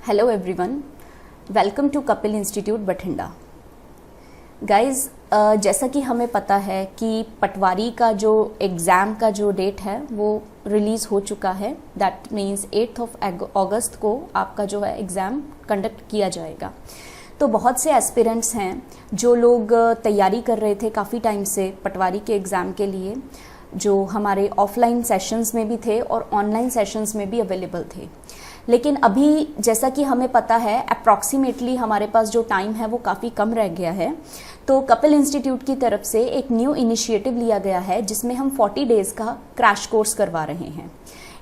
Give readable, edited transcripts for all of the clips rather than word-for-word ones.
Hello everyone, welcome to Kapil institute Bathinda. Guys, जैसा कि हमें पता है कि पटवारी का जो एग्ज़ाम का जो डेट है वो रिलीज़ हो चुका है। दैट मीन्स 8 अगस्त को आपका जो है एग्ज़ाम कंडक्ट किया जाएगा। तो बहुत से एस्पिरेंट्स हैं जो लोग तैयारी कर रहे थे काफ़ी टाइम से पटवारी के एग्ज़ाम के लिए, जो हमारे ऑफलाइन सेशंस में भी थे और ऑनलाइन सेशंस में भी अवेलेबल थे। लेकिन अभी जैसा कि हमें पता है अप्रॉक्सीमेटली हमारे पास जो टाइम है वो काफ़ी कम रह गया है। तो कपिल इंस्टीट्यूट की तरफ से एक न्यू इनिशिएटिव लिया गया है जिसमें हम 40 डेज़ का क्रैश कोर्स करवा रहे हैं।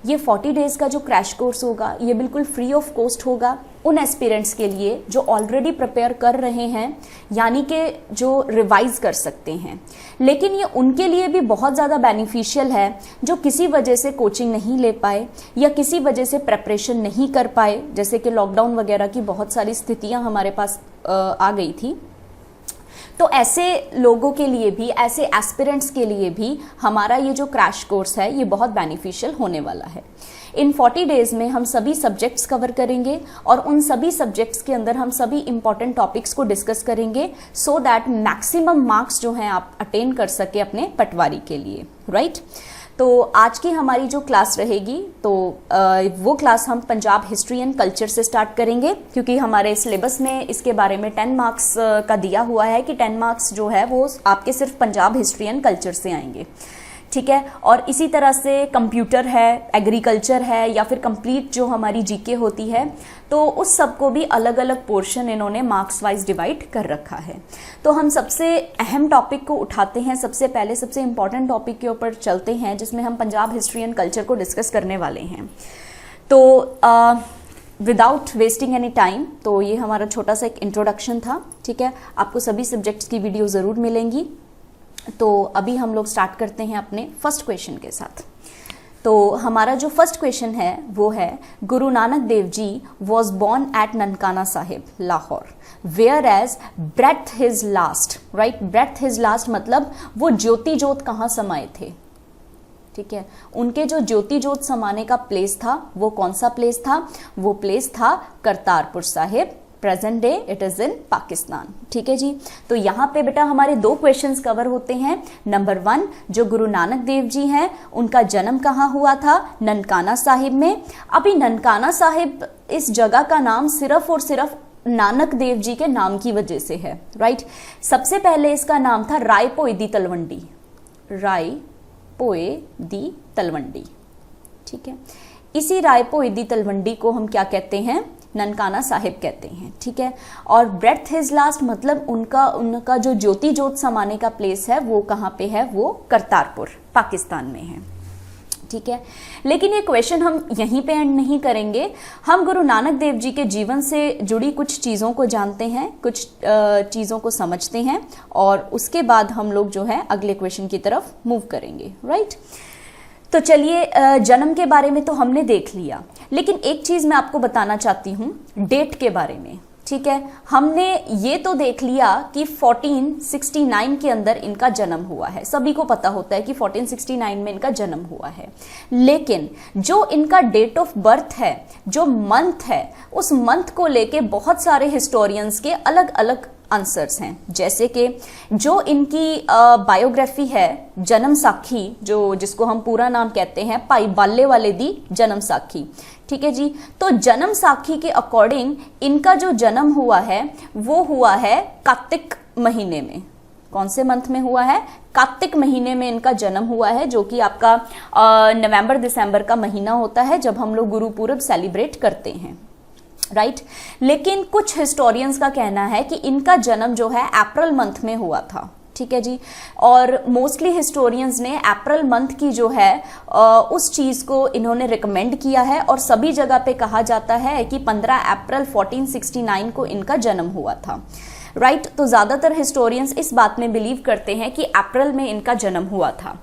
ये 40 डेज़ का जो क्रैश कोर्स होगा ये बिल्कुल फ्री ऑफ कॉस्ट होगा उन एस्पिरेंट्स के लिए जो ऑलरेडी प्रिपेयर कर रहे हैं, यानी कि जो रिवाइज कर सकते हैं। लेकिन ये उनके लिए भी बहुत ज़्यादा बेनिफिशियल है जो किसी वजह से कोचिंग नहीं ले पाए या किसी वजह से प्रेपरेशन नहीं कर पाए, जैसे कि लॉकडाउन वगैरह की बहुत सारी स्थितियां हमारे पास आ गई थी। तो ऐसे लोगों के लिए भी, ऐसे एस्पिरेंट्स के लिए भी हमारा ये जो क्रैश कोर्स है ये बहुत बेनिफिशियल होने वाला है। इन 40 डेज़ में हम सभी सब्जेक्ट्स कवर करेंगे और उन सभी सब्जेक्ट्स के अंदर हम सभी इंपॉर्टेंट टॉपिक्स को डिस्कस करेंगे सो दैट मैक्सिमम मार्क्स जो हैं आप अटेन कर सके अपने पटवारी के लिए, राइट। तो आज की हमारी जो क्लास रहेगी तो वो क्लास हम पंजाब हिस्ट्री एंड कल्चर से स्टार्ट करेंगे, क्योंकि हमारे सिलेबस में इसके बारे में 10 मार्क्स का दिया हुआ है कि 10 मार्क्स जो है वो आपके सिर्फ पंजाब हिस्ट्री एंड कल्चर से आएंगे, ठीक है। और इसी तरह से कंप्यूटर है, एग्रीकल्चर है या फिर कंप्लीट जो हमारी जीके होती है, तो उस सब को भी अलग अलग पोर्शन इन्होंने मार्क्स वाइज डिवाइड कर रखा है। तो हम सबसे अहम टॉपिक को उठाते हैं, सबसे पहले सबसे इंपॉर्टेंट टॉपिक के ऊपर चलते हैं जिसमें हम पंजाब हिस्ट्री एंड कल्चर को डिस्कस करने वाले हैं। तो विदाउट वेस्टिंग एनी टाइम, तो ये हमारा छोटा सा एक इंट्रोडक्शन था, ठीक है। आपको सभी सब्जेक्ट्स की वीडियो ज़रूर मिलेंगी। तो अभी हम लोग स्टार्ट करते हैं अपने फर्स्ट क्वेश्चन के साथ। तो हमारा जो फर्स्ट क्वेश्चन है वो है, Guru Nanak Dev ji was born at Nankana Sahib, Lahore, where as breath his last, right. Breath his last मतलब वो ज्योति जोत कहाँ समाये थे, ठीक है। उनके जो ज्योति जोत समाने का प्लेस था वो कौन सा प्लेस था? वो प्लेस था Kartarpur Sahib, present day it is in Pakistan, ठीक है जी। तो यहाँ पे बेटा हमारे 2 क्वेश्चंस कवर होते हैं। नंबर 1, जो गुरु नानक देव जी हैं उनका जन्म कहाँ हुआ था? ननकाना साहिब में। अभी ननकाना साहिब इस जगह का नाम सिर्फ और सिर्फ नानक देव जी के नाम की वजह से है, राइट। सबसे पहले इसका नाम था राय पोए दी तलवंडी, राय पोए दी तलवंडी, ठीक है। इसी राय पोए दी तलवंडी को हम क्या कहते हैं? ननकाना साहिब कहते हैं, ठीक है। और ब्रेथ हिज लास्ट मतलब उनका जो ज्योति जोत समाने का प्लेस है वो कहाँ पे है? वो करतारपुर, पाकिस्तान में है, ठीक है। लेकिन ये क्वेश्चन हम यहीं पे एंड नहीं करेंगे। हम गुरु नानक देव जी के जीवन से जुड़ी कुछ चीज़ों को जानते हैं, कुछ चीज़ों को समझते हैं और उसके बाद हम लोग जो है अगले क्वेश्चन की तरफ मूव करेंगे, राइट। तो चलिए, जन्म के बारे में तो हमने देख लिया, लेकिन एक चीज़ मैं आपको बताना चाहती हूँ डेट के बारे में, ठीक है। हमने ये तो देख लिया कि 1469 के अंदर इनका जन्म हुआ है, सभी को पता होता है कि 1469 में इनका जन्म हुआ है। लेकिन जो इनका डेट ऑफ बर्थ है, जो मंथ है, उस मंथ को लेके बहुत सारे हिस्टोरियंस के अलग अलग आंसर्स हैं। जैसे कि जो इनकी बायोग्राफी है, जन्म साखी, जिसको हम पूरा नाम कहते हैं भाई बाले वाले दी जन्म साखी, ठीक है जी। तो जन्म साखी के अकॉर्डिंग इनका जो जन्म हुआ है वो हुआ है कार्तिक महीने में। कौन से मंथ में हुआ है? कार्तिक महीने में इनका जन्म हुआ है, जो कि आपका नवंबर दिसंबर का महीना होता है जब हम लोग गुरु पूरब सेलिब्रेट करते हैं, राइट। लेकिन कुछ हिस्टोरियंस का कहना है कि इनका जन्म जो है अप्रैल मंथ में हुआ था, ठीक है जी। और मोस्टली हिस्टोरियंस ने अप्रैल मंथ की जो है उस चीज़ को इन्होंने रिकमेंड किया है और सभी जगह पे कहा जाता है कि 15 अप्रैल 1469 को इनका जन्म हुआ था, राइट। तो ज़्यादातर हिस्टोरियंस इस बात में बिलीव करते हैं कि अप्रैल में इनका जन्म हुआ था।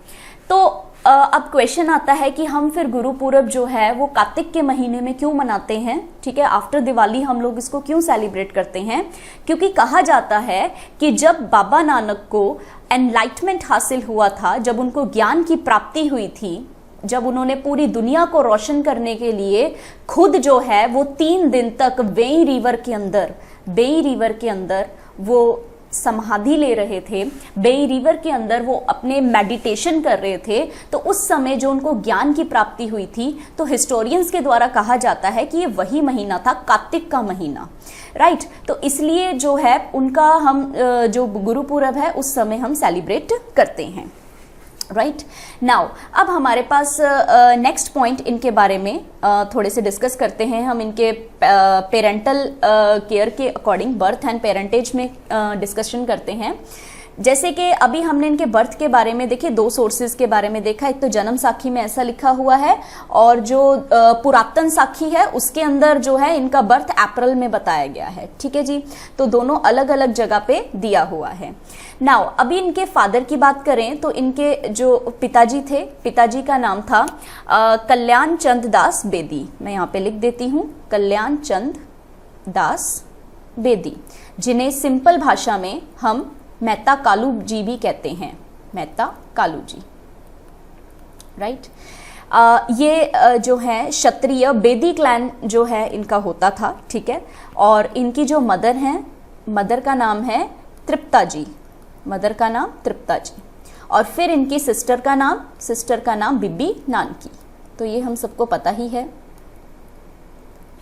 तो अब क्वेश्चन आता है कि हम फिर गुरु पूरब जो है वो कार्तिक के महीने में क्यों मनाते हैं, ठीक है। आफ्टर दिवाली हम लोग इसको क्यों सेलिब्रेट करते हैं? क्योंकि कहा जाता है कि जब बाबा नानक को एनलाइटमेंट हासिल हुआ था, जब उनको ज्ञान की प्राप्ति हुई थी, जब उन्होंने पूरी दुनिया को रोशन करने के लिए खुद जो है वो 3 दिन तक बेई रिवर के अंदर वो समाधि ले रहे थे, बेई रिवर के अंदर वो अपने मेडिटेशन कर रहे थे, तो उस समय जो उनको ज्ञान की प्राप्ति हुई थी, तो हिस्टोरियंस के द्वारा कहा जाता है कि ये वही महीना था, कार्तिक का महीना, राइट। तो इसलिए जो है उनका हम जो गुरुपुरब है उस समय हम सेलिब्रेट करते हैं, राइट। नाउ अब हमारे पास नेक्स्ट पॉइंट इनके बारे में थोड़े से डिस्कस करते हैं हम, इनके पेरेंटल केयर के अकॉर्डिंग, बर्थ एंड पेरेंटेज में डिस्कशन करते हैं। जैसे कि अभी हमने इनके बर्थ के बारे में देखिए 2 सोर्सेज के बारे में देखा, एक तो जन्म साखी में ऐसा लिखा हुआ है और जो पुरातन साखी है उसके अंदर जो है इनका बर्थ अप्रैल में बताया गया है, ठीक है जी। तो दोनों अलग अलग जगह पे दिया हुआ है। नाउ अभी इनके फादर की बात करें तो इनके जो पिताजी थे, पिताजी का नाम था कल्याण चंद दास बेदी। मैं यहाँ पे लिख देती हूँ, कल्याण चंद दास बेदी, जिन्हें सिंपल भाषा में हम मेहता कालू जी भी कहते हैं, मेहता कालू जी, राइट। ये जो है क्षत्रिय बेदी क्लैन जो है इनका होता था, ठीक है। और इनकी जो मदर हैं, मदर का नाम है तृप्ता जी, मदर का नाम तृप्ता जी, और फिर इनकी सिस्टर का नाम बिब्बी नानकी। तो ये हम सबको पता ही है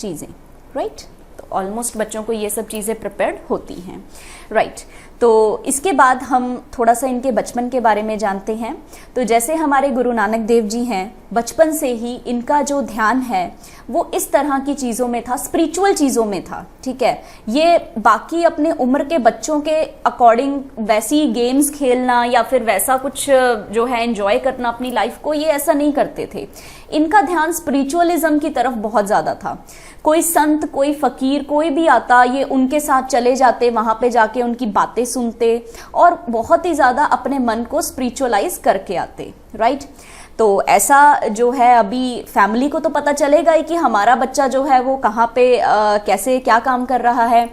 चीज़ें, राइट। तो ऑलमोस्ट बच्चों को ये सब चीज़ें प्रिपेयर्ड होती हैं, राइट। तो इसके बाद हम थोड़ा सा इनके बचपन के बारे में जानते हैं। तो जैसे हमारे गुरु नानक देव जी हैं, बचपन से ही इनका जो ध्यान है वो इस तरह की चीज़ों में था, स्पिरिचुअल चीज़ों में था, ठीक है। ये बाकी अपने उम्र के बच्चों के अकॉर्डिंग वैसी गेम्स खेलना या फिर वैसा कुछ जो है एंजॉय करना अपनी लाइफ को, ये ऐसा नहीं करते थे। इनका ध्यान स्पिरिचुअलिज्म की तरफ बहुत ज़्यादा था। कोई संत, कोई फकीर, कोई भी आता, ये उनके साथ चले जाते, वहाँ पे जाके उनकी बातें सुनते और बहुत ही ज़्यादा अपने मन को स्पिरिचुअलाइज करके आते, राइट। तो ऐसा जो है अभी फैमिली को तो पता चलेगा ही कि हमारा बच्चा जो है वो कहाँ पे कैसे क्या काम कर रहा है।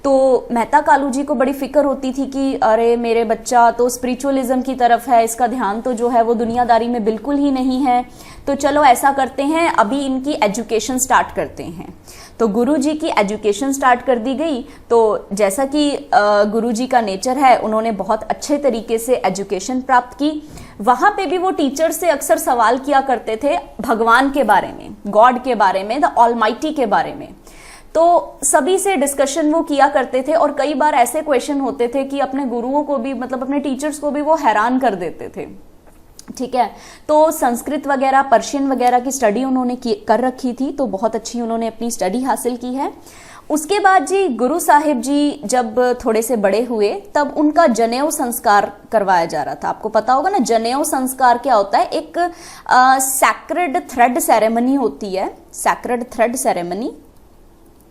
तो मेहता कालू जी को बड़ी फिक्र होती थी कि अरे मेरे बच्चा तो स्पिरिचुअलिज्म की तरफ है, इसका ध्यान तो जो है वो दुनियादारी में बिल्कुल ही नहीं है। तो चलो ऐसा करते हैं, अभी इनकी एजुकेशन स्टार्ट करते हैं। तो गुरु जी की एजुकेशन स्टार्ट कर दी गई। तो जैसा कि गुरु जी का नेचर है, उन्होंने बहुत अच्छे तरीके से एजुकेशन प्राप्त की। वहां पे भी वो टीचर से अक्सर सवाल किया करते थे भगवान के बारे में, गॉड के बारे में, द ऑलमाइटी के बारे में। तो सभी से डिस्कशन वो किया करते थे और कई बार ऐसे क्वेश्चन होते थे कि अपने गुरुओं को भी, मतलब अपने टीचर्स को भी वो हैरान कर देते थे, ठीक है। तो संस्कृत वगैरह, पर्शियन वगैरह की स्टडी उन्होंने कर रखी थी, तो बहुत अच्छी उन्होंने अपनी स्टडी हासिल की है। उसके बाद जी गुरु साहिब जी जब थोड़े से बड़े हुए तब उनका जनेऊ संस्कार करवाया जा रहा था। आपको पता होगा ना जनेऊ संस्कार क्या होता है, एक सैक्रेड थ्रेड सेरेमनी होती है, सैक्रेड थ्रेड सेरेमनी,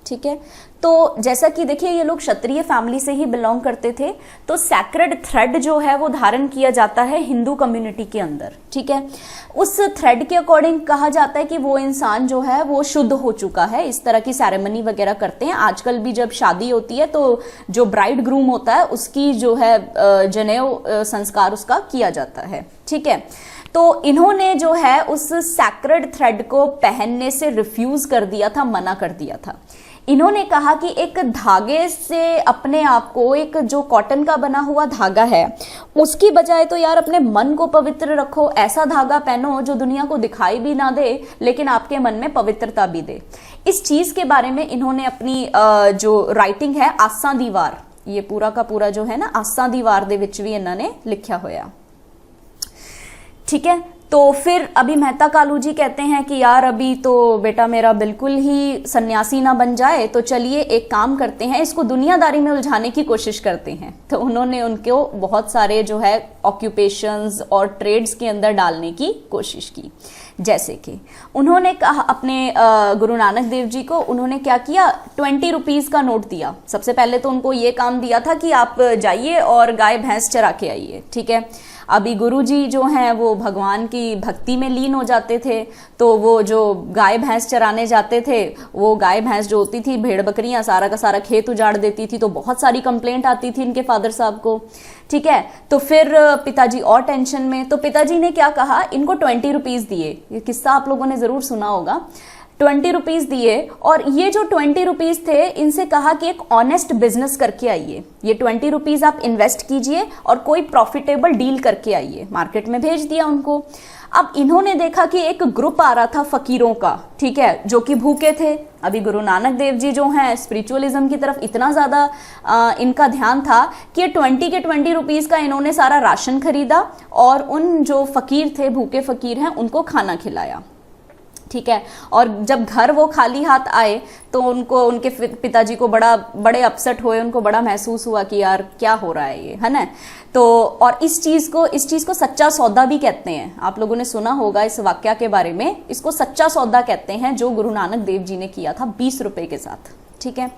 ठीक है। तो जैसा कि देखिए ये लोग क्षत्रिय फैमिली से ही बिलोंग करते थे, तो सैक्रेड थ्रेड जो है वो धारण किया जाता है हिंदू कम्युनिटी के अंदर, ठीक है। उस थ्रेड के अकॉर्डिंग कहा जाता है कि वो इंसान जो है वो शुद्ध हो चुका है। इस तरह की सेरेमनी वगैरह करते हैं। आजकल भी जब शादी होती है तो जो ब्राइड ग्रूम होता है उसकी जो है जनेऊ संस्कार उसका किया जाता है, ठीक है। तो इन्होंने जो है उस सैक्रेड थ्रेड को पहनने से रिफ्यूज कर दिया था, मना कर दिया था। इन्होंने कहा कि एक धागे से अपने आप को, एक जो कॉटन का बना हुआ धागा है उसकी बजाय तो यार अपने मन को पवित्र रखो, ऐसा धागा पहनो जो दुनिया को दिखाई भी ना दे लेकिन आपके मन में पवित्रता भी दे। इस चीज के बारे में इन्होंने अपनी जो राइटिंग है आसा दीवार, ये पूरा का पूरा जो है ना आसा दीवार दे विच भी इन्होंने लिखा होया, ठीक है। तो फिर अभी मेहता कालू जी कहते हैं कि यार अभी तो बेटा मेरा बिल्कुल ही सन्यासी ना बन जाए, तो चलिए एक काम करते हैं, इसको दुनियादारी में उलझाने की कोशिश करते हैं। तो उन्होंने उनको बहुत सारे जो है ऑक्यूपेशंस और ट्रेड्स के अंदर डालने की कोशिश की। जैसे कि उन्होंने कहा अपने गुरु नानक देव जी को, उन्होंने क्या किया, 20 रुपीज का नोट दिया। सबसे पहले तो उनको ये काम दिया था कि आप जाइए और गाय भैंस चरा के आइए, ठीक है। अभी गुरुजी जो हैं वो भगवान की भक्ति में लीन हो जाते थे, तो वो जो गाय भैंस चराने जाते थे, वो गाय भैंस जो होती थी, भेड़ बकरियां, सारा का सारा खेत उजाड़ देती थी, तो बहुत सारी कंप्लेंट आती थी इनके फादर साहब को। ठीक है, तो फिर पिताजी और टेंशन में, तो पिताजी ने क्या कहा, इनको 20 रुपीज दिए। ये किस्सा आप लोगों ने जरूर सुना होगा। 20 रुपीज दिए, और ये जो 20 रुपीज थे, इनसे कहा कि एक ऑनेस्ट बिजनेस करके आइए, ये 20 रुपीज आप इन्वेस्ट कीजिए और कोई प्रॉफिटेबल डील करके आइए। मार्केट में भेज दिया उनको। अब इन्होंने देखा कि एक ग्रुप आ रहा था फकीरों का, ठीक है, जो कि भूखे थे। अभी गुरु नानक देव जी जो हैं स्पिरिचुअलिज्म की तरफ इतना ज्यादा इनका ध्यान था कि ये 20 के 20 रुपीज का इन्होंने सारा राशन खरीदा और उन जो फकीर थे, भूखे फकीर हैं, उनको खाना खिलाया। ठीक है, और जब घर वो खाली हाथ आए तो उनको, उनके पिताजी को बड़े अपसेट हुए, उनको बड़ा महसूस हुआ कि यार क्या हो रहा है ये, है ना। तो और इस चीज को सच्चा सौदा भी कहते हैं। आप लोगों ने सुना होगा इस वाक्या के बारे में, इसको सच्चा सौदा कहते हैं, जो गुरु नानक देव जी ने किया था 20 रुपए के साथ। ठीक है,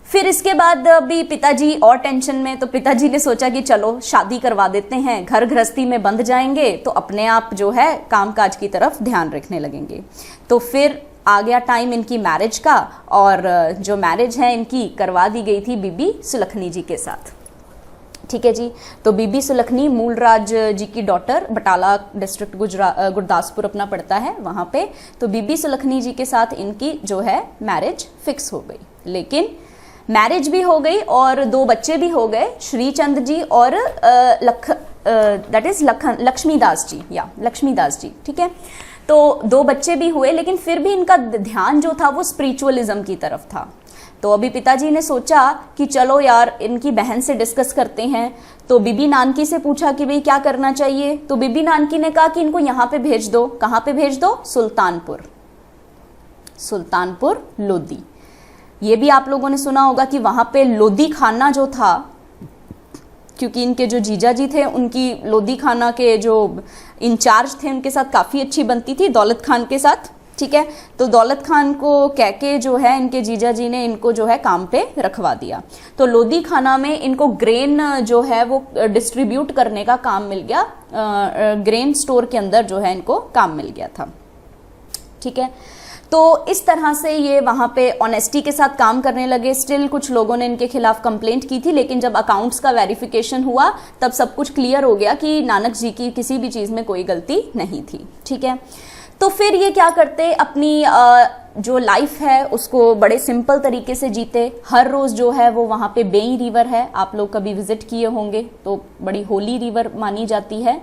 फिर इसके बाद अभी पिताजी और टेंशन में, तो पिताजी ने सोचा कि चलो शादी करवा देते हैं, घर गृहस्थी में बंध जाएंगे तो अपने आप जो है कामकाज की तरफ ध्यान रखने लगेंगे। तो फिर आ गया टाइम इनकी मैरिज का, और जो मैरिज है इनकी करवा दी गई थी बीबी सुलखनी जी के साथ। ठीक है जी, तो बीबी सुलखनी मूलराज जी की डॉटर, बटाला डिस्ट्रिक्ट गुरदासपुर अपना पड़ता है वहाँ पे। तो बीबी सुलखनी जी के साथ इनकी जो है मैरिज फिक्स हो गई। लेकिन मैरिज भी हो गई और 2 बच्चे भी हो गए, श्रीचंद जी और लक्ष्मीदास जी, या लक्ष्मीदास जी। ठीक है, तो 2 बच्चे भी हुए, लेकिन फिर भी इनका ध्यान जो था वो स्पिरिचुअलिज्म की तरफ था। तो अभी पिताजी ने सोचा कि चलो यार इनकी बहन से डिस्कस करते हैं। तो बीबी नानकी से पूछा कि भाई क्या करना चाहिए। तो बीबी नानकी ने कहा कि इनको यहाँ पे भेज दो। कहाँ पे भेज दो? सुल्तानपुर लोधी। ये भी आप लोगों ने सुना होगा कि वहां पे लोधी खाना जो था, क्योंकि इनके जो जीजा जी थे उनकी लोधी खाना के जो इंचार्ज थे उनके साथ काफ़ी अच्छी बनती थी, दौलत खान के साथ। ठीक है, तो दौलत खान को कह के जो है इनके जीजा जी ने इनको जो है काम पे रखवा दिया। तो लोधी खाना में इनको ग्रेन जो है वो डिस्ट्रीब्यूट करने का काम मिल गया, ग्रेन स्टोर के अंदर जो है इनको काम मिल गया था। ठीक है, तो इस तरह से ये वहाँ पे ऑनेस्टी के साथ काम करने लगे। स्टिल कुछ लोगों ने इनके खिलाफ कंप्लेंट की थी, लेकिन जब अकाउंट्स का वेरिफिकेशन हुआ तब सब कुछ क्लियर हो गया कि नानक जी की किसी भी चीज़ में कोई गलती नहीं थी। ठीक है, तो फिर ये क्या करते, अपनी जो लाइफ है उसको बड़े सिंपल तरीके से जीते। हर रोज़ जो है वो वहाँ पे बेई रिवर है, आप लोग कभी विजिट किए होंगे, तो बड़ी होली रिवर मानी जाती है।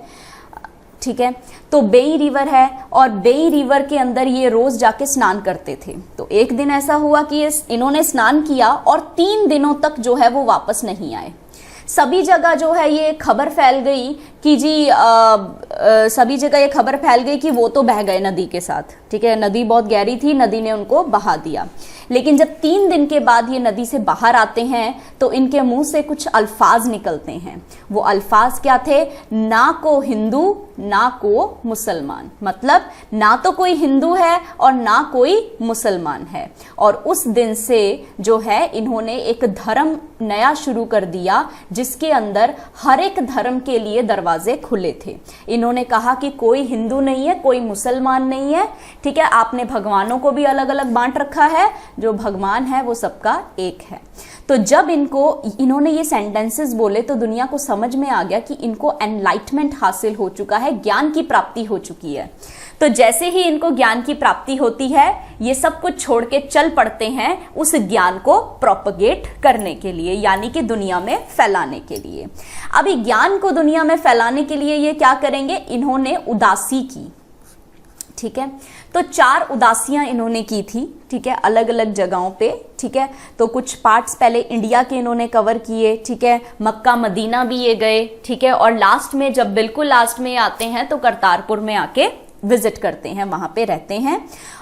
ठीक है, तो बेई रिवर है और बेई रिवर के अंदर ये रोज जाके स्नान करते थे। तो एक दिन ऐसा हुआ कि इन्होंने स्नान किया और 3 दिनों तक जो है वो वापस नहीं आए। सभी जगह जो है ये खबर फैल गई कि जी सभी जगह ये खबर फैल गई कि वो तो बह गए नदी के साथ। ठीक है, नदी बहुत गहरी थी, नदी ने उनको बहा दिया। लेकिन जब 3 दिन के बाद ये नदी से बाहर आते हैं तो इनके मुंह से कुछ अल्फाज निकलते हैं। वो अल्फाज क्या थे? ना को हिंदू ना को मुसलमान, मतलब ना तो कोई हिंदू है और ना कोई मुसलमान है। और उस दिन से जो है इन्होंने एक धर्म नया शुरू कर दिया जिसके अंदर हर एक धर्म के लिए दरवाजे खुले थे। इन्होंने कहा कि कोई हिंदू नहीं है, कोई मुसलमान नहीं है। ठीक है, आपने भगवानों को भी अलग अलग बांट रखा है, जो भगवान है वो सबका एक है। तो जब इन्होंने ये सेंटेंसेस बोले तो दुनिया को समझ में आ गया कि इनको एनलाइटमेंट हासिल हो चुका है, ज्ञान की प्राप्ति हो चुकी है। तो जैसे ही इनको ज्ञान की प्राप्ति होती है ये सब कुछ छोड़ के चल पड़ते हैं उस ज्ञान को प्रोपगेट करने के लिए, यानी कि दुनिया में फैलाने के लिए। अभी ज्ञान को दुनिया में फैलाने के लिए ये क्या करेंगे? इन्होंने उदासी की। ठीक है, तो 4 उदासियां इन्होंने की थी। ठीक है, अलग अलग जगहों पे। ठीक है, तो कुछ पार्ट्स पहले इंडिया के इन्होंने कवर किए। ठीक है, मक्का मदीना भी ये गए। ठीक है, और लास्ट में जब बिल्कुल लास्ट में आते हैं तो करतारपुर में आके विजिट करते हैं, वहां पे रहते हैं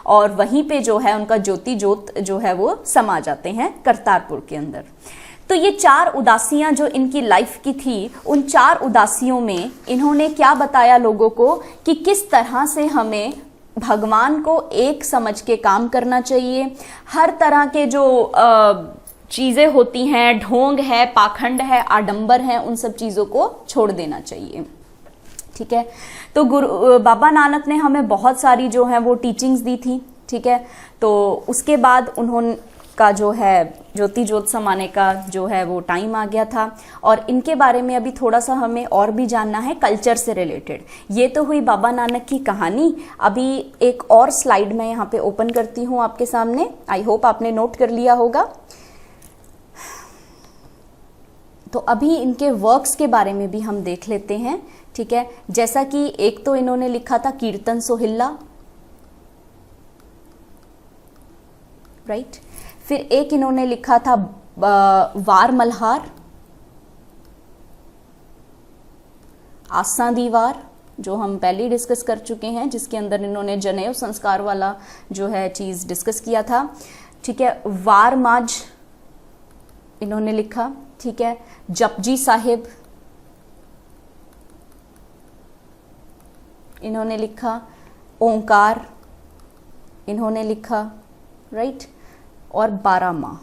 और वहीं पे जो है उनका ज्योति ज्योत जो है वो समा जाते हैं करतारपुर के अंदर। तो ये 4 उदासियां जो इनकी लाइफ की थी, उन 4 उदासियों में इन्होंने क्या बताया लोगों को कि किस तरह से हमें भगवान को एक समझ के काम करना चाहिए। हर तरह के जो चीज़ें होती हैं, ढोंग है, पाखंड है, आडंबर है, उन सब चीज़ों को छोड़ देना चाहिए। ठीक है। तो बाबा नानक ने हमें बहुत सारी जो है वो टीचिंग्स दी थी, ठीक है। तो उसके बाद उन्होंने का जो है ज्योति ज्योत समाने का जो है वो टाइम आ गया था, और इनके बारे में अभी थोड़ा सा हमें और भी जानना है कल्चर से रिलेटेड। ये तो हुई बाबा नानक की कहानी। अभी एक और स्लाइड मैं यहाँ पे ओपन करती हूँ आपके सामने, आई होप आपने नोट कर लिया होगा। तो अभी इनके वर्क्स के बारे में भी हम देख लेते हैं, ठीक है। जैसा कि एक तो इन्होंने लिखा था कीर्तन सोहिल्ला, राइट। फिर एक इन्होंने लिखा था वार मल्हार, आसा दीवार, जो हम पहले ही डिस्कस कर चुके हैं, जिसके अंदर इन्होंने जनेऊ संस्कार वाला जो है चीज डिस्कस किया था, ठीक है। वार माज इन्होंने लिखा, ठीक है। जपजी साहिब इन्होंने लिखा, ओंकार इन्होंने लिखा, राइट। और 12 माह,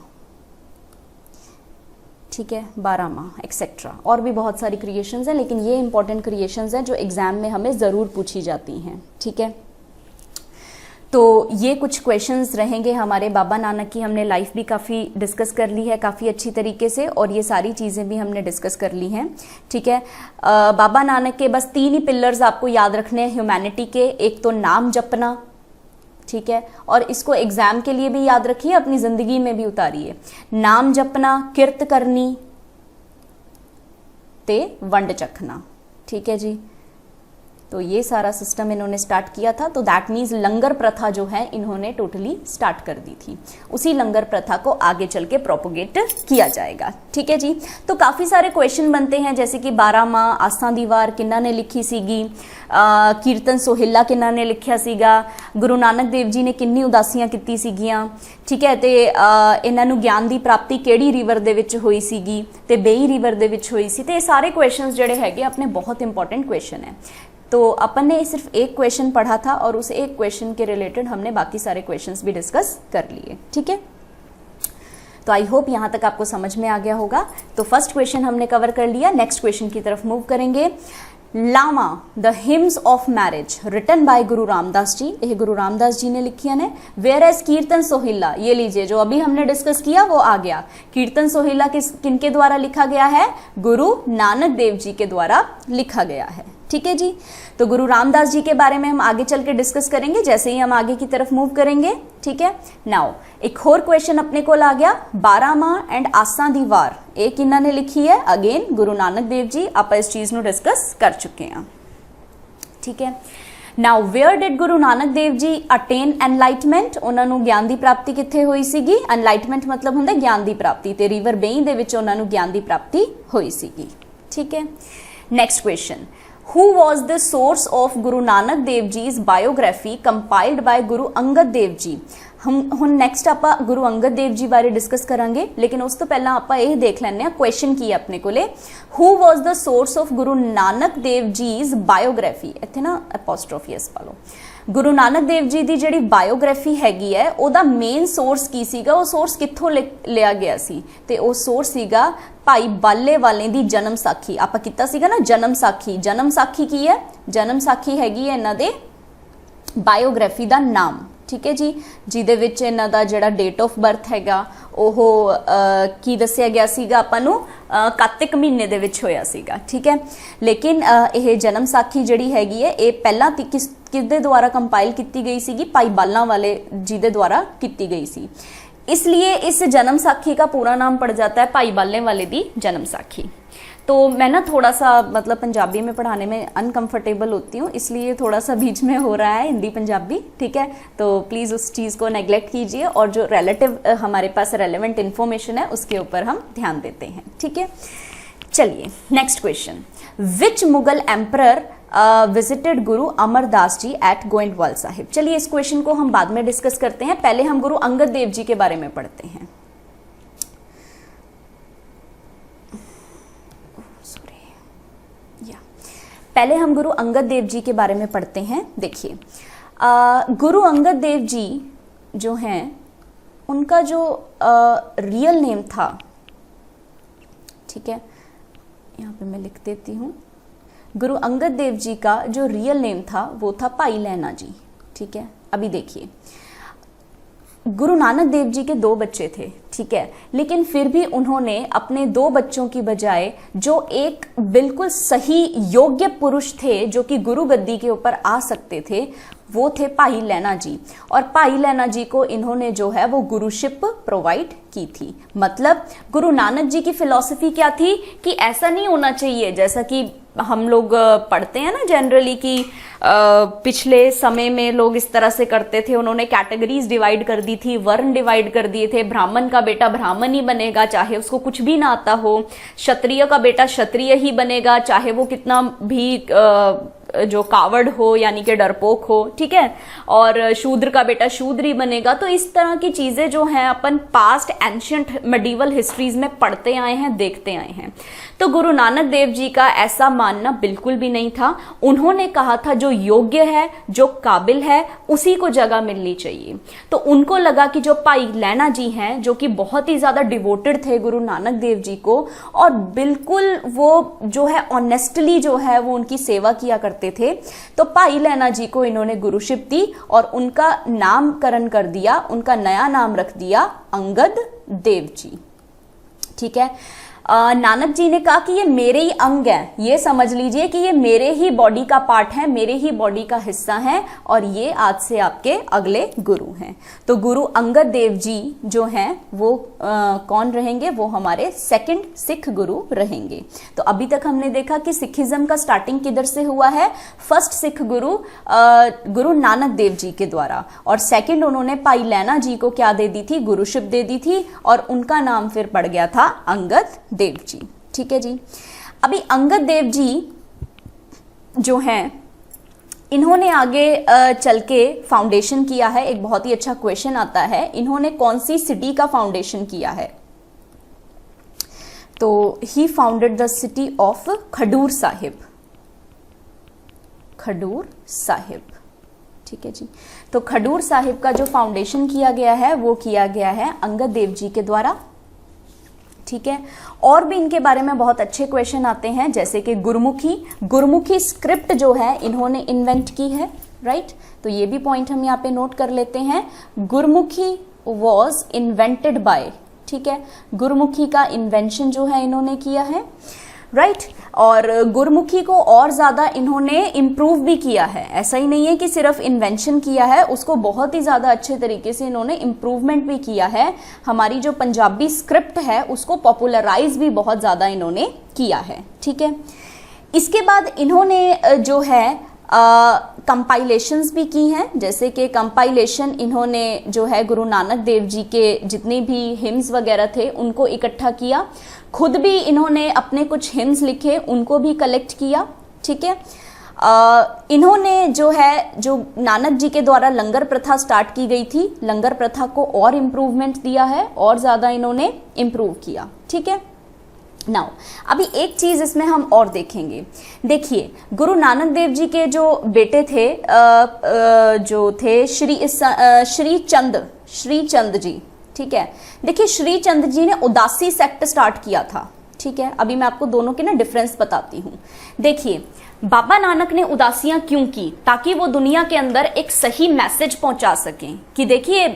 ठीक है, 12 माह एक्सेट्रा। और भी बहुत सारी क्रिएशंस हैं, लेकिन ये इंपॉर्टेंट क्रिएशंस हैं जो एग्जाम में हमें ज़रूर पूछी जाती हैं, ठीक है। तो ये कुछ क्वेश्चंस रहेंगे हमारे। बाबा नानक की हमने लाइफ भी काफ़ी डिस्कस कर ली है काफ़ी अच्छी तरीके से, और ये सारी चीज़ें भी हमने डिस्कस कर ली हैं, ठीक है। बाबा नानक के बस 3 ही पिलर्स आपको याद रखने हैं ह्यूमैनिटी के। एक तो नाम जपना, ठीक है, और इसको एग्जाम के लिए भी याद रखिए, अपनी जिंदगी में भी उतारिए। नाम जपना, किरत करनी ते वंड चखना, ठीक है जी। तो ये सारा सिस्टम इन्होंने स्टार्ट किया था। तो दैट मीन्स लंगर प्रथा जो है इन्होंने टोटली स्टार्ट कर दी थी। उसी लंगर प्रथा को आगे चल के प्रोपोगेट किया जाएगा, ठीक है जी। तो काफ़ी सारे क्वेश्चन बनते हैं, जैसे कि 12 माह, आसा दीवार किन्ना ने लिखी सीगी, कीर्तन सोहिला किन्ना ने लिखिया सीगा, गुरु नानक देव जी ने किन्नी उदासियां कीती सीगियां, ठीक है। ते इन्हां नूं ज्ञान की प्राप्ति किहड़ी रिवर दे विच होई सीगी, ते बेई रिवर दे विच होई सी। ते ये सारे क्वेश्चन जिहड़े हैगे अपने बहुत इंपॉर्टेंट क्वेश्चन है। तो अपन ने सिर्फ एक क्वेश्चन पढ़ा था, और उस एक क्वेश्चन के रिलेटेड हमने बाकी सारे क्वेश्चंस भी डिस्कस कर लिए, ठीक है। तो आई होप यहाँ तक आपको समझ में आ गया होगा। तो फर्स्ट क्वेश्चन हमने कवर कर लिया, नेक्स्ट क्वेश्चन की तरफ मूव करेंगे। Lavan the hymns of marriage written by Guru Ramdas जी, ये गुरु रामदास जी ने लिखिया ने। वेयर एज कीर्तन सोहिला, ये लीजिए जो अभी हमने डिस्कस किया वो आ गया। कीर्तन सोहिला किनके द्वारा लिखा गया है? गुरु नानक देव जी के द्वारा लिखा गया है, ठीक है जी। तो गुरु रामदास जी के बारे में हम आगे चल के डिस्कस करेंगे जैसे ही हम आगे की तरफ मूव करेंगे, ठीक है। नाउ एक और क्वेश्चन अपने को आ गया, 12 माह एंड आसा दी वार, एक इन्होंने लिखी है अगेन गुरु नानक देव जी। आप इस चीज को डिस्कस कर चुके हैं, ठीक है। Now where did Guru Nanak Dev ji attain enlightenment, उन्होंने ज्ञान की प्राप्ति कित्थे हुई सीगी? एनलाइटमेंट मतलब हुंदा ज्ञान की प्राप्ति, ते रिवर बेई दे विच उन्होंने ज्ञान की प्राप्ति हुई सीगी, ठीक है। Next question, Who was the source of Guru Nanak Dev Ji's biography compiled by Guru Angad Dev Ji? हम नेक्स्ट आप गुरु अंगद देव जी बारे डिस्कस करांगे, लेकिन उस तो पहला आप यह देख लेने क्वेश्चन की अपने को। Who was the source of Guru Nanak Dev जीज biography, इत्थे ना एपोस्ट्रोफी एस पा लो। गुरु नानक देव जी की जिहड़ी बायोग्राफी हैगी है ओदा मेन सोर्स की सीगा, वो सोर्स कित्थों लिया गया सी? ते वो सोर्स सीगा भाई बाले वाले दी जन्म साखी। आप कीता सीगा ना जन्म साखी। जन्म साखी की है? जन्म साखी हैगी है इन्हां दे बायोग्राफी का नाम, ठीक है जी, जिहदे विच इन्हां दा जिहड़ा डेट ऑफ बर्थ हैगा ओहो की दस्सिया गया सीगा आपां नूं कार्तिक महीने दे विच होया सीगा, ठीक है। लेकिन यह जन्म साखी जिहड़ी हैगी है ये पहला किसदे द्वारा कंपाइल की गई सीगी? भाई बालां वाले जी दे द्वारा की गई सी, इसलिए इस जन्म साखी का पूरा नाम पड़ जाता है भाई बाले वाले दी जन्म साखी। तो मैं ना थोड़ा सा मतलब पंजाबी में पढ़ाने में अनकंफर्टेबल होती हूँ, इसलिए थोड़ा सा बीच में हो रहा है हिंदी पंजाबी, ठीक है। तो प्लीज़ उस चीज़ को नेग्लेक्ट कीजिए और जो रिलेटिव हमारे पास रेलेवेंट इन्फॉर्मेशन है उसके ऊपर हम ध्यान देते हैं, ठीक है। चलिए नेक्स्ट क्वेश्चन, विच मुगल एम्परर विजिटेड गुरु अमरदास जी एट गोइंदवाल साहिब? चलिए इस क्वेश्चन को हम बाद में डिस्कस करते हैं, पहले हम गुरु अंगद देव जी के बारे में पढ़ते हैं। पहले हम गुरु अंगद देव जी के बारे में पढ़ते हैं। देखिए गुरु अंगद देव जी जो हैं उनका जो रियल नेम था, ठीक है, यहाँ पे मैं लिख देती हूँ, गुरु अंगद देव जी का जो रियल नेम था वो था भाई लैना जी। ठीक है, अभी देखिए, गुरु नानक देव जी के 2 बच्चे थे, ठीक है, लेकिन फिर भी उन्होंने अपने 2 बच्चों की बजाय जो एक बिल्कुल सही योग्य पुरुष थे जो कि गुरु गद्दी के ऊपर आ सकते थे, वो थे भाई लैना जी। और भाई लैना जी को इन्होंने जो है वो गुरुशिप प्रोवाइड की थी। मतलब गुरु नानक जी की फिलॉसफी क्या थी कि ऐसा नहीं होना चाहिए जैसा कि हम लोग पढ़ते हैं ना जनरली कि पिछले समय में लोग इस तरह से करते थे। उन्होंने कैटेगरीज डिवाइड कर दी थी, वर्ण डिवाइड कर दिए थे। ब्राह्मण का बेटा ब्राह्मण ही बनेगा चाहे उसको कुछ भी ना आता हो, क्षत्रिय का बेटा क्षत्रिय ही बनेगा चाहे वो कितना भी जो कावड़ हो यानी कि डरपोक हो, ठीक है, और शूद्र का बेटा शूद्र ही बनेगा। तो इस तरह की चीजें जो हैं अपन पास्ट एंशियंट मेडिवल हिस्ट्रीज में पढ़ते आए हैं, देखते आए हैं। तो गुरु नानक देव जी का ऐसा मानना बिल्कुल भी नहीं था। उन्होंने कहा था जो योग्य है, जो काबिल है, उसी को जगह मिलनी चाहिए। तो उनको लगा कि जो भाई लैना जी हैं, जो कि बहुत ही ज्यादा डिवोटेड थे गुरु नानक देव जी को, और बिल्कुल वो जो है ऑनेस्टली जो है वो उनकी सेवा किया करते थे, तो भाई लैना जी को इन्होंने गुरुशिप दी और उनका नामकरण कर दिया, उनका नया नाम रख दिया अंगद देव जी। ठीक है, नानक जी ने कहा कि ये मेरे ही अंग है, ये समझ लीजिए कि ये मेरे ही बॉडी का पार्ट है, मेरे ही बॉडी का हिस्सा है, और ये आज से आपके अगले गुरु हैं। तो गुरु अंगद देव जी जो हैं वो कौन रहेंगे? वो हमारे 2nd सिख गुरु रहेंगे। तो अभी तक हमने देखा कि सिखिज्म का स्टार्टिंग किधर से हुआ है? 1st सिख गुरु गुरु नानक देव जी के द्वारा, और 2nd उन्होंने भाई लैना जी को क्या दे दी थी? गुरुशिप दे दी थी, और उनका नाम फिर पड़ गया था अंगद देव जी। ठीक है जी, अभी अंगद देव जी जो हैं इन्होंने आगे चल के फाउंडेशन किया है। एक बहुत ही अच्छा क्वेश्चन आता है, इन्होंने कौन सी सिटी का फाउंडेशन किया है? तो he founded the city of Khadur Sahib. Khadur Sahib, ठीक है जी। तो खडूर साहिब का जो फाउंडेशन किया गया है वो किया गया है अंगद देव जी के द्वारा। ठीक है, और भी इनके बारे में बहुत अच्छे क्वेश्चन आते हैं, जैसे कि गुरमुखी स्क्रिप्ट जो है इन्होंने इन्वेंट की है, राइट। तो ये भी पॉइंट हम यहाँ पे नोट कर लेते हैं। गुरमुखी वॉज इन्वेंटेड बाय, ठीक है, गुरमुखी का इन्वेंशन जो है इन्होंने किया है, राइट। और गुरमुखी को और ज्यादा इन्होंने इम्प्रूव भी किया है। ऐसा ही नहीं है कि सिर्फ इन्वेंशन किया है, उसको बहुत ही ज्यादा अच्छे तरीके से इन्होंने इम्प्रूवमेंट भी किया है। हमारी जो पंजाबी स्क्रिप्ट है उसको पॉपुलराइज भी बहुत ज्यादा इन्होंने किया है। ठीक है, इसके बाद इन्होंने जो है कंपाइलेशंस भी की हैं, जैसे कि कंपाइलेशन इन्होंने जो है गुरु नानक देव जी के जितने भी हिम्स वगैरह थे उनको इकट्ठा किया। खुद भी इन्होंने अपने कुछ हिम्स लिखे, उनको भी कलेक्ट किया। ठीक है, इन्होंने जो है जो नानक जी के द्वारा लंगर प्रथा स्टार्ट की गई थी, लंगर प्रथा को और इम्प्रूवमेंट दिया है, और ज्यादा इन्होंने इम्प्रूव किया। ठीक है, नाउ अभी एक चीज इसमें हम और देखेंगे। देखिए, गुरु नानक देव जी के जो बेटे थे जो थे श्री चंद जी, ठीक है। देखिए, श्री चंद जी ने उदासी सेक्ट स्टार्ट किया था। ठीक है, अभी मैं आपको दोनों के ना डिफरेंस बताती हूँ। देखिए, बाबा नानक ने उदासियां क्यों की? ताकि वो दुनिया के अंदर एक सही मैसेज पहुंचा सकें कि देखिए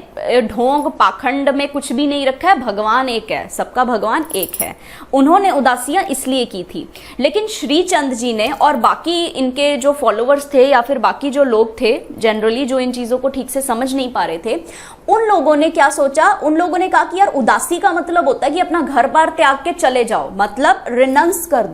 ढोंग पाखंड में कुछ भी नहीं रखा है, भगवान एक है, सबका भगवान एक है। उन्होंने उदासियां इसलिए की थी। लेकिन श्री चंद जी ने और बाकी इनके जो फॉलोअर्स थे या फिर बाकी जो लोग थे जनरली जो इन चीजों को ठीक से समझ नहीं पा रहे थे, उन लोगों ने क्या सोचा? उन लोगों ने कहा कि यार उदासी का मतलब होता है कि अपना घर बार त्याग के चले जाओ, मतलब रिनाउंस कर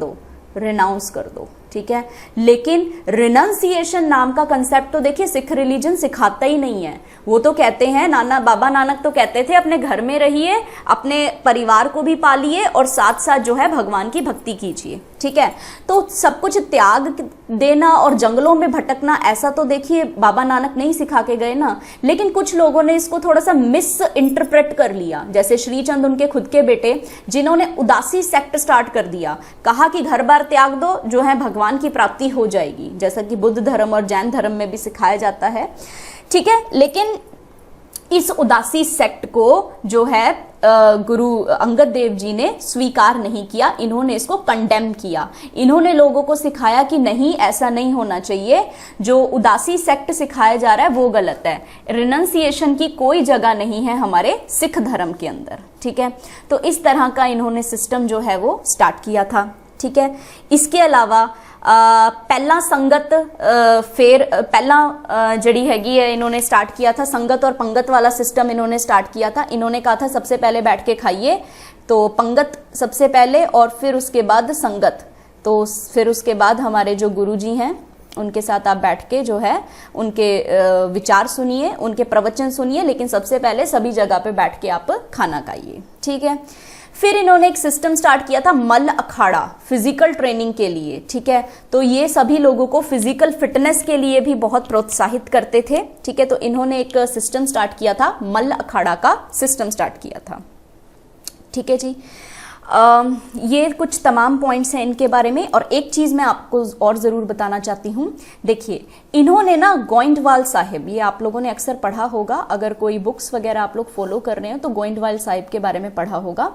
दो। ठीक है, लेकिन रिनाउंसिएशन नाम का कंसेप्ट तो देखिए सिख रिलीजन सिखाता ही नहीं है। वो तो कहते हैं, बाबा नानक तो कहते थे अपने घर में रहिए, अपने परिवार को भी पालिए और साथ साथ जो है भगवान की भक्ति कीजिए। ठीक है, तो सब कुछ त्याग देना और जंगलों में भटकना, ऐसा तो देखिए बाबा नानक नहीं सिखा के गए ना। लेकिन कुछ लोगों ने इसको थोड़ा सा मिस इंटरप्रेट कर लिया, जैसे श्रीचंद उनके खुद के बेटे, जिन्होंने उदासी सेक्ट स्टार्ट कर दिया, कहा कि घर बार त्याग दो, जो है भगवान की प्राप्ति हो जाएगी, जैसा कि बुद्ध धर्म और जैन धर्म में भी सिखाया जाता है। ठीक है, लेकिन इस उदासी सेक्ट को जो है गुरु अंगद देव जी ने स्वीकार नहीं किया, इन्होंने इसको कंडेम किया। इन्होंने लोगों को सिखाया कि नहीं, ऐसा नहीं होना चाहिए, जो उदासी सेक्ट सिखाया जा रहा है वो गलत है, रिनंसिएशन की कोई जगह नहीं है हमारे सिख धर्म के अंदर। ठीक है, तो इस तरह का इन्होंने सिस्टम जो है वो स्टार्ट किया था। ठीक है, इसके अलावा पहला संगत फिर पहला जड़ी हैगी है इन्होंने स्टार्ट किया था, संगत और पंगत वाला सिस्टम इन्होंने स्टार्ट किया था। इन्होंने कहा था सबसे पहले बैठ के खाइए, तो पंगत सबसे पहले और फिर उसके बाद संगत। तो फिर उसके बाद हमारे जो गुरुजी हैं उनके साथ आप बैठ के जो है उनके विचार सुनिए, उनके प्रवचन सुनिए, लेकिन सबसे पहले सभी जगह पे बैठ के आप खाना खाइए। ठीक है, फिर इन्होंने एक सिस्टम स्टार्ट किया था मल्ल अखाड़ा, फिजिकल ट्रेनिंग के लिए। ठीक है, तो ये सभी लोगों को फिजिकल फिटनेस के लिए भी बहुत प्रोत्साहित करते थे। ठीक है, तो इन्होंने एक सिस्टम स्टार्ट किया था, मल्ल अखाड़ा का सिस्टम स्टार्ट किया था। ठीक है जी, ये कुछ तमाम पॉइंट्स हैं इनके बारे में। और एक चीज मैं आपको और जरूर बताना चाहती हूँ, देखिए इन्होंने ना गोइंदवाल साहिब, ये आप लोगों ने अक्सर पढ़ा होगा, अगर कोई बुक्स वगैरह आप लोग फॉलो कर रहे हैं तो गोइंदवाल साहिब के बारे में पढ़ा होगा।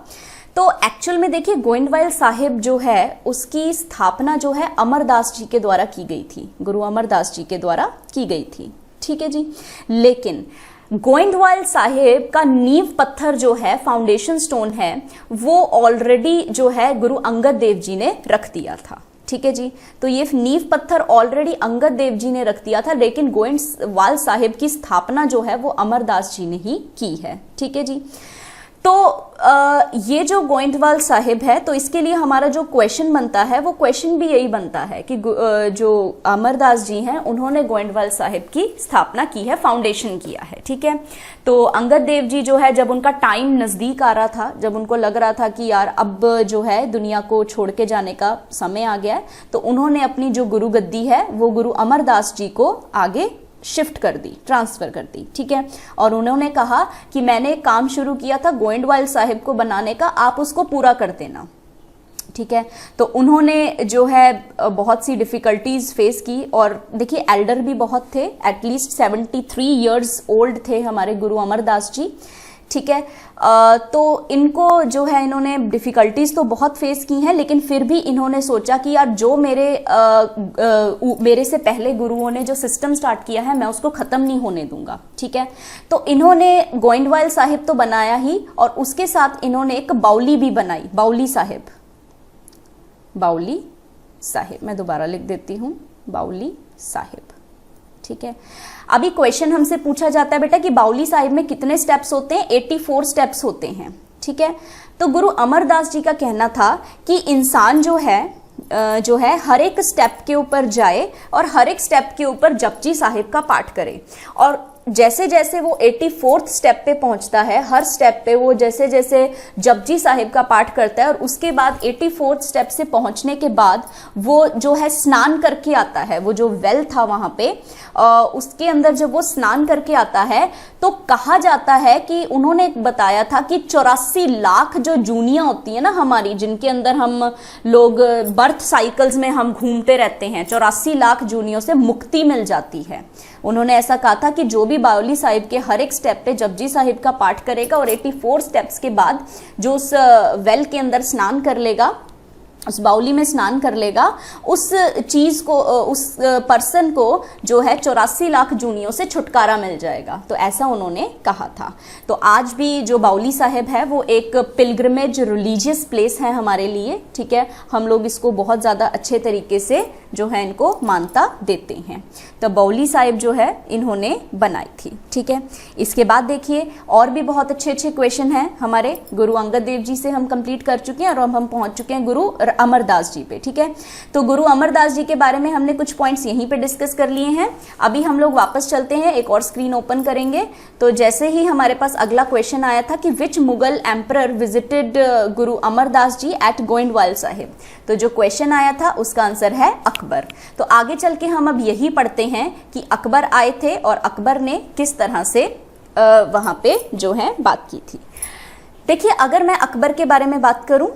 तो एक्चुअल में देखिए गोइंदवाल साहिब जो है उसकी स्थापना जो है अमरदास जी के द्वारा की गई थी, गुरु अमरदास जी के द्वारा की गई थी। ठीक है जी, लेकिन गोइंदवाल साहिब का नींव पत्थर जो है, फाउंडेशन स्टोन है, वो ऑलरेडी जो है गुरु अंगद देव जी ने रख दिया था। ठीक है जी, तो ये नींव पत्थर ऑलरेडी अंगद देव जी ने रख दिया था, लेकिन गोइंदवाल साहिब की स्थापना जो है वो अमरदास जी ने ही की है। ठीक है जी, तो ये जो गोइंदवाल साहिब है, तो इसके लिए हमारा जो क्वेश्चन बनता है वो क्वेश्चन भी यही बनता है कि जो अमरदास जी हैं उन्होंने गोइंदवाल साहिब की स्थापना की है, फाउंडेशन किया है। ठीक है, तो अंगद देव जी जो है जब उनका टाइम नजदीक आ रहा था, जब उनको लग रहा था कि यार अब जो है दुनिया को छोड़ के जाने का समय आ गया है, तो उन्होंने अपनी जो गुरु गद्दी है वो गुरु अमरदास जी को आगे शिफ्ट कर दी, ट्रांसफर कर दी। ठीक है, और उन्होंने कहा कि मैंने एक काम शुरू किया था गोइंदवाल साहिब को बनाने का, आप उसको पूरा कर देना। ठीक है, तो उन्होंने जो है बहुत सी डिफिकल्टीज फेस की, और देखिए एल्डर भी बहुत थे, एटलीस्ट 73 इयर्स ओल्ड थे हमारे गुरु अमरदास जी। ठीक है, तो इनको जो है इन्होंने डिफिकल्टीज तो बहुत फेस की हैं, लेकिन फिर भी इन्होंने सोचा कि यार जो मेरे से पहले गुरुओं ने जो सिस्टम स्टार्ट किया है मैं उसको खत्म नहीं होने दूंगा। ठीक है, तो इन्होंने गोइंदवाल साहिब तो बनाया ही, और उसके साथ इन्होंने एक बाउली भी बनाई, बाउली साहिब, बाउली साहिब, मैं दोबारा लिख देती हूं, बाउली साहिब। ठीक है, अभी क्वेश्चन हमसे पूछा जाता है बेटा कि बाउली साहिब में कितने स्टेप्स होते हैं? 84 स्टेप्स होते हैं। ठीक है, तो गुरु अमरदास जी का कहना था कि इंसान जो है हर एक स्टेप के ऊपर जाए और हर एक स्टेप के ऊपर जपजी साहिब का पाठ करे, और जैसे जैसे वो 84th स्टेप पे पहुंचता है, हर स्टेप पे वो जैसे जैसे जपजी साहिब का पाठ करता है, और उसके बाद 84th स्टेप से पहुंचने के बाद वो जो है स्नान करके आता है, वो जो वेल था वहां पे उसके अंदर जब वो स्नान करके आता है, तो कहा जाता है कि उन्होंने बताया था कि 84 लाख जो जूनियां होती है ना हमारी, जिनके अंदर हम लोग बर्थ साइकिल्स में हम घूमते रहते हैं, 84 लाख जूनियों से मुक्ति मिल जाती है। उन्होंने ऐसा कहा था कि जो भी बाउली साहिब के हर एक स्टेप पे जपजी साहिब का पाठ करेगा और 84 स्टेप्स के बाद जो उस वेल के अंदर स्नान कर लेगा, उस बाउली में स्नान कर लेगा, उस चीज को, उस पर्सन को जो है 84 लाख जूनियों से छुटकारा मिल जाएगा। तो ऐसा उन्होंने कहा था। तो आज भी जो बाउली साहिब है वो एक पिलग्रिमेज रिलीजियस प्लेस है हमारे लिए। ठीक है, हम लोग इसको बहुत ज्यादा अच्छे तरीके से जो है इनको मानता देते हैं। तो बाउली साहिब जो है इन्होंने बनाई थी। ठीक है, इसके बाद देखिए और भी बहुत अच्छे अच्छे क्वेश्चन हैं हमारे। गुरु अंगद देव जी से हम कंप्लीट कर चुके हैं और अब हम पहुंच चुके हैं गुरु अमरदास जी पे। ठीक है, तो गुरु अमरदास जी के बारे में हमने कुछ पॉइंट्स यहीं पे डिस्कस कर लिए हैं। अभी हम लोग वापस चलते हैं, एक और स्क्रीन ओपन करेंगे। तो जैसे ही हमारे पास अगला क्वेश्चन आया था कि विच मुगल एम्परर विजिटेड गुरु अमरदास जी एट गोइंदवाल साहिब, तो जो क्वेश्चन आया था उसका आंसर है अकबर। तो आगे चल के हम अब यही पढ़ते हैं कि अकबर आए थे और अकबर ने किस तरह से वहां पे जो है बात की थी। देखिए, अगर मैं अकबर के बारे में बात करूं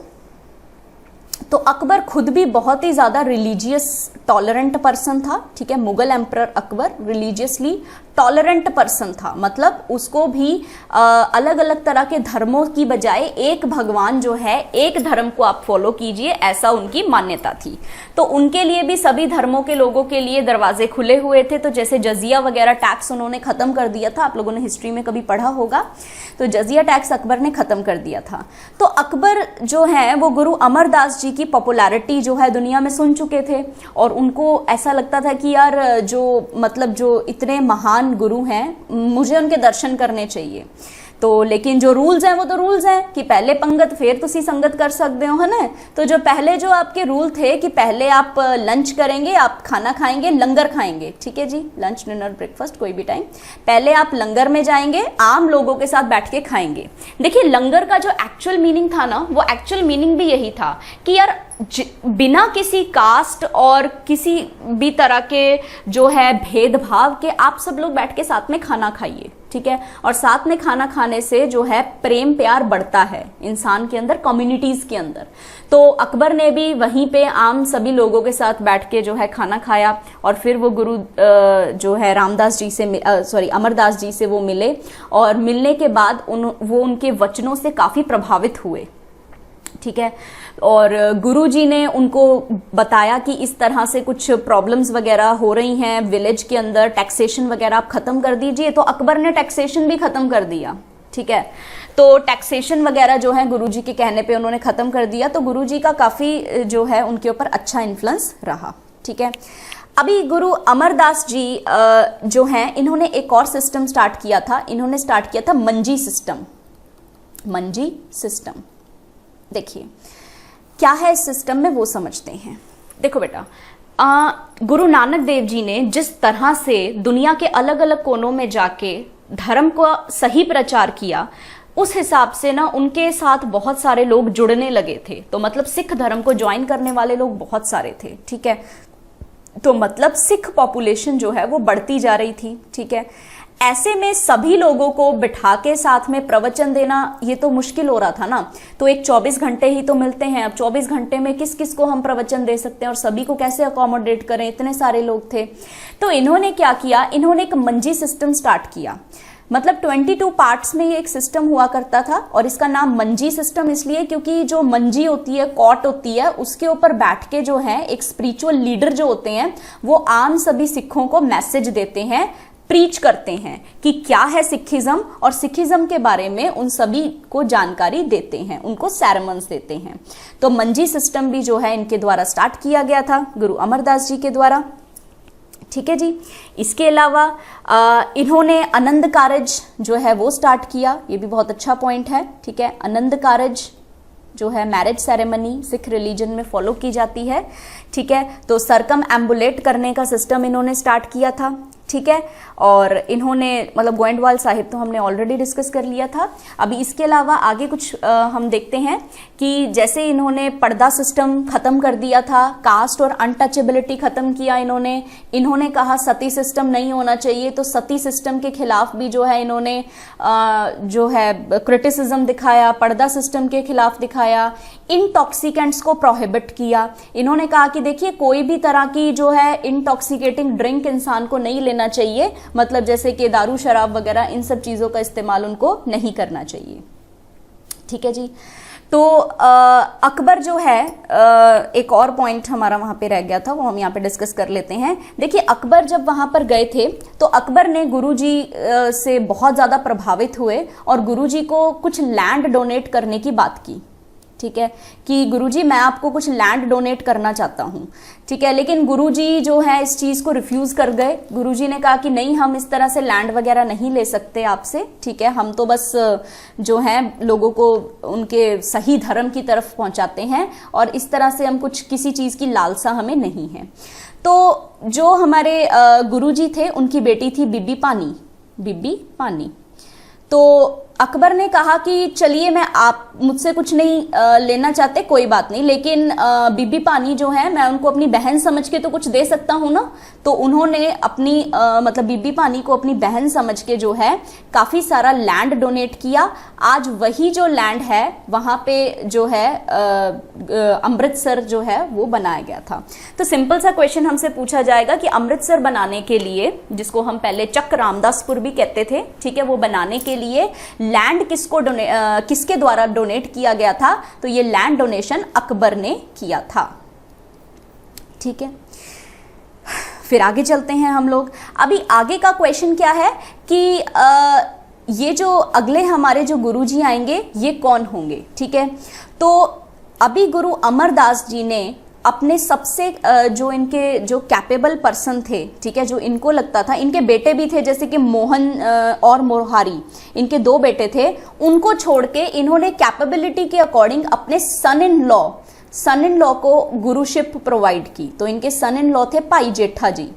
तो अकबर खुद भी बहुत ही ज़्यादा रिलीजियस टॉलरेंट पर्सन था, ठीक है। Mughal emperor Akbar religiously tolerant person था, मतलब उसको भी अलग अलग तरह के धर्मों की बजाय एक भगवान जो है, एक धर्म को आप फॉलो कीजिए, ऐसा उनकी मान्यता थी। तो उनके लिए भी सभी धर्मों के लोगों के लिए दरवाजे खुले हुए थे। तो जैसे जजिया वगैरह टैक्स उन्होंने खत्म कर दिया था, आप लोगों ने हिस्ट्री में कभी पढ़ा होगा, तो जजिया टैक्स अकबर ने खत्म कर दिया था। तो अकबर जो है वो गुरु अमरदास जी की पॉपुलैरिटी जो है दुनिया में सुन चुके थे, और उनको ऐसा लगता था कि यार जो मतलब जो इतने महान गुरु हैं, मुझे उनके दर्शन करने चाहिए। तो लेकिन जो रूल्स हैं वो तो रूल्स हैं कि पहले पंगत फिर तुसी संगत कर सकते हो, है ना। तो जो पहले जो आपके रूल थे कि पहले आप लंच करेंगे, आप खाना खाएंगे, लंगर खाएंगे, ठीक है जी, लंच डिनर ब्रेकफास्ट कोई भी टाइम, पहले आप लंगर में जाएंगे, आम लोगों के साथ बैठ के खाएंगे। देखिए लंगर का जो एक्चुअल मीनिंग था ना, वो एक्चुअल मीनिंग भी यही था कि यार बिना किसी कास्ट और किसी भी तरह के जो है भेदभाव के आप सब लोग बैठ के साथ में खाना खाइए, ठीक है। और साथ में खाना खाने से जो है प्रेम प्यार बढ़ता है इंसान के अंदर, कम्युनिटीज के अंदर। तो अकबर ने भी वहीं पे आम सभी लोगों के साथ बैठ के जो है खाना खाया, और फिर वो गुरु जो है रामदास जी से अमरदास जी से वो मिले, और मिलने के बाद वो उनके वचनों से काफी प्रभावित हुए, ठीक है। और गुरुजी ने उनको बताया कि इस तरह से कुछ प्रॉब्लम्स वगैरह हो रही हैं विलेज के अंदर, टैक्सेशन वगैरह आप खत्म कर दीजिए। तो अकबर ने टैक्सेशन भी खत्म कर दिया, ठीक है। तो टैक्सेशन वगैरह जो है गुरुजी के कहने पे उन्होंने खत्म कर दिया। तो गुरुजी का काफी जो है उनके ऊपर अच्छा इन्फ्लुएंस रहा, ठीक है। अभी गुरु अमरदास जी जो हैं, इन्होंने एक और सिस्टम स्टार्ट किया था, इन्होंने स्टार्ट किया था मंजी सिस्टम। मंजी सिस्टम देखिए क्या है इस सिस्टम में, वो समझते हैं। देखो बेटा, गुरु नानक देव जी ने जिस तरह से दुनिया के अलग अलग कोनों में जाके धर्म को सही प्रचार किया, उस हिसाब से ना उनके साथ बहुत सारे लोग जुड़ने लगे थे। तो मतलब सिख धर्म को ज्वाइन करने वाले लोग बहुत सारे थे, ठीक है। तो मतलब सिख पॉपुलेशन जो है वो बढ़ती जा रही थी, ठीक है। ऐसे में सभी लोगों को बिठा के साथ में प्रवचन देना ये तो मुश्किल हो रहा था ना। तो एक 24 घंटे ही तो मिलते हैं, अब 24 घंटे में किस किस को हम प्रवचन दे सकते हैं और सभी को कैसे अकोमोडेट करें, इतने सारे लोग थे। तो इन्होंने क्या किया, इन्होंने एक मंजी सिस्टम स्टार्ट किया। मतलब 22 पार्ट्स में ये एक सिस्टम हुआ करता था, और इसका नाम मंजी सिस्टम इसलिए क्योंकि जो मंजी होती है, कॉट होती है, उसके ऊपर बैठ के जो है एक स्पिरिचुअल लीडर जो होते हैं वो आम सभी सिखों को मैसेज देते हैं, प्रीच करते हैं कि क्या है सिखिज्म, और सिखिज्म के बारे में उन सभी को जानकारी देते हैं, उनको सेरेमन्स देते हैं। तो मंजी सिस्टम भी जो है इनके द्वारा स्टार्ट किया गया था, गुरु अमरदास जी के द्वारा, ठीक है जी। इसके अलावा इन्होंने आनंद कारज जो है वो स्टार्ट किया, ये भी बहुत अच्छा पॉइंट है, ठीक है। आनंद कारज जो है मैरिज सेरेमनी सिख रिलीजन में फॉलो की जाती है, ठीक है। तो सरकम एम्बुलेट करने का सिस्टम इन्होंने स्टार्ट किया था, ठीक है। और इन्होंने मतलब गोइंदवाल साहिब तो हमने ऑलरेडी डिस्कस कर लिया था। अभी इसके अलावा आगे कुछ हम देखते हैं कि जैसे इन्होंने पर्दा सिस्टम खत्म कर दिया था, कास्ट और अनटचेबिलिटी खत्म किया इन्होंने कहा सती सिस्टम नहीं होना चाहिए, तो सती सिस्टम के खिलाफ भी जो है इन्होंने जो है क्रिटिसिज्म दिखाया, पर्दा सिस्टम के खिलाफ दिखाया, इंटॉक्सिकेंट्स को प्रोहिबिट किया। इन्होंने कहा कि देखिए कोई भी तरह की जो है इंटॉक्सिकेटिंग ड्रिंक इंसान को नहीं लेना चाहिए, मतलब जैसे कि दारू शराब वगैरह इन सब चीजों का इस्तेमाल उनको नहीं करना चाहिए, ठीक है जी। तो अकबर जो है एक और पॉइंट हमारा वहां पे रह गया था, वो हम यहाँ पे डिस्कस कर लेते हैं। देखिए अकबर जब वहां पर गए थे तो अकबर ने गुरुजी से बहुत ज्यादा प्रभावित हुए और गुरुजी को कुछ लैंड डोनेट करने की बात की, ठीक है, कि गुरुजी मैं आपको कुछ लैंड डोनेट करना चाहता हूं, ठीक है। लेकिन गुरुजी जो है इस चीज को रिफ्यूज कर गए। गुरुजी ने कहा कि नहीं, हम इस तरह से लैंड वगैरह नहीं ले सकते आपसे, ठीक है, हम तो बस जो है लोगों को उनके सही धर्म की तरफ पहुंचाते हैं और इस तरह से हम कुछ किसी चीज की लालसा हमें नहीं है। तो जो हमारे गुरुजी थे उनकी बेटी थी बीबी पानी। तो अकबर ने कहा कि चलिए मैं आप मुझसे कुछ नहीं लेना चाहते, कोई बात नहीं, लेकिन बीबी पानी जो है मैं उनको अपनी बहन समझ के तो कुछ दे सकता हूँ ना। तो उन्होंने अपनी मतलब बीबी पानी को अपनी बहन समझ के जो है काफ़ी सारा लैंड डोनेट किया। आज वही जो लैंड है वहाँ पे जो है अमृतसर जो है वो बनाया गया था। तो सिंपल सा क्वेश्चन हमसे पूछा जाएगा कि अमृतसर बनाने के लिए, जिसको हम पहले चक रामदासपुर भी कहते थे, ठीक है, वो बनाने के लिए लैंड किसके द्वारा डोनेट किया गया था? तो ये लैंड डोनेशन अकबर ने किया था। ठीक है, फिर आगे चलते हैं हम लोग। अभी आगे का क्वेश्चन क्या है कि ये जो अगले हमारे जो गुरुजी आएंगे ये कौन होंगे? ठीक है, तो अभी गुरु अमरदास जी ने अपने सबसे जो इनके जो कैपेबल पर्सन थे, ठीक है, जो इनको लगता था, इनके बेटे भी थे जैसे कि मोहन और मोहारी, इनके 2 बेटे थे, उनको छोड़ के इन्होंने कैपेबिलिटी के अकॉर्डिंग अपने सन इन लॉ को गुरुशिप प्रोवाइड की। तो इनके सन इन लॉ थे भाई जेठा जी।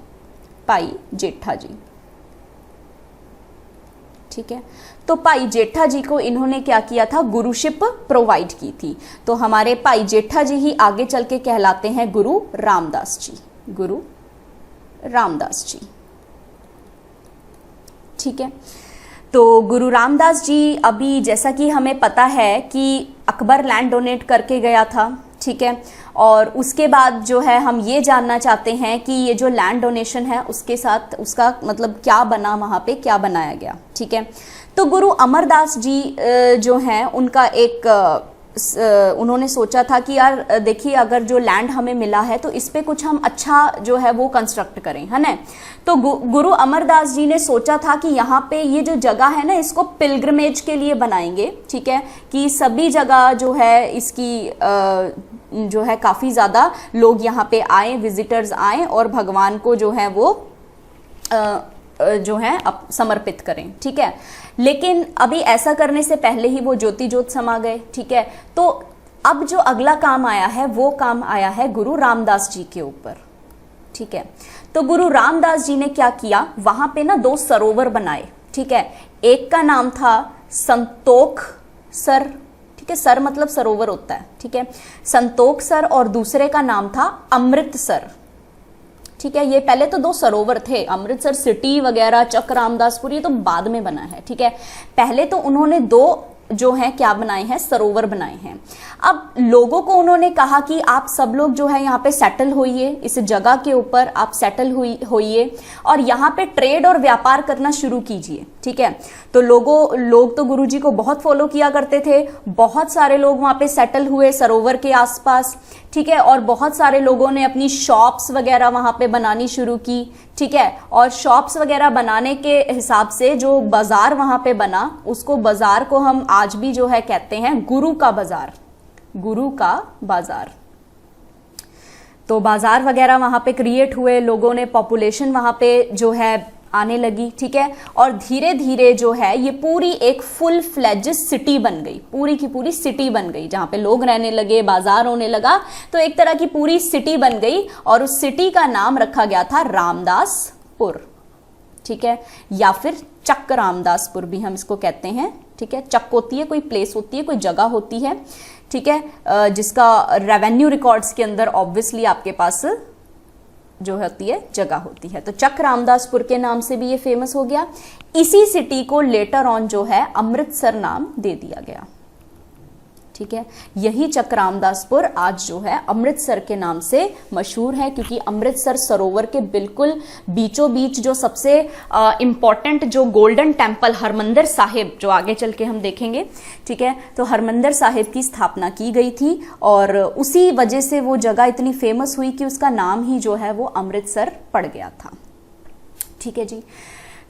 ठीक है, तो भाई जेठा जी को इन्होंने क्या किया था? गुरुशिप प्रोवाइड की थी। तो हमारे भाई जेठा जी ही आगे चल के कहलाते हैं गुरु रामदास जी। ठीक है, तो गुरु रामदास जी, अभी जैसा कि हमें पता है कि अकबर लैंड डोनेट करके गया था, ठीक है, और उसके बाद जो है हम ये जानना चाहते हैं कि ये जो लैंड डोनेशन है उसके साथ उसका मतलब क्या बना, वहाँ पे क्या बनाया गया। ठीक है, तो गुरु अमरदास जी जो हैं उनका एक उन्होंने सोचा था कि यार देखिए, अगर जो लैंड हमें मिला है तो इस पे कुछ हम अच्छा जो है वो कंस्ट्रक्ट करें, है ना। तो गुरु अमरदास जी ने सोचा था कि यहाँ पे ये जो जगह है ना, इसको पिलग्रमेज के लिए बनाएंगे। ठीक है, कि सभी जगह जो है इसकी जो है काफ़ी ज़्यादा लोग यहाँ पे आए, विजिटर्स आए और भगवान को जो है वो जो है समर्पित करें। ठीक है, लेकिन अभी ऐसा करने से पहले ही वो ज्योति ज्योत समा गए। ठीक है, तो अब जो अगला काम आया है वो काम आया है गुरु रामदास जी के ऊपर। ठीक है, तो गुरु रामदास जी ने क्या किया, वहां पे ना 2 सरोवर बनाए। ठीक है, एक का नाम था संतोख सर, ठीक है, सर मतलब सरोवर होता है। ठीक है, संतोख सर, और दूसरे का नाम था अमृतसर। ठीक है, ये पहले तो 2 सरोवर थे, अमृतसर सिटी वगैरह, चक रामदासपुर, ये तो बाद में बना है। ठीक है, पहले तो उन्होंने 2 जो है क्या बनाए हैं, सरोवर बनाए हैं। अब लोगों को उन्होंने कहा कि आप सब लोग जो है यहाँ पे सेटल होइए, इस जगह के ऊपर आप सेटल होइए और यहाँ पे ट्रेड और व्यापार करना शुरू कीजिए। ठीक है, तो लोग तो गुरुजी को बहुत फॉलो किया करते थे, बहुत सारे लोग वहाँ पे सेटल हुए सरोवर के आसपास। ठीक है, और बहुत सारे लोगों ने अपनी शॉप्स वगैरह वहाँ पे बनानी शुरू की। ठीक है, और शॉप्स वगैरह बनाने के हिसाब से जो बाजार वहाँ पे बना, उसको बाजार को हम आज भी जो है कहते हैं गुरु का बाजार। तो बाजार वगैरह वहाँ पे क्रिएट हुए, लोगों ने पॉपुलेशन वहाँ पे जो है आने लगी। ठीक है, और धीरे धीरे जो है ये पूरी एक फुल फ्लेज सिटी बन गई, पूरी की पूरी सिटी बन गई, जहाँ पे लोग रहने लगे, बाजार होने लगा, तो एक तरह की पूरी सिटी बन गई और उस सिटी का नाम रखा गया था रामदासपुर। ठीक है, या फिर चक रामदासपुर भी हम इसको कहते हैं। ठीक है, चक होती है कोई प्लेस होती है, कोई जगह होती है। ठीक है, जिसका रेवेन्यू रिकॉर्ड्स के अंदर ऑब्वियसली आपके पास जो होती है जगह होती है। तो चक रामदासपुर के नाम से भी ये फेमस हो गया। इसी सिटी को लेटर ऑन जो है अमृतसर नाम दे दिया गया। ठीक है, यही चक रामदासपुर आज जो है अमृतसर के नाम से मशहूर है, क्योंकि अमृतसर सरोवर के बिल्कुल बीचों बीच जो सबसे इम्पॉर्टेंट जो गोल्डन टेम्पल हरमंदिर साहिब, जो आगे चल के हम देखेंगे। ठीक है, तो हरमंदिर साहिब की स्थापना की गई थी और उसी वजह से वो जगह इतनी फेमस हुई कि उसका नाम ही जो है वो अमृतसर पड़ गया था। ठीक है जी,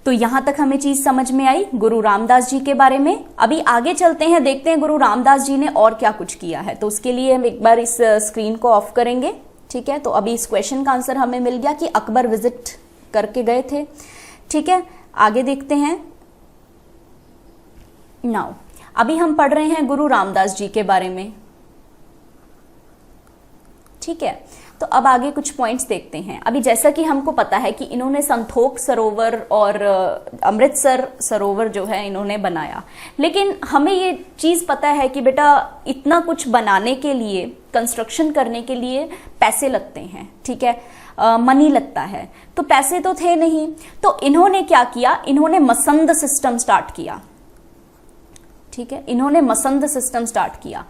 तो यहां तक हमें चीज समझ में आई गुरु रामदास जी के बारे में। अभी आगे चलते हैं, देखते हैं गुरु रामदास जी ने और क्या कुछ किया है। तो उसके लिए हम एक बार इस स्क्रीन को ऑफ करेंगे। ठीक है, तो अभी इस क्वेश्चन का आंसर हमें मिल गया कि अकबर विजिट करके गए थे। ठीक है, आगे देखते हैं। नाउ अभी हम पढ़ रहे हैं गुरु रामदास जी के बारे में। ठीक है, तो अब आगे कुछ पॉइंट्स देखते हैं। अभी जैसा कि हमको पता है कि इन्होंने संतोख सरोवर और अमृतसर सरोवर जो है इन्होंने बनाया, लेकिन हमें ये चीज पता है कि बेटा इतना कुछ बनाने के लिए, कंस्ट्रक्शन करने के लिए पैसे लगते हैं, ठीक है, मनी लगता है, तो पैसे तो थे नहीं। तो इन्होंने क्या किया, इन्होंने मसंद सिस्टम स्टार्ट किया, ठीक है, इन्होंने मसंद सिस्टम स्टार्ट किया।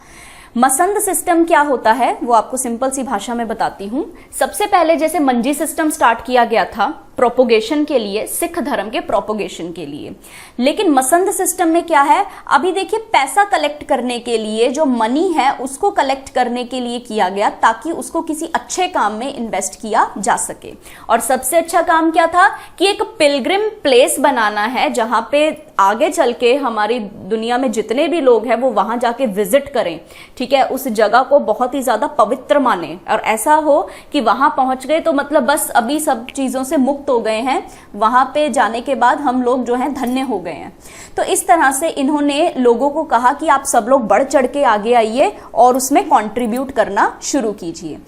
मसंद सिस्टम क्या होता है वो आपको सिंपल सी भाषा में बताती हूं। सबसे पहले जैसे मंजी सिस्टम स्टार्ट किया गया था प्रोपोगेशन के लिए, सिख धर्म के प्रोपोगेशन के लिए, लेकिन मसंद सिस्टम में क्या है, अभी देखिए पैसा कलेक्ट करने के लिए, जो मनी है उसको कलेक्ट करने के लिए किया गया ताकि उसको किसी अच्छे काम में इन्वेस्ट किया जा सके। और सबसे अच्छा काम क्या था कि एक पिलग्रिम प्लेस बनाना है जहां पे आगे चल के हमारी दुनिया में जितने भी लोग हैं वो वहां जाके विजिट करें, ठीक है, उस जगह को बहुत ही ज्यादा पवित्र माने, और ऐसा हो कि वहां पहुंच गए तो मतलब बस अभी सब चीजों से मुक्त हो गए हैं, वहां पे जाने के बाद हम लोग जो हैं धन्य हो गए हैं। तो इस तरह से इन्होंने लोगों को कहा कि आप सब लोग बढ़ चढ़ के आगे आइए और उसमें कंट्रीब्यूट करना शुरू कीजिए।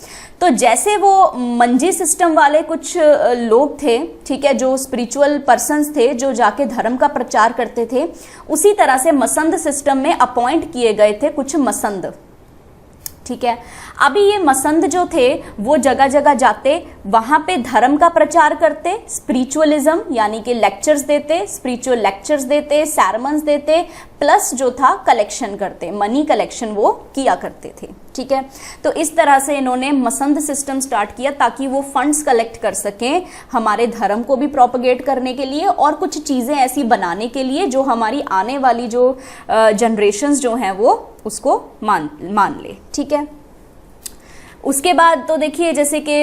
तो जैसे वो मंजी सिस्टम वाले कुछ लोग थे, ठीक है, जो स्पिरिचुअल पर्सन्स थे जो जाके धर्म का प्रचार करते थे, उसी तरह से मसंद सिस्टम में अपॉइंट किए गए थे कुछ मसंद, ठीक है। अभी ये मसंद जो थे वो जगह जगह जाते, वहां पे धर्म का प्रचार करते, स्पिरिचुअलिज्म यानी कि लेक्चर्स देते, स्पिरिचुअल लेक्चर्स देते, सैरमन्स देते, प्लस जो था कलेक्शन करते, मनी कलेक्शन वो किया करते थे, ठीक है। तो इस तरह से इन्होंने मसंद सिस्टम स्टार्ट किया ताकि वो फंड्स कलेक्ट कर सकें हमारे धर्म को भी प्रोपगेट करने के लिए और कुछ चीजें ऐसी बनाने के लिए जो हमारी आने वाली जो जनरेशन्स जो हैं वो उसको मान ले, ठीक है। उसके बाद तो देखिए जैसे कि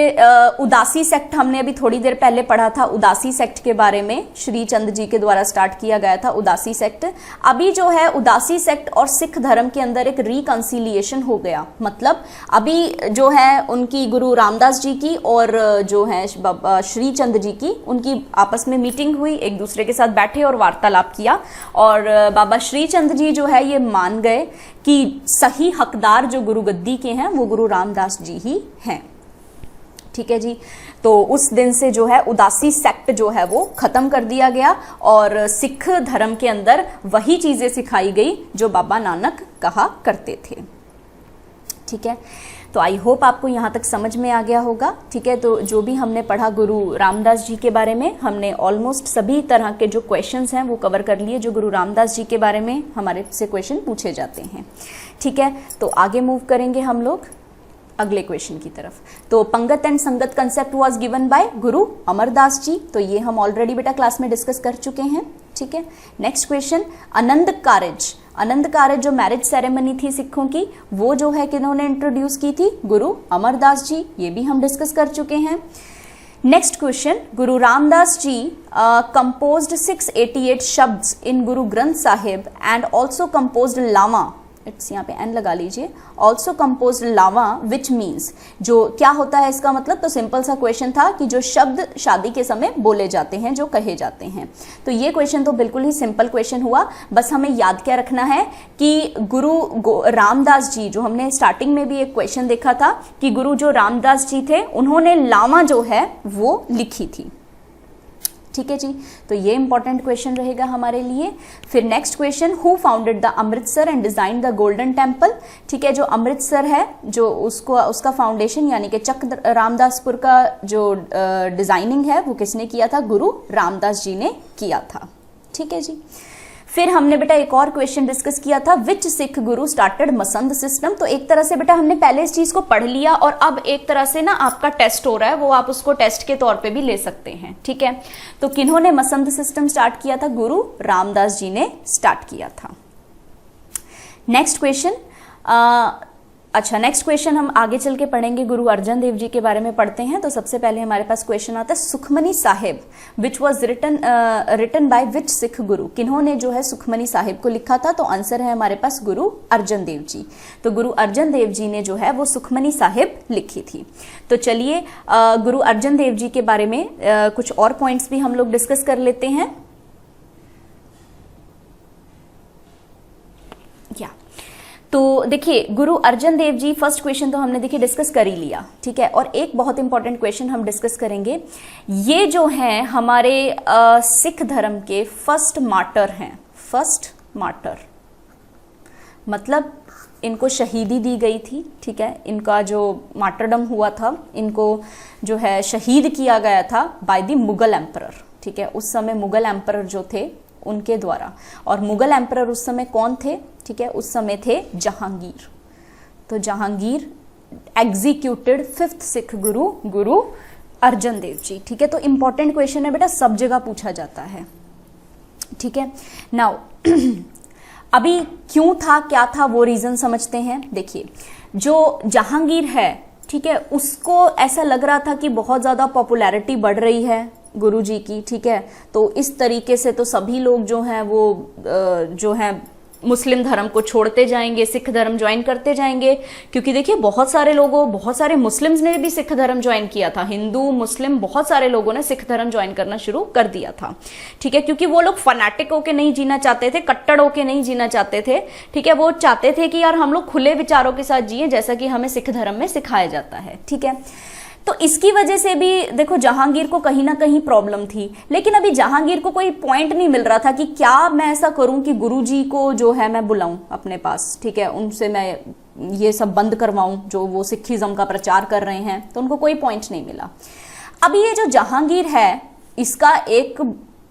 उदासी सेक्ट हमने अभी थोड़ी देर पहले पढ़ा था, उदासी सेक्ट के बारे में श्री चंद जी के द्वारा स्टार्ट किया गया था उदासी सेक्ट। अभी जो है उदासी सेक्ट और सिख धर्म के अंदर एक रिकंसिलिएशन हो गया, मतलब अभी जो है उनकी गुरु रामदास जी की और जो है श्री चंद जी की, उनकी आपस में मीटिंग हुई, एक दूसरे के साथ बैठे और वार्तालाप किया, और बाबा श्री चंद जी जो है ये मान गए कि सही हकदार जो गुरु गद्दी के हैं वो गुरु रामदास जी ही हैं, ठीक है जी। तो उस दिन से जो है उदासी सेक्ट जो है वो खत्म कर दिया गया और सिख धर्म के अंदर वही चीजें सिखाई गई जो बाबा नानक कहा करते थे, ठीक है। तो आई होप आपको यहाँ तक समझ में आ गया होगा, ठीक है। तो जो भी हमने पढ़ा गुरु रामदास जी के बारे में, हमने ऑलमोस्ट सभी तरह के जो क्वेश्चंस हैं वो कवर कर लिए जो गुरु रामदास जी के बारे में हमारे से क्वेश्चन पूछे जाते हैं, ठीक है। तो आगे मूव करेंगे हम लोग अगले क्वेश्चन की तरफ। तो पंगत एंड संगत कंसेप्ट वाज गिवन बाय गुरु अमरदास जी, तो ये हम ऑलरेडी बेटा क्लास में डिस्कस कर चुके हैं, ठीक है। नेक्स्ट क्वेश्चन, आनंद कारज। आनंद कारज जो मैरिज सेरेमनी थी सिखों की, वो जो है किन्होंने इंट्रोड्यूस की थी, गुरु अमरदास जी, ये भी हम डिस्कस कर चुके हैं। नेक्स्ट क्वेश्चन, गुरु रामदास जी कंपोज्ड 688 शब्द इन Guru Granth Sahib and also composed lava, it's यहाँ पे एन लगा लीजिए, also composed lava which means, जो क्या होता है इसका मतलब, तो सिंपल सा क्वेश्चन था कि जो शब्द शादी के समय बोले जाते हैं, जो कहे जाते हैं। तो ये क्वेश्चन तो बिल्कुल ही सिंपल क्वेश्चन हुआ, बस हमें याद क्या रखना है कि गुरु रामदास जी, जो हमने स्टार्टिंग में भी एक क्वेश्चन देखा था कि गुरु जो रामदास जी थे उन्होंने लावा जो है वो लिखी थी, ठीक है जी। तो ये इंपॉर्टेंट क्वेश्चन रहेगा हमारे लिए। फिर next question, who founded the Amritsar and design the golden temple, ठीक है। जो अमृतसर है जो उसका फाउंडेशन यानी कि चक रामदासपुर का जो डिजाइनिंग है वो किसने किया था, गुरु रामदास जी ने किया था, ठीक है जी। फिर हमने बेटा एक और क्वेश्चन डिस्कस किया था, विच सिख गुरु स्टार्टेड मसंद सिस्टम। तो एक तरह से बेटा हमने पहले इस चीज को पढ़ लिया और अब एक तरह से ना आपका टेस्ट हो रहा है, वो आप उसको टेस्ट के तौर पे भी ले सकते हैं, ठीक है। तो किन्होंने मसंद सिस्टम स्टार्ट किया था, गुरु रामदास जी ने स्टार्ट किया था। नेक्स्ट क्वेश्चन, अच्छा नेक्स्ट क्वेश्चन हम आगे चल के पढ़ेंगे, गुरु अर्जन देव जी के बारे में पढ़ते हैं। तो सबसे पहले हमारे पास क्वेश्चन आता है, Sukhmani Sahib which was written by which Sikh Guru, किन्होंने जो है सुखमनी साहिब को लिखा था। तो आंसर है हमारे पास गुरु अर्जन देव जी। तो गुरु अर्जन देव जी ने जो है वो सुखमनी साहिब लिखी थी। तो चलिए गुरु अर्जन देव जी के बारे में कुछ और पॉइंट्स भी हम लोग डिस्कस कर लेते हैं। तो देखिए गुरु अर्जन देव जी, फर्स्ट क्वेश्चन तो हमने देखिए डिस्कस कर ही लिया, ठीक है। और एक बहुत इंपॉर्टेंट क्वेश्चन हम डिस्कस करेंगे, ये जो हैं हमारे सिख धर्म के फर्स्ट मार्टर हैं। फर्स्ट मार्टर मतलब इनको शहीदी दी गई थी, ठीक है। इनका जो मार्टरडम हुआ था, इनको जो है शहीद किया गया था बाय द मुगल एम्परर, ठीक है। उस समय मुगल एम्परर जो थे उनके द्वारा, और मुगल एम्परर उस समय कौन थे, ठीक है, उस समय थे जहांगीर। तो जहांगीर एग्जीक्यूटेड फिफ्थ सिख गुरु, गुरु अर्जन देव जी, ठीक है। तो इंपॉर्टेंट क्वेश्चन है बेटा, सब जगह पूछा जाता है, ठीक है। नाउ अभी क्यों था, क्या था, वो रीजन समझते हैं। देखिए जो जहांगीर है, ठीक है, उसको ऐसा लग रहा था कि बहुत ज्यादा पॉपुलैरिटी बढ़ रही है गुरु जी की, ठीक है। तो इस तरीके से तो सभी लोग जो हैं वो जो हैं मुस्लिम धर्म को छोड़ते जाएंगे, सिख धर्म ज्वाइन करते जाएंगे, क्योंकि देखिए बहुत सारे मुस्लिम्स ने भी सिख धर्म ज्वाइन किया था। हिंदू मुस्लिम बहुत सारे लोगों ने सिख धर्म ज्वाइन करना शुरू कर दिया था, ठीक है, क्योंकि वो लोग फनाटिक होके नहीं जीना चाहते थे, कट्टर होके नहीं जीना चाहते थे, ठीक है। वो चाहते थे कि यार हम लोग खुले विचारों के साथ जिए, जैसा कि हमें सिख धर्म में सिखाया जाता है, ठीक है। तो इसकी वजह से भी देखो जहांगीर को कहीं ना कहीं प्रॉब्लम थी, लेकिन अभी जहांगीर को कोई पॉइंट नहीं मिल रहा था कि क्या मैं ऐसा करूं कि गुरुजी को जो है मैं बुलाऊं अपने पास, ठीक है, उनसे मैं ये सब बंद करवाऊं जो वो सिखिज्म का प्रचार कर रहे हैं। तो उनको कोई पॉइंट नहीं मिला। अभी ये जो जहांगीर है, इसका एक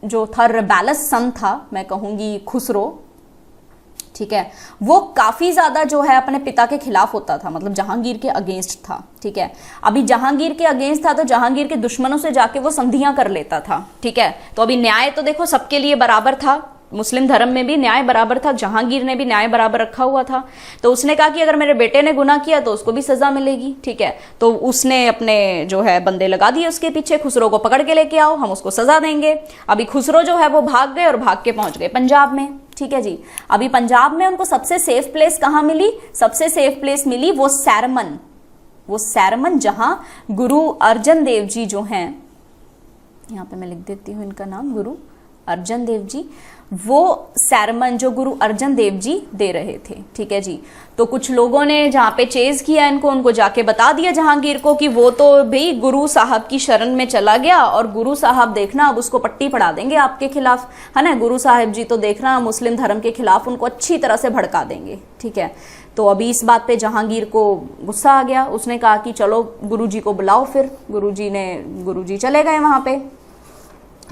जो था रेबेलस सन था, मैं कहूंगी खुसरो, ठीक है, वो काफी ज्यादा जो है अपने पिता के खिलाफ होता था, मतलब जहांगीर के अगेंस्ट था, ठीक है। अभी जहांगीर के अगेंस्ट था तो जहांगीर के दुश्मनों से जाके वो संधियां कर लेता था, ठीक है। तो अभी न्याय तो देखो सबके लिए बराबर था, मुस्लिम धर्म में भी न्याय बराबर था, जहांगीर ने भी न्याय बराबर रखा हुआ था। तो उसने कहा कि अगर मेरे बेटे ने गुनाह किया तो उसको भी सजा मिलेगी, ठीक है। तो उसने अपने जो है बंदे लगा दिए उसके पीछे, खुसरो को पकड़ के लेके आओ, हम उसको सजा देंगे। अभी खुसरो जो है वो भाग गए और भाग के पहुंच गए पंजाब में, ठीक है जी। अभी पंजाब में उनको सबसे सेफ प्लेस कहां मिली, सबसे सेफ प्लेस मिली वो सैरमन, जहां गुरु अर्जन देव जी जो हैं, यहां पे मैं लिख देती हूं इनका नाम, गुरु अर्जन देव जी, वो सैरमन जो गुरु अर्जन देव जी दे रहे थे, ठीक है जी। तो कुछ लोगों ने जहाँ पे चेज किया इनको, उनको जाके बता दिया जहांगीर को कि वो तो भाई गुरु साहब की शरण में चला गया, और गुरु साहब देखना अब उसको पट्टी पढ़ा देंगे आपके खिलाफ, है ना। गुरु साहब जी तो देखना मुस्लिम धर्म के खिलाफ उनको अच्छी तरह से भड़का देंगे, ठीक है। तो अभी इस बात पे जहांगीर को गुस्सा आ गया, उसने कहा कि चलो गुरु जी को बुलाओ। फिर गुरु जी चले गए वहां पे,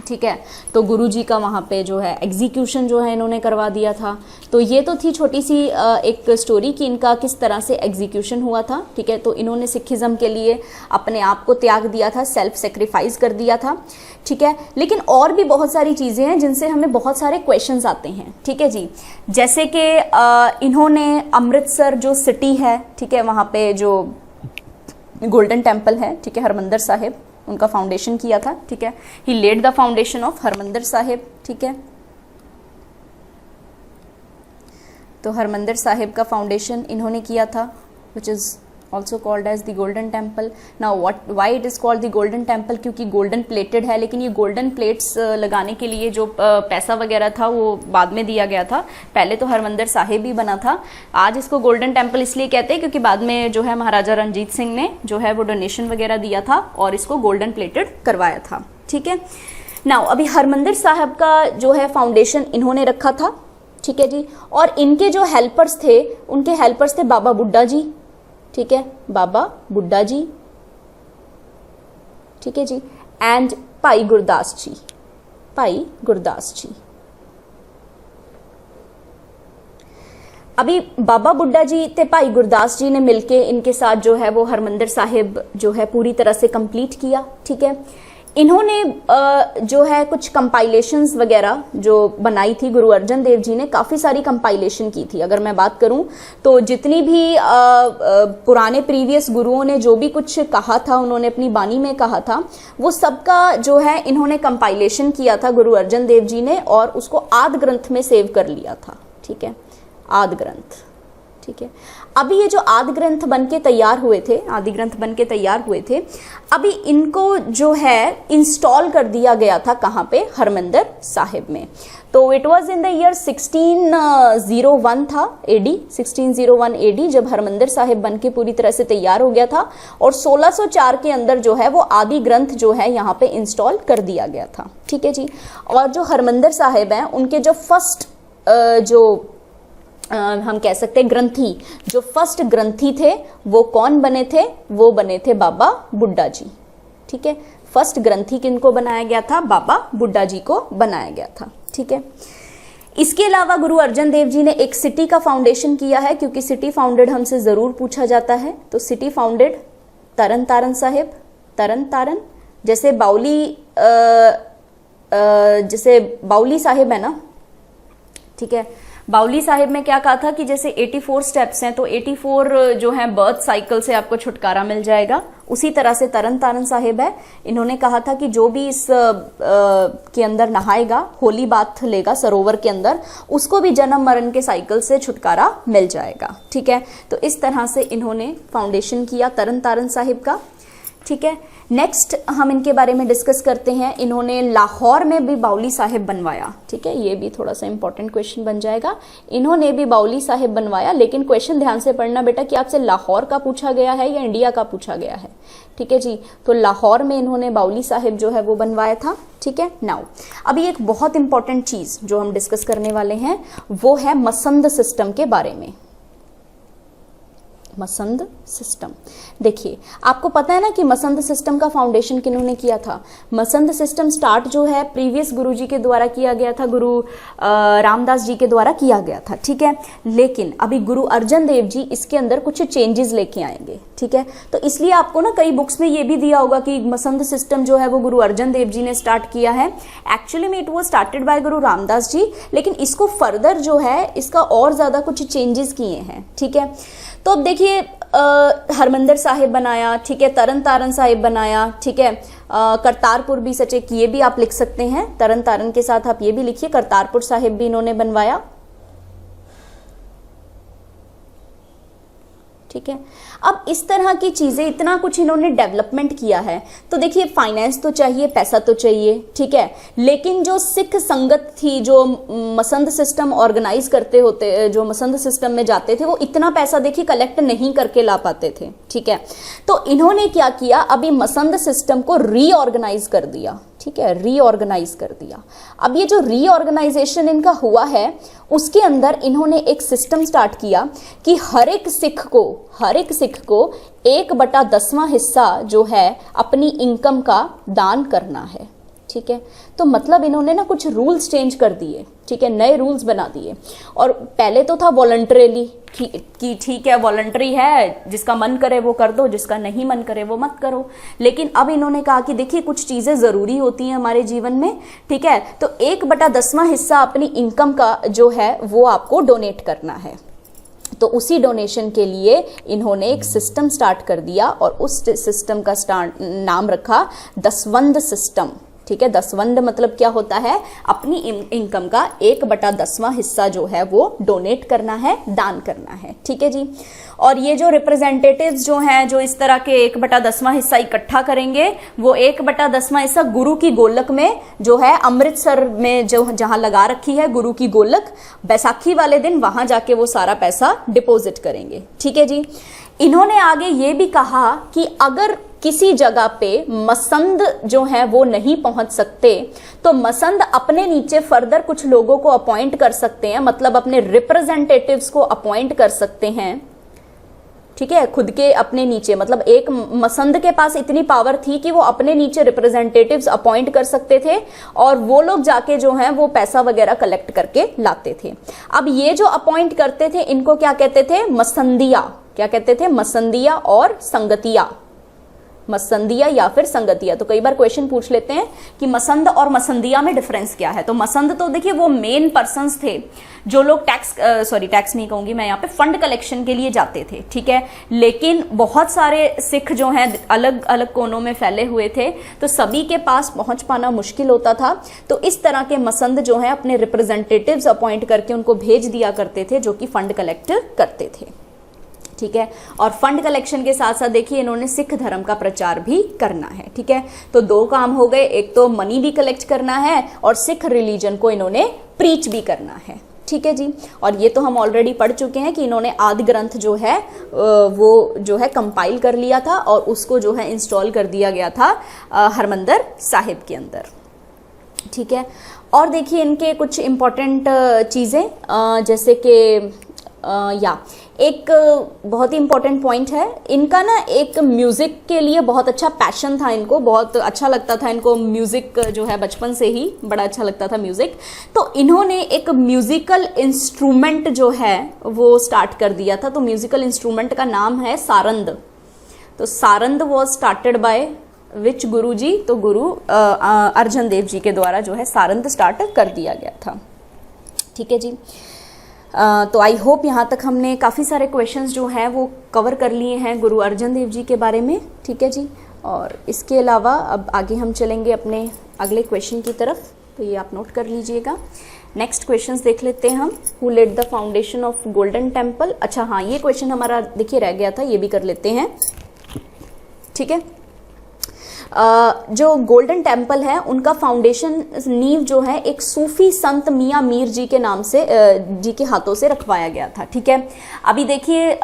ठीक है। तो गुरुजी का वहाँ पे जो है एग्जीक्यूशन जो है इन्होंने करवा दिया था। तो ये तो थी छोटी सी एक स्टोरी कि इनका किस तरह से एग्जीक्यूशन हुआ था, ठीक है। तो इन्होंने सिखिज्म के लिए अपने आप को त्याग दिया था, सेल्फ सेक्रीफाइस कर दिया था, ठीक है। लेकिन और भी बहुत सारी चीज़ें हैं जिनसे हमें बहुत सारे क्वेश्चंस आते हैं, ठीक है जी। जैसे कि इन्होंने अमृतसर जो सिटी है, ठीक है, वहाँ पे जो गोल्डन टेम्पल है, ठीक है, हरमंदिर साहिब, उनका फाउंडेशन किया था, ठीक है। He laid the foundation of Harmandir Sahib, ठीक है। तो हरमंदिर साहिब का फाउंडेशन इन्होंने किया था, which is also called as the golden temple. Now why it is called the golden temple, क्योंकि गोल्डन प्लेटेड है, लेकिन ये गोल्डन प्लेट्स लगाने के लिए जो पैसा वगैरह था वो बाद में दिया गया था, पहले तो हरमंदिर साहिब ही बना था। आज इसको गोल्डन टेम्पल इसलिए कहते हैं क्योंकि बाद में जो है महाराजा रणजीत सिंह ने जो है वो डोनेशन वगैरह दिया था और इसको गोल्डन प्लेटेड करवाया था, ठीक है। नाउ अभी हरमंदिर साहिब का जो है फाउंडेशन इन्होंने रखा था, ठीक है जी। और इनके जो हेल्पर्स थे, उनके हेल्पर्स थे बाबा बुड्ढा जी, ठीक है, बाबा बुड्ढा जी, ठीक है जी, एंड भाई गुरदास जी, भाई गुरदास जी। अभी बाबा बुड्ढा जी ते भाई गुरदास जी ने मिलके इनके साथ जो है वो हरमंदिर साहिब जो है पूरी तरह से कंप्लीट किया, ठीक है। इन्होंने जो है कुछ कंपाइलेशंस वगैरह जो बनाई थी, गुरु अर्जन देव जी ने काफ़ी सारी कंपाइलेशन की थी। अगर मैं बात करूं तो जितनी भी पुराने प्रीवियस गुरुओं ने जो भी कुछ कहा था, उन्होंने अपनी बानी में कहा था, वो सबका जो है इन्होंने कंपाइलेशन किया था गुरु अर्जन देव जी ने, और उसको आदि ग्रंथ में सेव कर लिया था, ठीक है, आदि ग्रंथ, ठीक है। अभी ये जो आदि ग्रंथ बन के तैयार हुए थे, आदि ग्रंथ बन के तैयार हुए थे, अभी इनको जो है इंस्टॉल कर दिया गया था कहाँ पे, हरमंदिर साहिब में। तो it was in the year 1601 था, एडी 1601 एडी, जब हरमंदिर साहिब बन के पूरी तरह से तैयार हो गया था, और 1604 के अंदर जो है वो आदि ग्रंथ जो है यहाँ पे इंस्टॉल कर दिया गया था, ठीक है जी। और जो हरमंदिर साहिब हैं उनके जो फर्स्ट हम कह सकते हैं ग्रंथी, जो फर्स्ट ग्रंथी थे वो कौन बने थे, वो बने थे बाबा बुड्ढा जी, ठीक है। फर्स्ट ग्रंथी किनको बनाया गया था, बाबा बुड्ढा जी को बनाया गया था, ठीक है। इसके अलावा गुरु अर्जन देव जी ने एक सिटी का फाउंडेशन किया है, क्योंकि सिटी फाउंडेड हमसे जरूर पूछा जाता है। तो सिटी फाउंडेड तरन तारण साहिब, तरन तारण, जैसे बाउली साहिब है ना, ठीक है। बाउली साहिब में क्या कहा था कि जैसे 84 स्टेप्स हैं, तो 84 जो है बर्थ साइकिल से आपको छुटकारा मिल जाएगा। उसी तरह से तरन तारण साहिब है, इन्होंने कहा था कि जो भी इस के अंदर नहाएगा, होली बाथ लेगा सरोवर के अंदर, उसको भी जन्म मरण के साइकिल से छुटकारा मिल जाएगा, ठीक है। तो इस तरह से इन्होंने फाउंडेशन किया तरन तारण साहिब का, ठीक है। नेक्स्ट हम इनके बारे में डिस्कस करते हैं। इन्होंने लाहौर में भी बाउली साहिब बनवाया, ठीक है। ये भी थोड़ा सा इंपॉर्टेंट क्वेश्चन बन जाएगा। इन्होंने भी बाउली साहिब बनवाया, लेकिन क्वेश्चन ध्यान से पढ़ना बेटा कि आपसे लाहौर का पूछा गया है या इंडिया का पूछा गया है, ठीक है जी। तो लाहौर में इन्होंने बाउली साहिब जो है वो बनवाया था, ठीक है। नाउ अभी एक बहुत इंपॉर्टेंट चीज जो हम डिस्कस करने वाले हैं वो है मसंद सिस्टम के बारे में। मसंद सिस्टम, देखिए आपको पता है ना कि मसंद सिस्टम का फाउंडेशन किन्होंने किया था। मसंद सिस्टम स्टार्ट जो है प्रीवियस गुरुजी के द्वारा किया गया था, गुरु रामदास जी के द्वारा किया गया था, ठीक है। लेकिन अभी गुरु अर्जन देव जी इसके अंदर कुछ चेंजेस लेके आएंगे, ठीक है। तो इसलिए आपको ना कई बुक्स में ये भी दिया होगा कि मसंद सिस्टम जो है वो गुरु अर्जन देव जी ने स्टार्ट किया है। एक्चुअली में it was started by Guru Ramdas जी, लेकिन इसको फर्दर जो है इसका और ज्यादा कुछ चेंजेस किए हैं, ठीक है। तो अब देखिए हरमंदिर साहिब बनाया, ठीक है, तरन तारण साहिब बनाया, ठीक है, करतारपुर भी सच एक ये भी आप लिख सकते हैं, तरन तारण के साथ आप ये भी लिखिए करतारपुर साहिब भी इन्होंने बनवाया, ठीक है। अब इस तरह की चीजें, इतना कुछ इन्होंने डेवलपमेंट किया है, तो देखिए फाइनेंस तो चाहिए, पैसा तो चाहिए, ठीक है। लेकिन जो सिख संगत थी, जो मसंद सिस्टम ऑर्गेनाइज करते होते, जो मसंद सिस्टम में जाते थे, वो इतना पैसा देखिए कलेक्ट नहीं करके ला पाते थे, ठीक है। तो इन्होंने क्या किया, अभी मसंद सिस्टम को रीऑर्गेनाइज कर दिया, ठीक है, रीऑर्गेनाइज कर दिया। अब ये जो रीऑर्गेनाइजेशन इनका हुआ है उसके अंदर इन्होंने एक सिस्टम स्टार्ट किया कि हर एक सिख को 1/10वां हिस्सा जो है अपनी इनकम का दान करना है, ठीक है। तो मतलब इन्होंने ना कुछ रूल्स चेंज कर दिए, ठीक है, नए रूल्स बना दिए। और पहले तो था वॉलंटरीली कि ठीक है वॉलंटरी है, जिसका मन करे वो कर दो, जिसका नहीं मन करे वो मत करो। लेकिन अब इन्होंने कहा कि देखिए कुछ चीजें जरूरी होती हैं हमारे जीवन में, ठीक है। तो 1/10वां हिस्सा अपनी इनकम का जो है वो आपको डोनेट करना है। तो उसी डोनेशन के लिए इन्होंने एक सिस्टम स्टार्ट कर दिया और उस सिस्टम का नाम रखा दसवंध सिस्टम, ठीक है। दसवंध मतलब क्या होता है, अपनी इनकम का 1/10वां हिस्सा जो है वो डोनेट करना है, दान करना है, ठीक है जी। और ये जो रिप्रेजेंटेटिव्स जो हैं, जो इस तरह के 1/10वां हिस्सा इकट्ठा करेंगे, वो 1/10वां हिस्सा गुरु की गोलक में जो है अमृतसर में जो जहां लगा रखी है गुरु की गोलक, बैसाखी वाले दिन वहां जाके वो सारा पैसा डिपॉजिट करेंगे, ठीक है जी। इन्होंने आगे ये भी कहा कि अगर किसी जगह पे मसंद जो है वो नहीं पहुंच सकते तो मसंद अपने नीचे फर्दर कुछ लोगों को अपॉइंट कर सकते हैं, मतलब अपने रिप्रेजेंटेटिव्स को अपॉइंट कर सकते हैं, ठीक है, खुद के अपने नीचे। मतलब एक मसंद के पास इतनी पावर थी कि वो अपने नीचे रिप्रेजेंटेटिव्स अपॉइंट कर सकते थे और वो लोग जाके जो हैं वो पैसा वगैरह कलेक्ट करके लाते थे। अब ये जो अपॉइंट करते थे इनको क्या कहते थे, मसंदिया। क्या कहते थे, मसंदिया और संगतिया, मसंदिया या फिर संगतिया। तो कई बार क्वेश्चन पूछ लेते हैं कि मसंद और मसंदिया में डिफरेंस क्या है। तो मसंद तो देखिए वो मेन पर्सन्स थे जो लोग टैक्स नहीं कहूंगी मैं यहाँ पे, फंड कलेक्शन के लिए जाते थे, ठीक है। लेकिन बहुत सारे सिख जो हैं अलग अलग कोनों में फैले हुए थे, तो सभी के पास पहुंच पाना मुश्किल होता था। तो इस तरह के मसंद जो है अपने रिप्रेजेंटेटिव्स अपॉइंट करके उनको भेज दिया करते थे, जो कि फंड कलेक्ट करते थे। ठीक है। और फंड कलेक्शन के साथ साथ देखिए इन्होंने सिख धर्म का प्रचार भी करना है, ठीक है। तो दो काम हो गए, एक तो मनी भी कलेक्ट करना है और सिख रिलीजन को इन्होंने प्रीच भी करना है, ठीक है जी। और ये तो हम ऑलरेडी पढ़ चुके हैं कि इन्होंने आदि ग्रंथ जो है वो जो है कंपाइल कर लिया था और उसको जो है इंस्टॉल कर दिया गया था हरमंदिर साहिब के अंदर, ठीक है। और देखिए इनके कुछ इम्पोर्टेंट चीज़ें जैसे कि एक बहुत ही इम्पोर्टेंट पॉइंट है इनका ना, एक म्यूज़िक के लिए बहुत अच्छा पैशन था इनको, बहुत अच्छा लगता था इनको म्यूज़िक जो है, बचपन से ही बड़ा अच्छा लगता था म्यूज़िक। तो इन्होंने एक म्यूज़िकल इंस्ट्रूमेंट जो है वो स्टार्ट कर दिया था। तो म्यूज़िकल इंस्ट्रूमेंट का नाम है सारंद। तो Sarand was started by which गुरु जी? तो गुरु अर्जन देव जी के द्वारा जो है सारंद स्टार्ट कर दिया गया था, ठीक है जी। तो आई होप यहाँ तक हमने काफ़ी सारे क्वेश्चंस जो हैं वो कवर कर लिए हैं गुरु अर्जन देव जी के बारे में, ठीक है जी। और इसके अलावा अब आगे हम चलेंगे अपने अगले क्वेश्चन की तरफ, तो ये आप नोट कर लीजिएगा। नेक्स्ट क्वेश्चंस देख लेते हैं हम। Who laid the foundation of golden temple? अच्छा हाँ, ये क्वेश्चन हमारा देखिए रह गया था, ये भी कर लेते हैं, ठीक है। जो गोल्डन टेम्पल है उनका फाउंडेशन नींव जो है एक सूफी संत मियाँ मीर जी के नाम से जी के हाथों से रखवाया गया था, ठीक है। अभी देखिए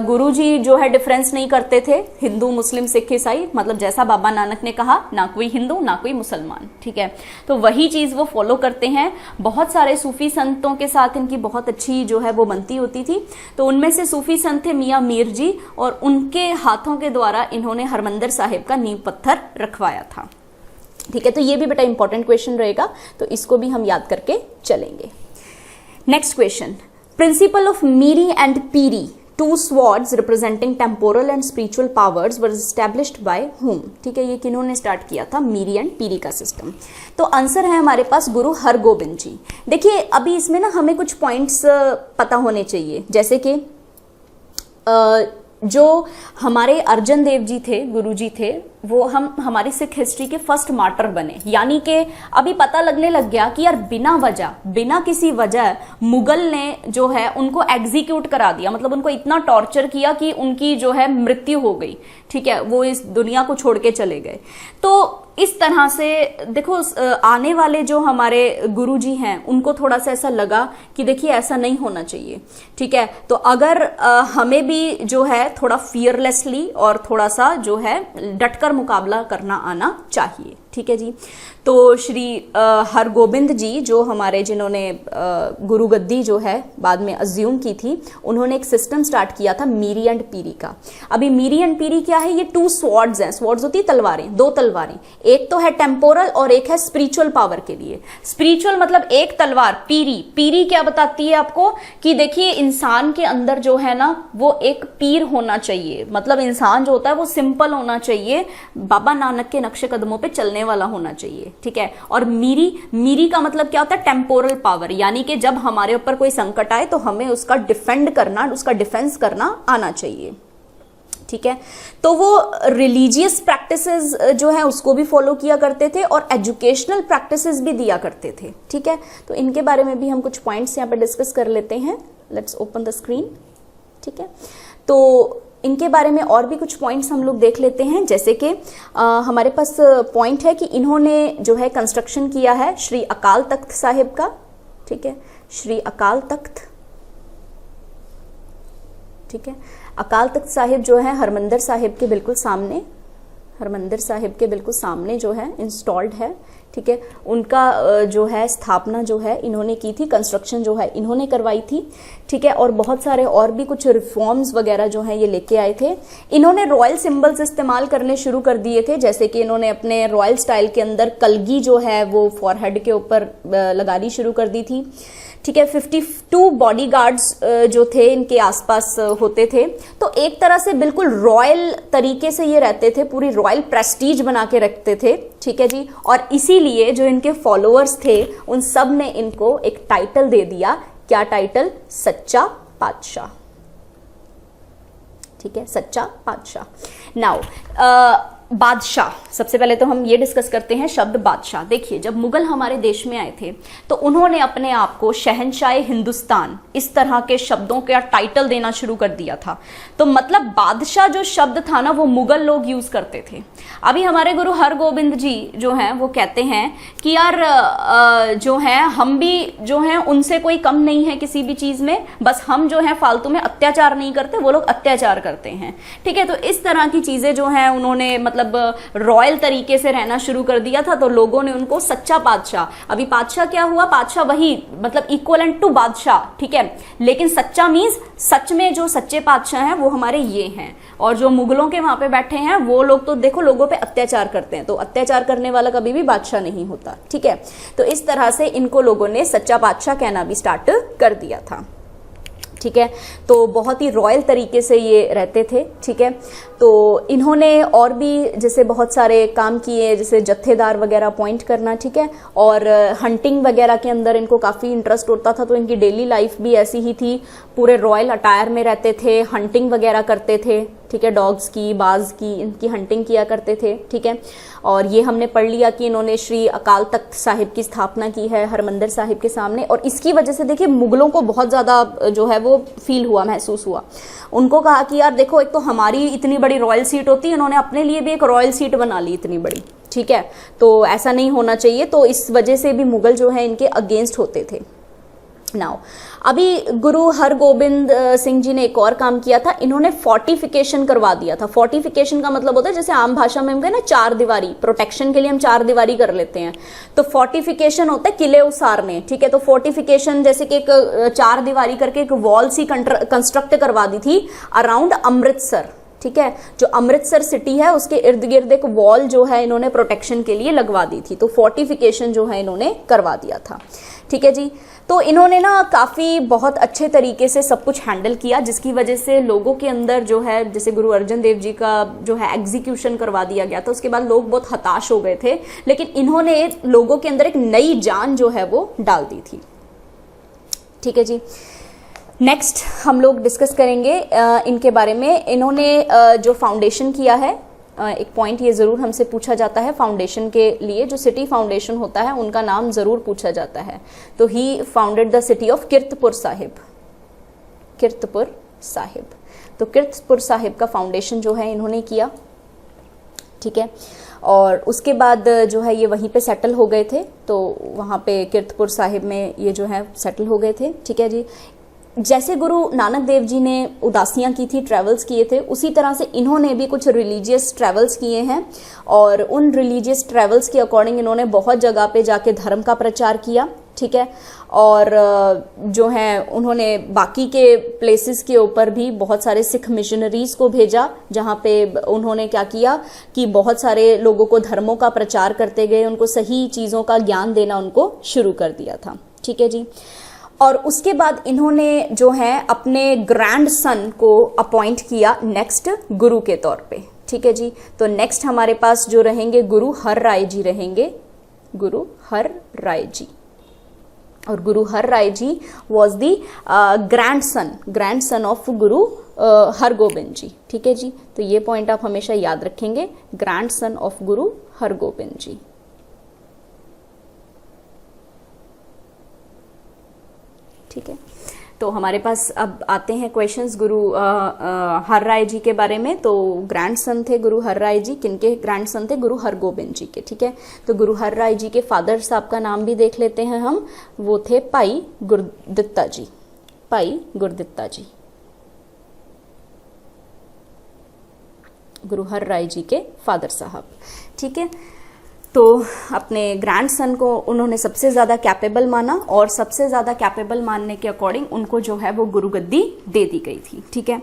गुरु जी जो है डिफरेंस नहीं करते थे हिंदू मुस्लिम सिख ईसाई, मतलब जैसा बाबा नानक ने कहा, ना कोई हिंदू ना कोई मुसलमान, ठीक है। तो वही चीज वो फॉलो करते हैं। बहुत सारे सूफी संतों के साथ इनकी बहुत अच्छी जो है वो बनती होती थी। तो उनमें से सूफी संत थे मियाँ मीर जी, और उनके हाथों के द्वारा इन्होंने हरमंदिर साहिब का नींव पत्थर रखवाया था, ठीक है। तो ये भी बेटा इंपॉर्टेंट क्वेश्चन रहेगा, तो इसको भी हम याद करके चलेंगे। Next question, principle of Miri and Piri, two swords representing temporal and spiritual powers were established by whom, ठीक है। ये किन्होंने स्टार्ट किया था मीरी एंड पीरी का सिस्टम? तो आंसर है हमारे पास गुरु हरगोबिंद जी। देखिए अभी इसमें ना हमें कुछ पॉइंट्स पता होने चाहिए, जैसे कि जो हमारे अर्जन देव जी थे, गुरु जी थे, वो हमारी सिख हिस्ट्री के फर्स्ट मार्टर बने। यानी कि अभी पता लगने लग गया कि यार बिना वजह, बिना किसी वजह मुगल ने जो है उनको एग्जीक्यूट करा दिया, मतलब उनको इतना टॉर्चर किया कि उनकी जो है मृत्यु हो गई, ठीक है। वो इस दुनिया को छोड़ के चले गए। तो इस तरह से देखो आने वाले जो हमारे गुरु जी हैं उनको थोड़ा सा ऐसा लगा कि देखिए ऐसा नहीं होना चाहिए, ठीक है। तो अगर हमें भी जो है थोड़ा फियरलेसली और थोड़ा सा जो है डटकर मुकाबला करना आना चाहिए, ठीक है जी। तो श्री हरगोबिंद जी जो हमारे, जिन्होंने गुरु गद्दी जो है बाद में अज्यूम की थी, उन्होंने एक सिस्टम स्टार्ट किया था मीरी एंड पीरी का। अभी मीरी एंड पीरी क्या है? ये टू स्वॉर्ड्स हैं। स्वॉर्ड्स होती है तलवारें, दो तलवारें, एक तो है टेम्पोरल और एक है स्पिरिचुअल पावर के लिए। स्पिरिचुअल मतलब एक तलवार, पीरी, पीरी क्या बताती है आपको कि देखिए इंसान के अंदर जो है ना वो एक पीर होना चाहिए, मतलब इंसान जो होता है वो सिंपल होना चाहिए, बाबा नानक के नक्शे कदमों पे चलने वाला होना चाहिए, ठीक है। और मीरी, मीरी का मतलब क्या होता है? टेम्पोरल पावर, यानी कि जब हमारे ऊपर कोई संकट आए तो हमें उसका डिफेंड करना, उसका डिफेंस करना आना चाहिए, ठीक है। तो वो रिलीजियस प्रैक्टिसेस जो है उसको भी फॉलो किया करते थे और एजुकेशनल प्रैक्टिसेस भी दिया करते थे, ठीक है। तो इनके बारे में भी हम कुछ पॉइंट्स यहाँ पे डिस्कस कर लेते हैं। लेट्स ओपन द स्क्रीन, ठीक है। तो इनके बारे में और भी कुछ पॉइंट्स हम लोग देख लेते हैं, जैसे कि हमारे पास पॉइंट है कि इन्होंने जो है कंस्ट्रक्शन किया है श्री अकाल तख्त साहिब का, ठीक है। श्री अकाल तख्त, ठीक है। अकाल तख्त साहिब जो है हरमंदिर साहिब के बिल्कुल सामने, हरमंदिर साहिब के बिल्कुल सामने जो है इंस्टॉल्ड है, ठीक है। उनका जो है स्थापना जो है इन्होंने की थी, कंस्ट्रक्शन जो है इन्होंने करवाई थी, ठीक है। और बहुत सारे और भी कुछ रिफॉर्म्स वगैरह जो है ये लेके आए थे। इन्होंने रॉयल सिंबल्स इस्तेमाल करने शुरू कर दिए थे, जैसे कि इन्होंने अपने रॉयल स्टाइल के अंदर कलगी जो है वो फॉरहेड के ऊपर लगानी शुरू कर दी थी, ठीक है। 52 बॉडीगार्ड्स जो थे इनके आसपास होते थे। तो एक तरह से बिल्कुल रॉयल तरीके से ये रहते थे, पूरी रॉयल प्रेस्टीज बना के रखते थे, ठीक है जी। और इसीलिए जो इनके फॉलोअर्स थे उन सब ने इनको एक टाइटल दे दिया। क्या टाइटल? सच्चा पातशाह, ठीक है, सच्चा पातशाह। नाउ बादशाह, सबसे पहले तो हम ये डिस्कस करते हैं शब्द बादशाह। देखिए, जब मुगल हमारे देश में आए थे तो उन्होंने अपने आप को शहंशाह हिंदुस्तान इस तरह के शब्दों का टाइटल देना शुरू कर दिया था। तो मतलब बादशाह जो शब्द था ना, वो मुगल लोग यूज करते थे। अभी हमारे गुरु हरगोबिंद जी जो हैं वो कहते हैं कि यार जो है हम भी जो हैं उनसे कोई कम नहीं है किसी भी चीज में, बस हम जो है फालतू में अत्याचार नहीं करते, वो लोग अत्याचार करते हैं। ठीक है, तो इस तरह की चीजें जो हैं उन्होंने मतलब रॉयल तरीके से रहना शुरू कर दिया था, तो लोगों ने उनको सच्चा बादशाह, अभी बादशाह क्या हुआ, बादशाह वही मतलब इक्वलेंट टू बादशाह, ठीक है, लेकिन सच्चा मीन्स सच में जो सच्चे बादशाह हैं वो हमारे ये हैं। और जो मुगलों के वहां पे बैठे हैं वो लोग तो देखो लोगों पे अत्याचार करते हैं, तो अत्याचार करने वाला कभी भी बादशाह नहीं होता। ठीक है, तो इस तरह से इनको लोगों ने सच्चा बादशाह कहना भी स्टार्ट कर दिया था। ठीक है, तो बहुत ही रॉयल तरीके से ये रहते थे। ठीक है, तो इन्होंने और भी जैसे बहुत सारे काम किए, जैसे जत्थेदार वगैरह अपॉइंट करना। ठीक है, और हंटिंग वगैरह के अंदर इनको काफ़ी इंटरेस्ट होता था, तो इनकी डेली लाइफ भी ऐसी ही थी, पूरे रॉयल अटायर में रहते थे, हंटिंग वगैरह करते थे। ठीक है, डॉग्स की, बाज की, इनकी हंटिंग किया करते थे। ठीक है, और ये हमने पढ़ लिया कि इन्होंने श्री अकाल तख्त साहिब की स्थापना की है हरमंदिर साहिब के सामने, और इसकी वजह से देखिए मुगलों को बहुत ज़्यादा जो है वो फील हुआ, महसूस हुआ। उनको कहा कि यार देखो, एक तो हमारी इतनी बड़ी रॉयल सीट होती है, इन्होंने अपने लिए भी एक रॉयल सीट बना ली इतनी बड़ी। ठीक है, तो ऐसा नहीं होना चाहिए, तो इस वजह से भी मुगल जो है इनके अगेंस्ट होते थे। नाउ अभी गुरु हरगोबिंद सिंह जी ने एक और काम किया था, इन्होंने फोर्टिफिकेशन करवा दिया था। फोर्टिफिकेशन का मतलब होता है जैसे आम भाषा में हम कहें ना चार दीवारी, प्रोटेक्शन के लिए हम चार दीवारी कर लेते हैं, तो फोर्टिफिकेशन होता है किले उसारने। ठीक है, तो फोर्टिफिकेशन जैसे कि एक चार दीवारी करके एक वॉल सी कंस्ट्रक्ट करवा दी थी अराउंड अमृतसर। ठीक है, जो अमृतसर सिटी है उसके इर्द गिर्द एक वॉल जो है इन्होंने प्रोटेक्शन के लिए लगवा दी थी, तो फोर्टिफिकेशन जो है इन्होंने करवा दिया था। ठीक है जी, तो इन्होंने ना काफ़ी बहुत अच्छे तरीके से सब कुछ हैंडल किया, जिसकी वजह से लोगों के अंदर जो है, जैसे गुरु अर्जन देव जी का जो है एग्जीक्यूशन करवा दिया गया था, उसके बाद लोग बहुत हताश हो गए थे, लेकिन इन्होंने लोगों के अंदर एक नई जान जो है वो डाल दी थी। ठीक है जी, नेक्स्ट हम लोग डिस्कस करेंगे इनके बारे में। इन्होंने जो फाउंडेशन किया है, एक पॉइंट ये ज़रूर हमसे पूछा जाता है, फाउंडेशन के लिए जो सिटी फाउंडेशन होता है उनका नाम ज़रूर पूछा जाता है, तो he founded the city of Kiratpur Sahib. Kiratpur Sahib, तो किरतपुर साहिब का फाउंडेशन जो है इन्होंने किया। ठीक है, और उसके बाद जो है ये वहीं पे सेटल हो गए थे, तो वहाँ पे किरतपुर साहिब में ये जो है सेटल हो गए थे। ठीक है जी, जैसे गुरु नानक देव जी ने उदासियां की थी, ट्रैवल्स किए थे, उसी तरह से इन्होंने भी कुछ रिलीजियस ट्रैवल्स किए हैं, और उन रिलीजियस ट्रैवल्स के अकॉर्डिंग इन्होंने बहुत जगह पे जाके धर्म का प्रचार किया। ठीक है, और जो है उन्होंने बाकी के प्लेसेस के ऊपर भी बहुत सारे सिख मिशनरीज को भेजा, जहाँ पे उन्होंने क्या किया कि बहुत सारे लोगों को धर्मों का प्रचार करते गए, उनको सही चीज़ों का ज्ञान देना उनको शुरू कर दिया था। ठीक है जी, और उसके बाद इन्होंने जो है अपने ग्रैंड सन को अपॉइंट किया नेक्स्ट गुरु के तौर पे। ठीक है जी, तो नेक्स्ट हमारे पास जो रहेंगे गुरु हर राय जी रहेंगे, गुरु हर राय जी, और Guru Har Rai ji was the grandson of Guru Hargobind जी। ठीक है जी, तो ये पॉइंट आप हमेशा याद रखेंगे, grand son of Guru Hargobind जी। ठीक है, तो हमारे पास अब आते हैं क्वेश्चंस गुरु हर राय जी के बारे में। तो ग्रैंड सन थे गुरु हर राय जी, किनके ग्रैंड सन थे? गुरु हरगोबिंद जी के। ठीक है, तो गुरु हर राय जी के फादर साहब का नाम भी देख लेते हैं हम, वो थे भाई गुरदित्ता जी, भाई गुरदित्ता जी, गुरु हर राय जी के फादर साहब। ठीक है, तो अपने ग्रैंड सन को उन्होंने सबसे ज़्यादा कैपेबल माना, और सबसे ज़्यादा कैपेबल मानने के अकॉर्डिंग उनको जो है वो गुरु गद्दी दे दी गई थी। ठीक है,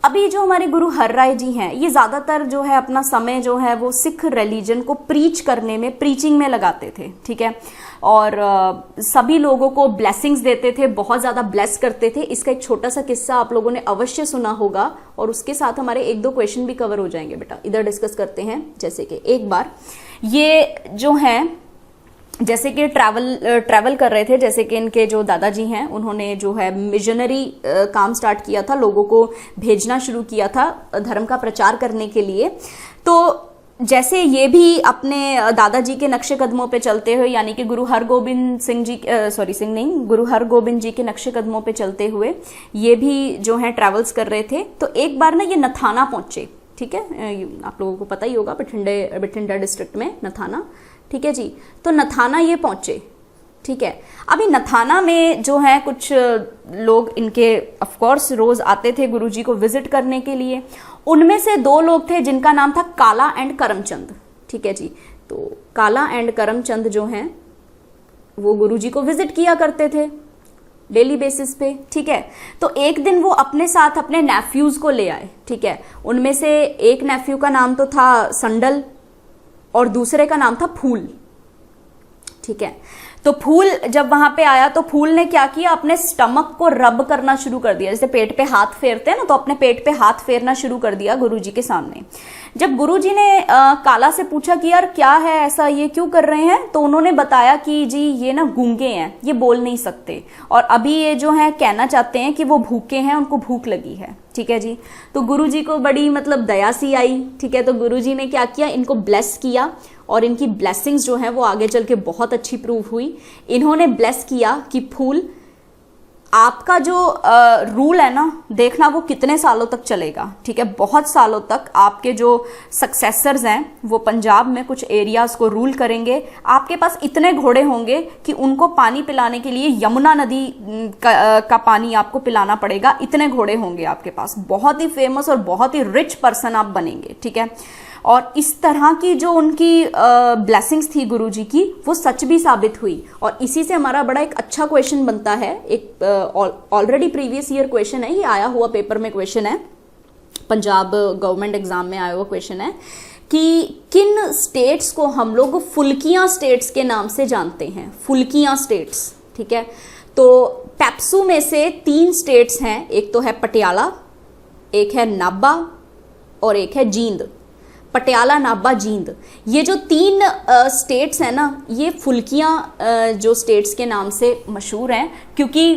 अभी जो हमारे गुरु हर राय जी हैं, ये ज़्यादातर जो है अपना समय जो है वो सिख रिलीजन को प्रीच करने में, प्रीचिंग में लगाते थे। ठीक है, और सभी लोगों को ब्लेसिंग्स देते थे, बहुत ज़्यादा ब्लेस करते थे। इसका एक छोटा सा किस्सा आप लोगों ने अवश्य सुना होगा, और उसके साथ हमारे एक दो क्वेश्चन भी कवर हो जाएंगे बेटा। इधर डिस्कस करते हैं, जैसे कि एक बार ये जो हैं, जैसे कि ट्रैवल कर रहे थे, जैसे कि इनके जो दादाजी हैं उन्होंने जो है मिशनरी काम स्टार्ट किया था, लोगों को भेजना शुरू किया था धर्म का प्रचार करने के लिए। तो जैसे ये भी अपने दादाजी के नक्शे कदमों पे चलते हुए, यानी कि गुरु हरगोबिंद सिंह जी, गुरु हरगोबिंद जी के नक्शे कदमों पे चलते हुए ये भी जो है ट्रैवल्स कर रहे थे। तो एक बार ना ये नथाना पहुंचे, ठीक है, आप लोगों को पता ही होगा, बठिंडा डिस्ट्रिक्ट में नथाना, ठीक है जी। तो नथाना ये पहुंचे, ठीक है। अभी नथाना में जो है कुछ लोग इनके ऑफ कोर्स रोज आते थे गुरुजी को विजिट करने के लिए। उनमें से 2 लोग थे जिनका नाम था काला एंड करमचंद, ठीक है जी। तो काला एंड करमचंद जो हैं वो गुरुजी को विजिट किया करते थे डेली बेसिस पे, ठीक है। तो एक दिन वो अपने साथ अपने नेफ्यूज को ले आए, ठीक है। उनमें से एक नेफ्यू का नाम तो था संडल और दूसरे का नाम था फूल, ठीक है। तो फूल जब वहां पे आया तो फूल ने क्या किया, अपने स्टमक को रब करना शुरू कर दिया, जैसे पेट पे हाथ फेरते हैं ना, तो अपने पेट पे हाथ फेरना शुरू कर दिया गुरुजी के सामने। जब गुरुजी ने काला से पूछा कि यार क्या है ऐसा, ये क्यों कर रहे हैं, तो उन्होंने बताया कि जी ये ना गूंगे हैं, ये बोल नहीं सकते और अभी ये जो है कहना चाहते हैं कि वो भूखे हैं, उनको भूख लगी है, ठीक है जी। तो गुरुजी को बड़ी मतलब दया सी आई, ठीक है। तो गुरुजी ने क्या किया, इनको ब्लेस किया और इनकी ब्लेसिंग्स जो है वो आगे चल के बहुत अच्छी प्रूव हुई। इन्होंने ब्लेस किया कि फूल आपका जो रूल है ना, देखना वो कितने सालों तक चलेगा, ठीक है। बहुत सालों तक आपके जो सक्सेसर्स हैं वो पंजाब में कुछ एरियाज को रूल करेंगे। आपके पास इतने घोड़े होंगे कि उनको पानी पिलाने के लिए यमुना नदी का पानी आपको पिलाना पड़ेगा, इतने घोड़े होंगे आपके पास। बहुत ही फेमस और बहुत ही रिच पर्सन आप बनेंगे, ठीक है। और इस तरह की जो उनकी ब्लेसिंग्स थी गुरुजी की, वो सच भी साबित हुई। और इसी से हमारा बड़ा एक अच्छा क्वेश्चन बनता है, एक ऑलरेडी प्रीवियस ईयर क्वेश्चन है, ये आया हुआ पेपर में क्वेश्चन है, पंजाब गवर्नमेंट एग्जाम में आया हुआ क्वेश्चन है कि किन स्टेट्स को हम लोग फुल्कियां स्टेट्स के नाम से जानते हैं, फुल्कियां स्टेट्स, ठीक है। तो पैप्सू में से 3 स्टेट्स हैं, एक तो है पटियाला, एक है नाभा और एक है जींद। पटियाला, नाभा, जींद, ये जो 3 स्टेट्स हैं ना, ये फुल्कियां जो स्टेट्स के नाम से मशहूर हैं, क्योंकि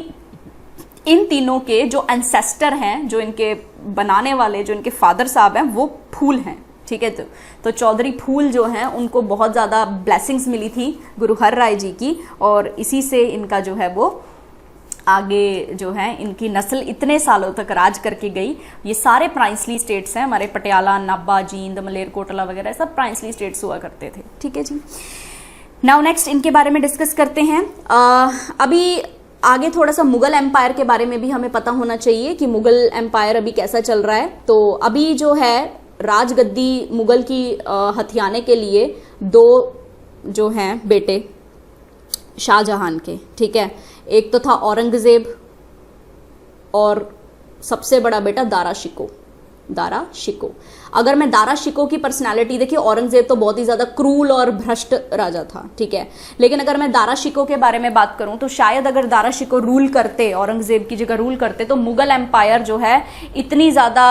इन तीनों के जो एंसेस्टर हैं, जो इनके बनाने वाले, जो इनके फादर साहब हैं, वो फूल हैं, ठीक है। तो चौधरी फूल जो हैं उनको बहुत ज़्यादा ब्लेसिंग्स मिली थी गुरु हर राय जी की, और इसी से इनका जो है वो आगे जो है इनकी नस्ल इतने सालों तक राज करके गई। ये सारे प्राइंसली स्टेट्स हैं हमारे, पटियाला, नाभा, जींद, मलेरकोटला वगैरह सब प्राइंसली स्टेट्स हुआ करते थे, ठीक है जी। नाउ नेक्स्ट इनके बारे में डिस्कस करते हैं। अभी आगे थोड़ा सा मुगल एम्पायर के बारे में भी हमें पता होना चाहिए कि मुगल एम्पायर अभी कैसा चल रहा है। तो अभी जो है राजगद्दी मुगल की हथियाने के लिए 2 जो हैं बेटे शाहजहां के, ठीक है। एक तो था औरंगजेब और सबसे बड़ा बेटा दारा शिको। अगर मैं दारा शिको की पर्सनालिटी देखिए, औरंगजेब तो बहुत ही ज्यादा क्रूल और भ्रष्ट राजा था, ठीक है। लेकिन अगर मैं दारा शिको के बारे में बात करूं तो शायद अगर दारा शिको रूल करते, औरंगजेब की जगह रूल करते, तो मुगल एम्पायर जो है इतनी ज्यादा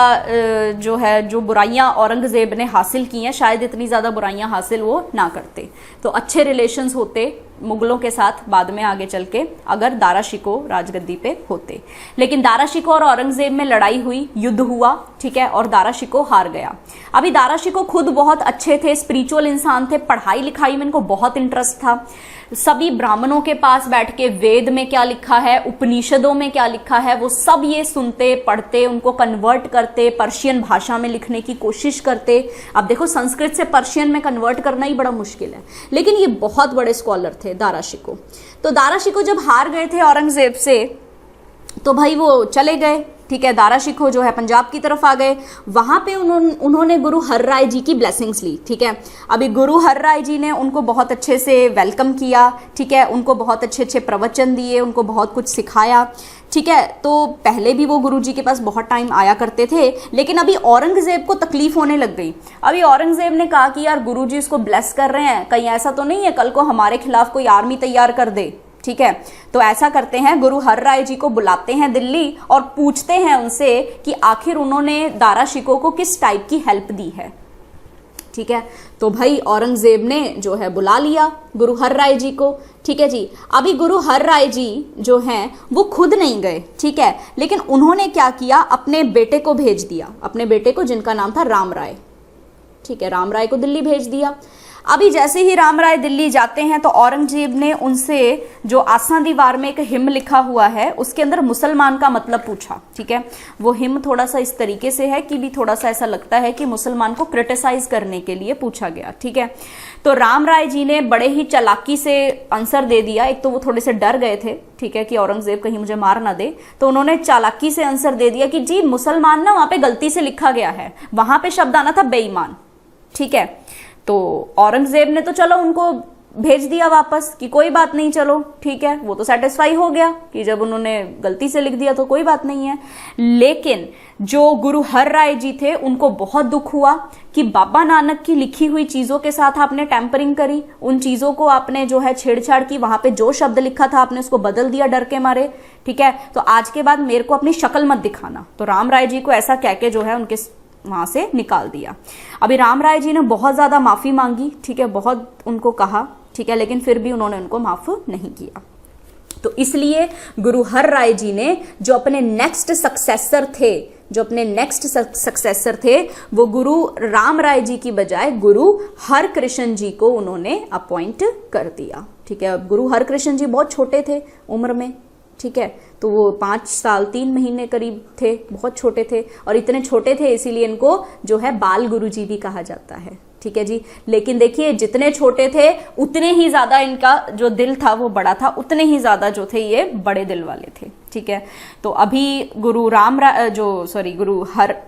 जो बुराइयां औरंगजेब ने हासिल की हैं, शायद इतनी ज्यादा बुराइयां हासिल वो ना करते। तो अच्छे रिलेशंस होते मुगलों के साथ बाद में आगे चल के, अगर दारा शिको राजगद्दी पे होते। लेकिन दारा शिको और औरंगजेब में लड़ाई हुई, युद्ध हुआ, ठीक है, और दारा शिको हार गया। अभी दारा शिको खुद बहुत अच्छे थे, स्पिरिचुअल इंसान थे, पढ़ाई लिखाई में इनको बहुत इंटरेस्ट था। सभी ब्राह्मणों के पास बैठ के वेद में क्या लिखा है, उपनिषदों में क्या लिखा है, वो सब ये सुनते, पढ़ते, उनको कन्वर्ट करते, पर्शियन भाषा में लिखने की कोशिश करते। अब देखो संस्कृत से पर्शियन में कन्वर्ट करना ही बड़ा मुश्किल है, लेकिन ये बहुत बड़े स्कॉलर थे दारा शिको। तो दारा शिको जब हार गए थे औरंगजेब से, तो भाई वो चले गए, ठीक है। दारा शिको जो है पंजाब की तरफ आ गए। वहां पे उन्होंने गुरु हर राय जी की ब्लेसिंग्स ली, ठीक है। अभी गुरु हर राय जी ने उनको बहुत अच्छे से वेलकम किया, ठीक है, उनको बहुत अच्छे अच्छे प्रवचन दिए, उनको बहुत कुछ सिखाया, ठीक है। तो पहले भी वो गुरु जी के पास बहुत टाइम आया करते थे, लेकिन अभी औरंगजेब को तकलीफ होने लग गई। अभी औरंगजेब ने कहा कि यार गुरु जी इसको ब्लेस कर रहे हैं, कहीं ऐसा तो नहीं है कल को हमारे खिलाफ कोई आर्मी तैयार कर दे, ठीक है। तो ऐसा करते हैं, गुरु हर राय जी को बुलाते हैं दिल्ली और पूछते हैं उनसे कि आखिर उन्होंने दारा शिको को किस टाइप की हेल्प दी है, ठीक है। तो भाई औरंगजेब ने जो है बुला लिया गुरु हर राय जी को, ठीक है जी। अभी गुरु हर राय जी जो हैं वो खुद नहीं गए, ठीक है, लेकिन उन्होंने क्या किया, अपने बेटे को भेज दिया, अपने बेटे को जिनका नाम था राम राय, ठीक है, राम राय को दिल्ली भेज दिया। अभी जैसे ही राम राय दिल्ली जाते हैं तो औरंगजेब ने उनसे जो आसा दीवार में एक हिम लिखा हुआ है उसके अंदर मुसलमान का मतलब पूछा। ठीक है, वो हिम थोड़ा सा इस तरीके से है कि भी थोड़ा सा ऐसा लगता है कि मुसलमान को क्रिटिसाइज करने के लिए पूछा गया। ठीक है, तो राम राय जी ने बड़े ही चालाकी से आंसर दे दिया। एक तो वो थोड़े से डर गए थे, ठीक है, कि औरंगजेब कहीं मुझे मार ना दे, तो उन्होंने चालाकी से आंसर दे दिया कि जी मुसलमान ना वहां पे गलती से लिखा गया है, वहां पे शब्द आना था बेईमान। ठीक है, तो औरंगजेब ने तो चलो उनको भेज दिया वापस कि कोई बात नहीं, चलो ठीक है, वो तो सेटिस्फाई हो गया कि जब उन्होंने गलती से लिख दिया तो कोई बात नहीं है। लेकिन जो गुरु हर राय जी थे उनको बहुत दुख हुआ कि बाबा नानक की लिखी हुई चीजों के साथ आपने टैंपरिंग करी, उन चीजों को आपने जो है छेड़छाड़ की, वहां पे जो शब्द लिखा था आपने उसको बदल दिया डर के मारे। ठीक है, तो आज के बाद मेरे को अपनी शक्ल मत दिखाना। तो राम राय जी को ऐसा कह के जो है उनके वहां से निकाल दिया। अभी राम राय जी ने बहुत ज्यादा माफी मांगी, ठीक है, बहुत उनको कहा, ठीक है, लेकिन फिर भी उन्होंने उनको माफ नहीं किया। तो इसलिए गुरु हर राय जी ने जो अपने नेक्स्ट सक्सेसर थे वो गुरु राम राय जी की बजाय गुरु हर कृष्ण जी को उन्होंने अपॉइंट कर दिया। ठीक है, अब गुरु हर कृष्ण जी बहुत छोटे थे उम्र में। ठीक है, तो वो 5 साल 3 महीने करीब थे, बहुत छोटे थे, और इतने छोटे थे इसीलिए इनको जो है बाल गुरु जी भी कहा जाता है। ठीक है जी, लेकिन देखिए जितने छोटे थे उतने ही ज्यादा इनका जो दिल था वो बड़ा था, उतने ही ज्यादा जो थे ये बड़े दिल वाले थे। ठीक है, तो अभी गुरु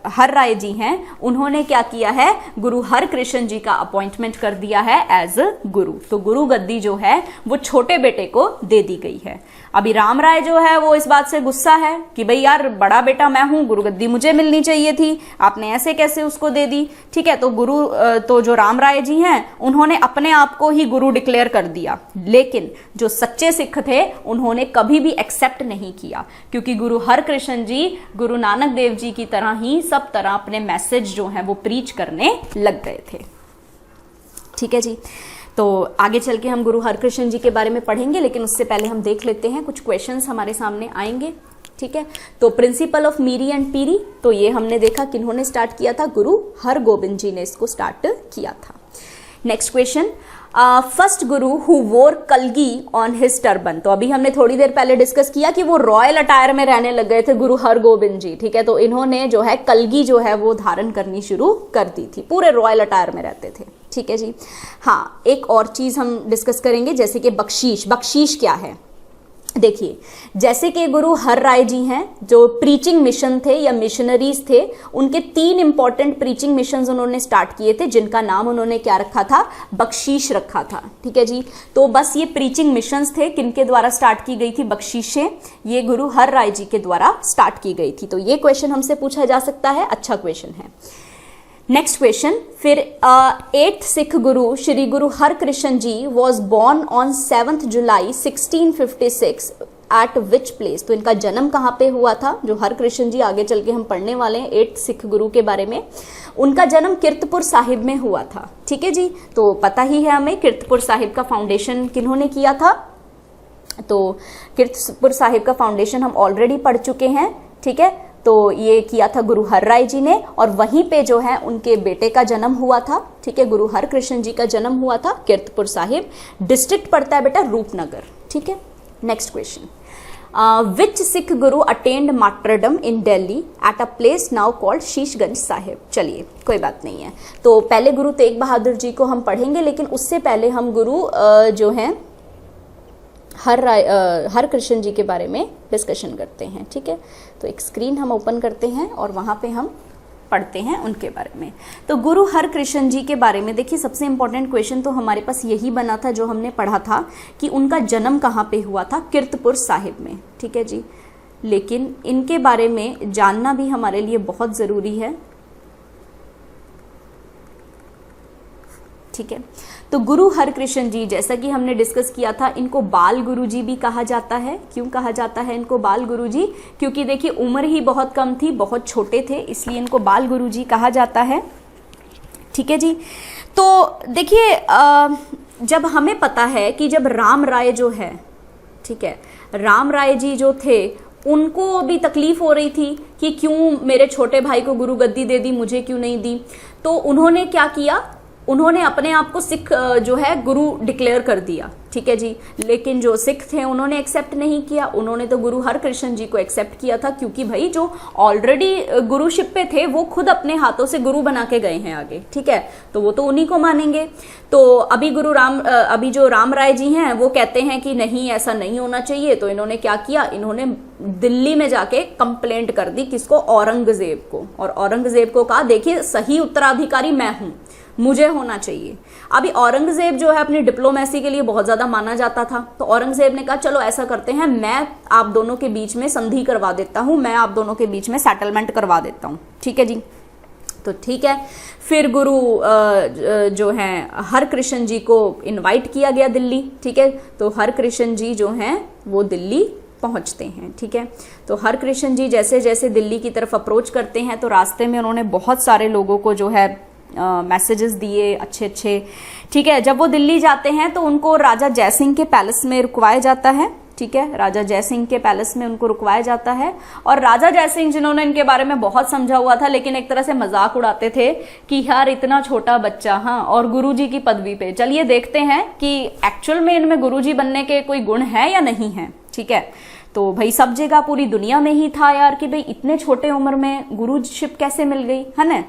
हर राय जी हैं, उन्होंने क्या किया है, गुरु हर कृष्ण जी का अपॉइंटमेंट कर दिया है एज गुरु। तो गुरु गद्दी जो है वो छोटे बेटे को दे दी गई है। अभी राम राय जो है वो इस बात से गुस्सा है कि भाई यार बड़ा बेटा मैं हूं, गुरु गद्दी मुझे मिलनी चाहिए थी, आपने ऐसे कैसे उसको दे दी। ठीक है, तो जो राम राय जी हैं उन्होंने अपने आप को ही गुरु डिक्लेयर कर दिया, लेकिन जो सच्चे सिख थे उन्होंने कभी भी एक्सेप्ट नहीं किया, क्योंकि गुरु हर कृष्ण जी गुरु नानक देव जी की तरह ही सब तरह अपने मैसेज जो है वो प्रीच करने लग गए थे। ठीक है जी, तो आगे चल के हम गुरु हरकृष्ण जी के बारे में पढ़ेंगे, लेकिन उससे पहले हम देख लेते हैं कुछ क्वेश्चंस हमारे सामने आएंगे। ठीक है, तो प्रिंसिपल ऑफ मीरी एंड पीरी, तो ये हमने देखा किन्होंने स्टार्ट किया था, गुरु हरगोबिंद जी ने इसको स्टार्ट किया था। Next question, first Guru who वोर कलगी ऑन हिज टर्बन। तो अभी हमने थोड़ी देर पहले डिस्कस किया कि वो रॉयल अटायर में रहने लग गए थे गुरु हरगोबिंद जी। ठीक है, तो इन्होंने जो है कलगी जो है वो धारण करनी शुरू कर दी थी, पूरे रॉयल अटायर में रहते थे। ठीक है जी, हाँ एक और चीज हम डिस्कस करेंगे, जैसे कि बख्शीश। बख्शीश क्या है, देखिए जैसे कि गुरु हर राय जी हैं जो प्रीचिंग मिशन थे या मिशनरीज थे, उनके 3 इंपॉर्टेंट प्रीचिंग मिशन उन्होंने स्टार्ट किए थे जिनका नाम उन्होंने क्या रखा था, बख्शीश रखा था। ठीक है जी, तो बस ये प्रीचिंग मिशंस थे, किनके द्वारा स्टार्ट की गई थी बख्शीशें, ये गुरु हर राय जी के द्वारा स्टार्ट की गई थी। तो ये क्वेश्चन हमसे पूछा जा सकता है, अच्छा क्वेश्चन है। नेक्स्ट क्वेश्चन, फिर 8th Sikh Guru Shri Guru Harkrishan ji was born on 7th July 1656 at which place. तो इनका जन्म कहाँ पे हुआ था, जो हरकृष्ण जी आगे चल के हम पढ़ने वाले हैं 8th सिख गुरु के बारे में, उनका जन्म कीर्तपुर साहिब में हुआ था। ठीक है जी, तो पता ही है हमें कीर्तपुर साहिब का फाउंडेशन किन्होंने किया था, तो कीर्तपुर साहिब का फाउंडेशन हम ऑलरेडी पढ़ चुके हैं। ठीक है, तो ये किया था गुरु हर राय जी ने, और वहीं पे जो है उनके बेटे का जन्म हुआ था। ठीक है, गुरु हरकृष्ण जी का जन्म हुआ था कीर्तपुर साहिब, डिस्ट्रिक्ट पड़ता है बेटा रूपनगर। ठीक है, next question, which Sikh Guru attained martyrdom in Delhi at a place now called Sheeshganj Sahib. चलिए कोई बात नहीं है, तो पहले गुरु तेग बहादुर जी को हम पढ़ेंगे, लेकिन उससे पहले हम गुरु जो है हरकृष्ण जी के बारे में डिस्कशन करते हैं। ठीक है, तो एक स्क्रीन हम ओपन करते हैं और वहां पे हम पढ़ते हैं उनके बारे में। तो गुरु हरकृष्ण जी के बारे में देखिए, सबसे इंपॉर्टेंट क्वेश्चन तो हमारे पास यही बना था जो हमने पढ़ा था कि उनका जन्म कहाँ पे हुआ था, कीर्तपुर साहिब में। ठीक है जी, लेकिन इनके बारे में जानना भी हमारे लिए बहुत जरूरी है। ठीक है, तो गुरु हरकृष्ण जी जैसा कि हमने डिस्कस किया था, इनको बाल गुरु जी भी कहा जाता है। क्यों कहा जाता है इनको बाल गुरु जी, क्योंकि देखिए उम्र ही बहुत कम थी, बहुत छोटे थे, इसलिए इनको बाल गुरु जी कहा जाता है। ठीक है जी, तो देखिए जब हमें पता है कि जब राम राय जो है, ठीक है, राम राय जी जो थे उनको भी तकलीफ हो रही थी कि क्यों मेरे छोटे भाई को गुरु गद्दी दे दी, मुझे क्यों नहीं दी। तो उन्होंने क्या किया, उन्होंने अपने आप को सिख जो है गुरु डिक्लेयर कर दिया, ठीक है जी। लेकिन जो सिख थे उन्होंने एक्सेप्ट नहीं किया, उन्होंने तो गुरु हरकृष्ण जी को एक्सेप्ट किया था, क्योंकि भाई जो ऑलरेडी गुरुशिप पे थे वो खुद अपने हाथों से गुरु बना के गए हैं आगे, ठीक है, तो वो तो उन्हीं को मानेंगे। तो अभी जो राम राय जी हैं वो कहते हैं कि नहीं, ऐसा नहीं होना चाहिए। तो इन्होंने क्या किया, इन्होंने दिल्ली में जाके कंप्लेंट कर दी, किसको, औरंगजेब को। और औरंगजेब को कहा देखिए सही उत्तराधिकारी मैं हूं, मुझे होना चाहिए। अभी औरंगजेब जो है अपनी डिप्लोमेसी के लिए बहुत ज्यादा माना जाता था, तो औरंगजेब ने कहा चलो ऐसा करते हैं, मैं आप दोनों के बीच में संधि करवा देता हूं, मैं आप दोनों के बीच में सेटलमेंट करवा देता हूं, ठीक है जी। तो ठीक है, फिर गुरु जो हैं हरकृष्ण जी को इनवाइट किया गया दिल्ली, ठीक है। तो हरकृष्ण जी जो हैं वो दिल्ली पहुंचते हैं, ठीक है। तो हरकृष्ण जी जैसे जैसे दिल्ली की तरफ अप्रोच करते हैं तो रास्ते में उन्होंने बहुत सारे लोगों को जो है मैसेजेस दिए अच्छे अच्छे, ठीक है। जब वो दिल्ली जाते हैं तो उनको राजा जयसिंह के पैलेस में रुकवाया जाता है, ठीक है। राजा जयसिंह के पैलेस में उनको रुकवाया जाता है। और राजा जयसिंह जिन्होंने इनके बारे में बहुत समझा हुआ था, लेकिन एक तरह से मजाक उड़ाते थे कि यार इतना छोटा बच्चा, हाँ, और गुरुजी की पदवी पे, चलिए देखते हैं कि एक्चुअल में इनमें गुरुजी बनने के कोई गुण है या नहीं है, ठीक है। तो भाई सब जगह पूरी दुनिया में ही था यार कि भाई इतने छोटे उम्र में गुरुशिप कैसे मिल गई, है ना।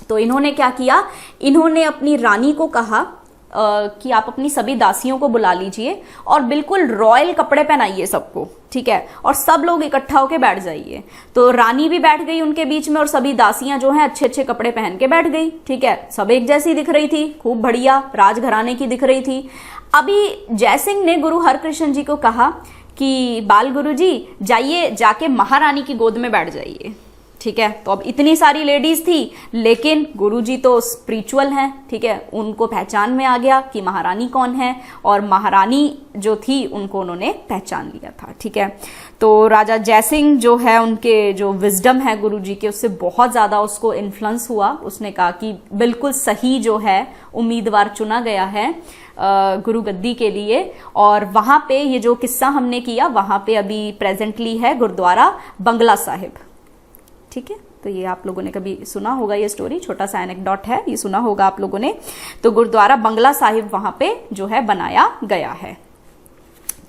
तो इन्होंने क्या किया, इन्होंने अपनी रानी को कहा कि आप अपनी सभी दासियों को बुला लीजिए और बिल्कुल रॉयल कपड़े पहनाइए सबको, ठीक है, और सब लोग इकट्ठा होके बैठ जाइए। तो रानी भी बैठ गई उनके बीच में और सभी दासियां जो हैं अच्छे अच्छे कपड़े पहन के बैठ गई, ठीक है। सब एक जैसी दिख रही थी, खूब बढ़िया राजघराने की दिख रही थी। अभी जयसिंह ने गुरु हरकृष्ण जी को कहा कि बाल गुरु जी जाइए, जाके महारानी की गोद में बैठ जाइए, ठीक है। तो अब इतनी सारी लेडीज थी, लेकिन गुरुजी तो स्पिरिचुअल हैं, ठीक है, उनको पहचान में आ गया कि महारानी कौन है, और महारानी जो थी उनको उन्होंने पहचान लिया था, ठीक है। तो राजा जयसिंह जो है, उनके जो विजडम है गुरुजी के, उससे बहुत ज्यादा उसको इन्फ्लुएंस हुआ। उसने कहा कि बिल्कुल सही जो है उम्मीदवार चुना गया है गुरु गद्दी के लिए। और वहां पे ये जो किस्सा हमने किया, वहां पे अभी प्रेजेंटली है गुरुद्वारा बंगला साहिब, ठीक है। तो ये आप लोगों ने कभी सुना होगा, ये स्टोरी छोटा सा एनेक्डोट है, ये सुना होगा आप लोगों ने। तो गुरुद्वारा बंगला साहिब वहां पे जो है बनाया गया है,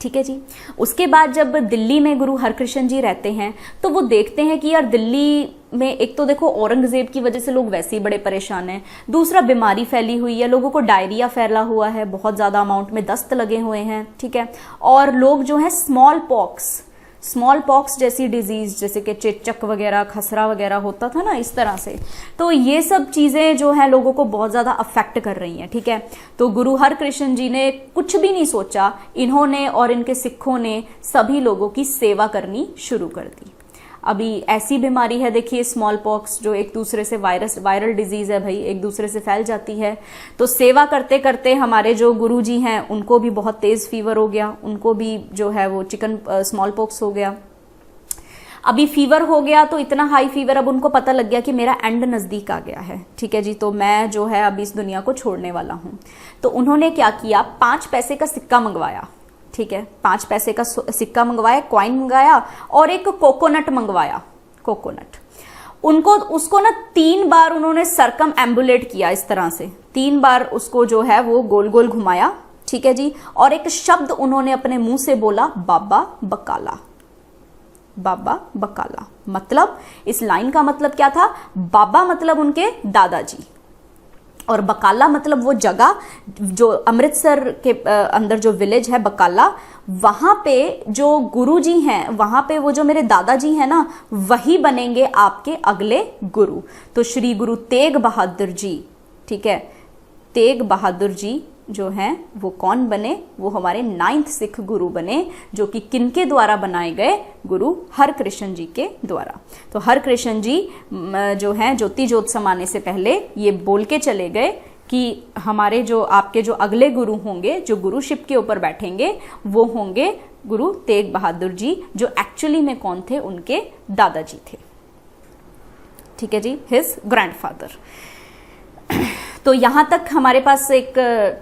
ठीक है जी। उसके बाद जब दिल्ली में गुरु हरकृष्ण जी रहते हैं तो वो देखते हैं कि यार दिल्ली में एक तो देखो औरंगजेब की वजह से लोग वैसे ही बड़े परेशान हैं, दूसरा बीमारी फैली हुई है, लोगों को डायरिया फैला हुआ है, बहुत ज्यादा अमाउंट में दस्त लगे हुए हैं, ठीक है। और लोग जो है स्मॉल पॉक्स जैसी डिजीज, जैसे कि चेचक वगैरह, खसरा वगैरह होता था ना, इस तरह से, तो ये सब चीजें जो है लोगों को बहुत ज्यादा अफेक्ट कर रही हैं, ठीक है। तो गुरु हरकृष्ण जी ने कुछ भी नहीं सोचा, इन्होंने और इनके सिखों ने सभी लोगों की सेवा करनी शुरू कर दी। अभी ऐसी बीमारी है देखिए स्मॉल पॉक्स, जो एक दूसरे से वायरल डिजीज है भाई, एक दूसरे से फैल जाती है। तो सेवा करते करते हमारे जो गुरु जी हैं उनको भी बहुत तेज फीवर हो गया, उनको भी जो है वो स्मॉल पॉक्स हो गया। अभी फीवर हो गया तो इतना हाई फीवर, अब उनको पता लग गया कि मेरा एंड नजदीक आ गया है, ठीक है जी, तो मैं जो है अभी इस दुनिया को छोड़ने वाला हूं। तो उन्होंने क्या किया, 5 पैसे का सिक्का मंगवाया, ठीक है, 5 पैसे का सिक्का मंगवाया, कॉइन मंगवाया, और एक कोकोनट मंगवाया, कोकोनट। उसको ना 3 बार उन्होंने सरकम एम्बुलेट किया, इस तरह से 3 बार उसको जो है वो गोल गोल घुमाया, ठीक है जी। और एक शब्द उन्होंने अपने मुंह से बोला, बाबा बकाला, बाबा बकाला। मतलब इस लाइन का मतलब क्या था, बाबा मतलब उनके दादाजी, और बकाला मतलब वो जगह जो अमृतसर के अंदर जो विलेज है बकाला, वहां पे जो गुरुजी हैं, वहां पे वो जो मेरे दादाजी हैं ना, वही बनेंगे आपके अगले गुरु। तो श्री गुरु तेग बहादुर जी, ठीक है, तेग बहादुर जी जो हैं वो कौन बने, वो हमारे 9th सिख गुरु बने, जो कि किनके द्वारा बनाए गए, गुरु हरकृष्ण जी के द्वारा। तो हरकृष्ण जी जो हैं ज्योति ज्योत समाने से पहले ये बोल के चले गए कि हमारे जो आपके जो अगले गुरु होंगे, जो गुरुशिप के ऊपर बैठेंगे, वो होंगे गुरु तेग बहादुर जी, जो एक्चुअली में कौन थे, उनके दादाजी थे, ठीक है जी, हिज ग्रैंडफादर। तो यहाँ तक हमारे पास एक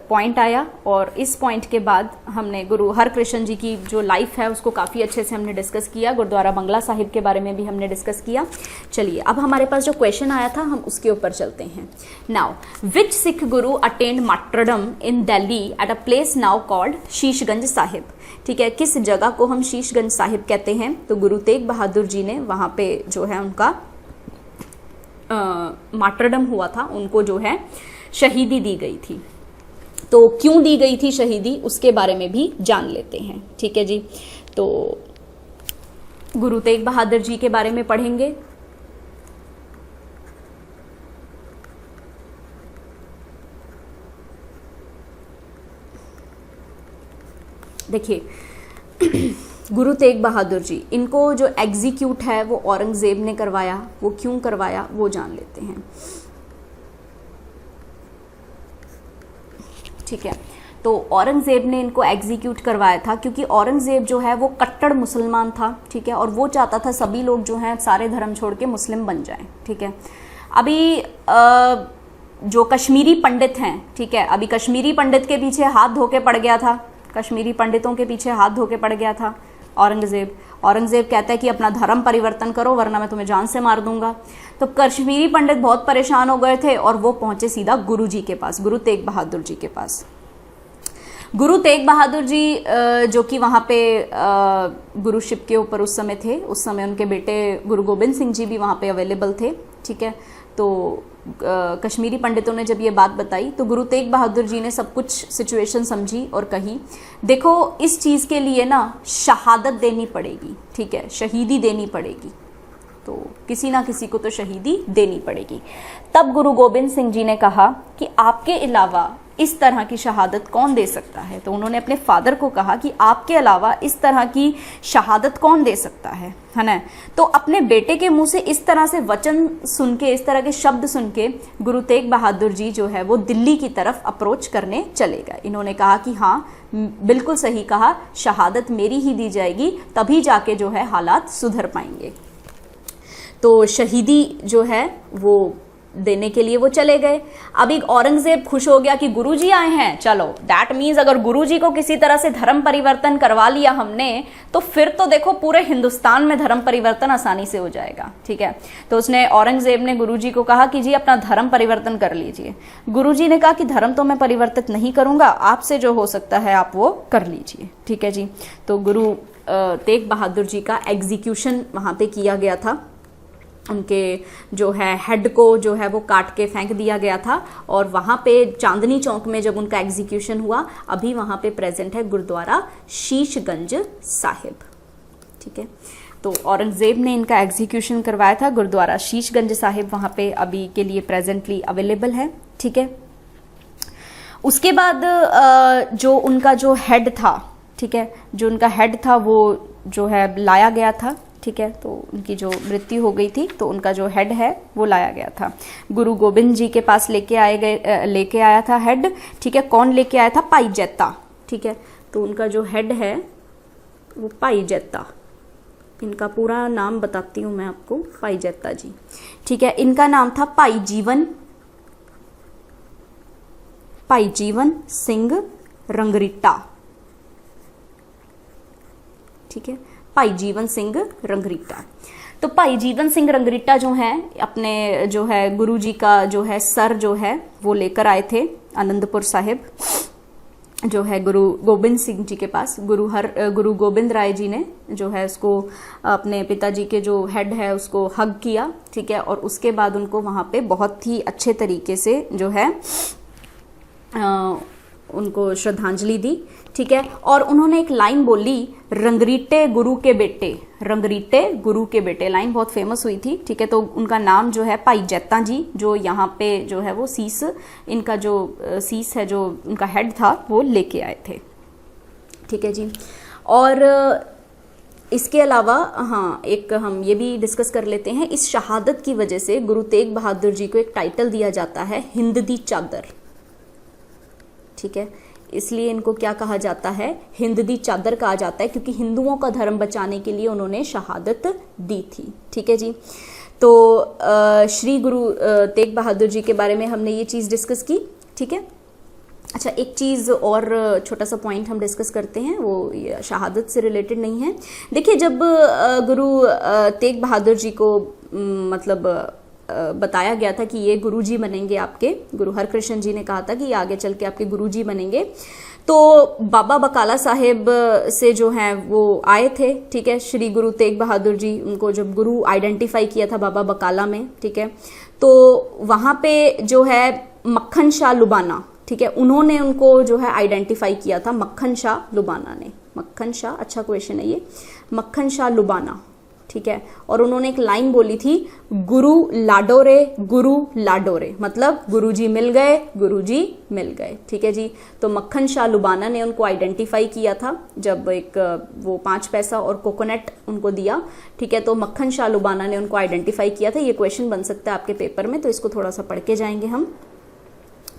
पॉइंट आया, और इस पॉइंट के बाद हमने गुरु हरकृष्ण जी की जो लाइफ है उसको काफ़ी अच्छे से हमने डिस्कस किया, गुरुद्वारा बंगला साहिब के बारे में भी हमने डिस्कस किया। चलिए अब हमारे पास जो क्वेश्चन आया था हम उसके ऊपर चलते हैं। Now which Sikh Guru attained martyrdom in Delhi at a place now called Sheeshganj Sahib. ठीक है, किस जगह को हम शीशगंज साहिब कहते हैं? तो गुरु तेग बहादुर जी ने वहाँ पे जो है उनका मार्टरडम हुआ था, उनको जो है शहीदी दी गई थी। तो क्यों दी गई थी शहीदी, उसके बारे में भी जान लेते हैं। ठीक है जी, तो गुरु तेग बहादुर जी के बारे में पढ़ेंगे। देखिए गुरु तेग बहादुर जी, इनको जो एग्जीक्यूट है वो औरंगजेब ने करवाया, वो क्यों करवाया वो जान लेते हैं। ठीक है, तो औरंगजेब ने इनको एग्जीक्यूट करवाया था क्योंकि औरंगजेब जो है वो कट्टर मुसलमान था। ठीक है, और वो चाहता था सभी लोग जो हैं सारे धर्म छोड़ के मुस्लिम बन जाएं। ठीक है, अभी जो कश्मीरी पंडित हैं, ठीक है, अभी कश्मीरी पंडित के पीछे हाथ धो के पड़ गया था, कश्मीरी पंडितों के पीछे हाथ धो के पड़ गया था औरंगजेब। औरंगजेब कहता है कि अपना धर्म परिवर्तन करो वरना मैं तुम्हें जान से मार दूंगा। तो कश्मीरी पंडित बहुत परेशान हो गए थे और वो पहुंचे सीधा गुरु जी के पास, गुरु तेग बहादुर जी के पास। गुरु तेग बहादुर जी जो कि वहाँ पे गुरुशिप के ऊपर उस समय थे, उस समय उनके बेटे गुरु गोबिंद सिंह जी भी वहाँ पे अवेलेबल थे। ठीक है, तो कश्मीरी पंडितों ने जब ये बात बताई तो गुरु तेग बहादुर जी ने सब कुछ सिचुएशन समझी और कही, देखो इस चीज़ के लिए ना शहादत देनी पड़ेगी। ठीक है, शहीदी देनी पड़ेगी, तो किसी ना किसी को तो शहीदी देनी पड़ेगी। तब गुरु गोबिंद सिंह जी ने कहा कि आपके अलावा इस तरह की शहादत कौन दे सकता है। तो उन्होंने अपने फादर को कहा कि आपके अलावा इस तरह की शहादत कौन दे सकता है ना। तो अपने बेटे के मुंह से इस तरह से वचन सुन के, इस तरह के शब्द सुन के गुरु तेग बहादुर जी जो है वो दिल्ली की तरफ अप्रोच करने चले गए। इन्होंने कहा कि हाँ बिल्कुल सही कहा, शहादत मेरी ही दी जाएगी, तभी जाके जो है हालात सुधर पाएंगे। तो शहीदी जो है वो देने के लिए वो चले गए। अब एक औरंगजेब खुश हो गया कि गुरुजी आए हैं, चलो दैट मीन्स अगर गुरुजी को किसी तरह से धर्म परिवर्तन करवा लिया हमने तो फिर तो देखो पूरे हिंदुस्तान में धर्म परिवर्तन आसानी से हो जाएगा। ठीक है, तो उसने औरंगजेब ने गुरुजी को कहा कि जी अपना धर्म परिवर्तन कर लीजिए। गुरुजी ने कहा कि धर्म तो मैं परिवर्तित नहीं करूंगा, आपसे जो हो सकता है आप वो कर लीजिए। ठीक है जी, तो गुरु तेग बहादुर जी का एग्जीक्यूशन वहां पे किया गया था। उनके जो है हेड को जो है वो काट के फेंक दिया गया था, और वहाँ पे चांदनी चौक में जब उनका एग्जीक्यूशन हुआ, अभी वहाँ पे प्रेजेंट है गुरुद्वारा शीशगंज साहिब। ठीक है, तो औरंगजेब ने इनका एग्जीक्यूशन करवाया था, गुरुद्वारा शीशगंज साहिब वहाँ पे अभी के लिए प्रेजेंटली अवेलेबल है। ठीक है, उसके बाद जो उनका जो हेड था, ठीक है, जो उनका हेड था वो जो है लाया गया था। ठीक है, तो उनकी जो मृत्यु हो गई थी तो उनका जो हेड है वो लाया गया था, गुरु गोबिंद जी के पास लेके आया था हेड। ठीक है, कौन लेके आया था? पाई जैता। ठीक है, तो उनका जो हेड है वो पाई जैता, इनका पूरा नाम बताती हूँ मैं आपको, पाई जैता जी। ठीक है, इनका नाम था पाई जीवन सिंह रंगरीटा। ठीक है, भाई जीवन सिंह रंगरीटा। तो भाई जीवन सिंह रंगरीटा जो है अपने जो है गुरु जी का जो है सर जो है वो लेकर आए थे आनंदपुर साहिब जो है गुरु गोबिंद सिंह जी के पास। गुरु गोबिंद राय जी ने जो है उसको अपने पिताजी के जो हेड है उसको हग किया। ठीक है, और उसके बाद उनको वहाँ पे बहुत ही अच्छे तरीके से जो है उनको श्रद्धांजलि दी। ठीक है, और उन्होंने एक लाइन बोली, रंगरीटे गुरु के बेटे, रंगरीटे गुरु के बेटे, लाइन बहुत फेमस हुई थी। ठीक है, तो उनका नाम जो है भाई जैता जी, जो यहाँ पे जो है वो सीस, इनका जो सीस है जो उनका हेड था वो लेके आए थे। ठीक है जी, और इसके अलावा हाँ एक हम ये भी डिस्कस कर लेते हैं, इस शहादत की वजह से गुरु तेग बहादुर जी को एक टाइटल दिया जाता है हिंद दी चादर। ठीक है, इसलिए इनको क्या कहा जाता है? हिंद दी चादर कहा जाता है, क्योंकि हिंदुओं का धर्म बचाने के लिए उन्होंने शहादत दी थी। ठीक है जी, तो तो श्री गुरु तेग बहादुर जी के बारे में हमने ये चीज़ डिस्कस की, ठीक है। अच्छा, एक चीज़ और छोटा सा पॉइंट हम डिस्कस करते हैं, वो ये शहादत से रिलेटेड नहीं है। देखिए, जब गुरु तेग बहादुर जी को मतलब बताया गया था कि ये गुरुजी बनेंगे आपके, गुरु हरकृष्ण जी ने कहा था कि ये आगे चल के आपके गुरुजी बनेंगे, तो बाबा बकाला साहेब से जो हैं वो आए थे, ठीक है। श्री गुरु तेग बहादुर जी, उनको जब गुरु आइडेंटिफाई किया था बाबा बकाला में, ठीक है, तो वहाँ पे जो है मक्खन शाह लुबाना, ठीक है, उन्होंने उनको जो है आइडेंटिफाई किया था, मक्खन शाह लुबाना ने, मक्खन शाह, अच्छा क्वेश्चन है ये, मक्खन शाह लुबाना, ठीक है। और उन्होंने एक लाइन बोली थी, गुरु लाडोरे, गुरु लाडोरे, मतलब गुरुजी मिल गए, गुरुजी मिल गए, ठीक है जी। तो मक्खन शाह लुबाना ने उनको आइडेंटिफाई किया था जब एक वो 5 पैसा और कोकोनट उनको दिया, ठीक है। तो मक्खन शाह लुबाना ने उनको आइडेंटिफाई किया था। ये क्वेश्चन बन सकता है आपके पेपर में, तो इसको थोड़ा सा पढ़ के जाएंगे हम,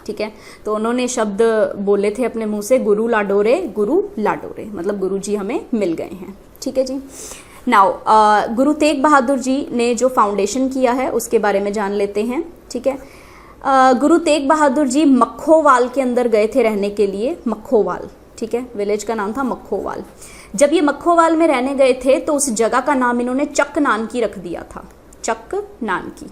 ठीक है। तो उन्होंने शब्द बोले थे अपने मुंह से, गुरु लाडोरे, गुरु लाडोरे, मतलब गुरुजी हमें मिल गए हैं, ठीक है जी। नाउ गुरु तेग बहादुर जी ने जो फाउंडेशन किया है उसके बारे में जान लेते हैं, ठीक है। गुरु तेग बहादुर जी मखोवाल के अंदर गए थे रहने के लिए, मखोवाल, ठीक है, विलेज का नाम था मखोवाल। जब ये मखोवाल में रहने गए थे तो उस जगह का नाम इन्होंने चक नानकी रख दिया था, चक नानकी,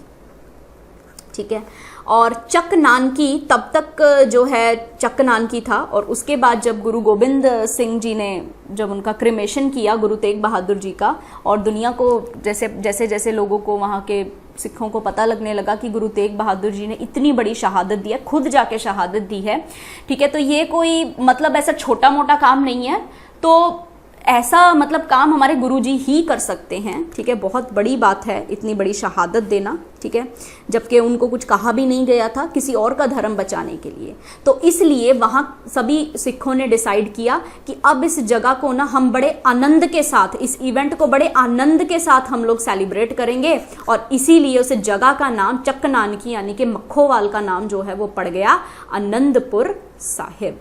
ठीक है। और चक नानकी तब तक जो है चक नानकी था, और उसके बाद जब गुरु गोबिंद सिंह जी ने जब उनका क्रिमेशन किया गुरु तेग बहादुर जी का, और दुनिया को जैसे जैसे लोगों को, वहाँ के सिखों को पता लगने लगा कि गुरु तेग बहादुर जी ने इतनी बड़ी शहादत दी है, खुद जाके शहादत दी है, ठीक है। तो ये कोई मतलब ऐसा छोटा मोटा काम नहीं है, तो ऐसा मतलब काम हमारे गुरुजी ही कर सकते हैं, ठीक है। बहुत बड़ी बात है इतनी बड़ी शहादत देना, ठीक है, जबकि उनको कुछ कहा भी नहीं गया था किसी और का धर्म बचाने के लिए। तो इसलिए वहाँ सभी सिखों ने डिसाइड किया कि अब इस जगह को ना हम बड़े आनंद के साथ, इस इवेंट को बड़े आनंद के साथ हम लोग सेलिब्रेट करेंगे, और इसीलिए उस जगह का नाम चक नानकी यानी कि मखोवाल का नाम जो है वो पड़ गया आनंदपुर साहिब,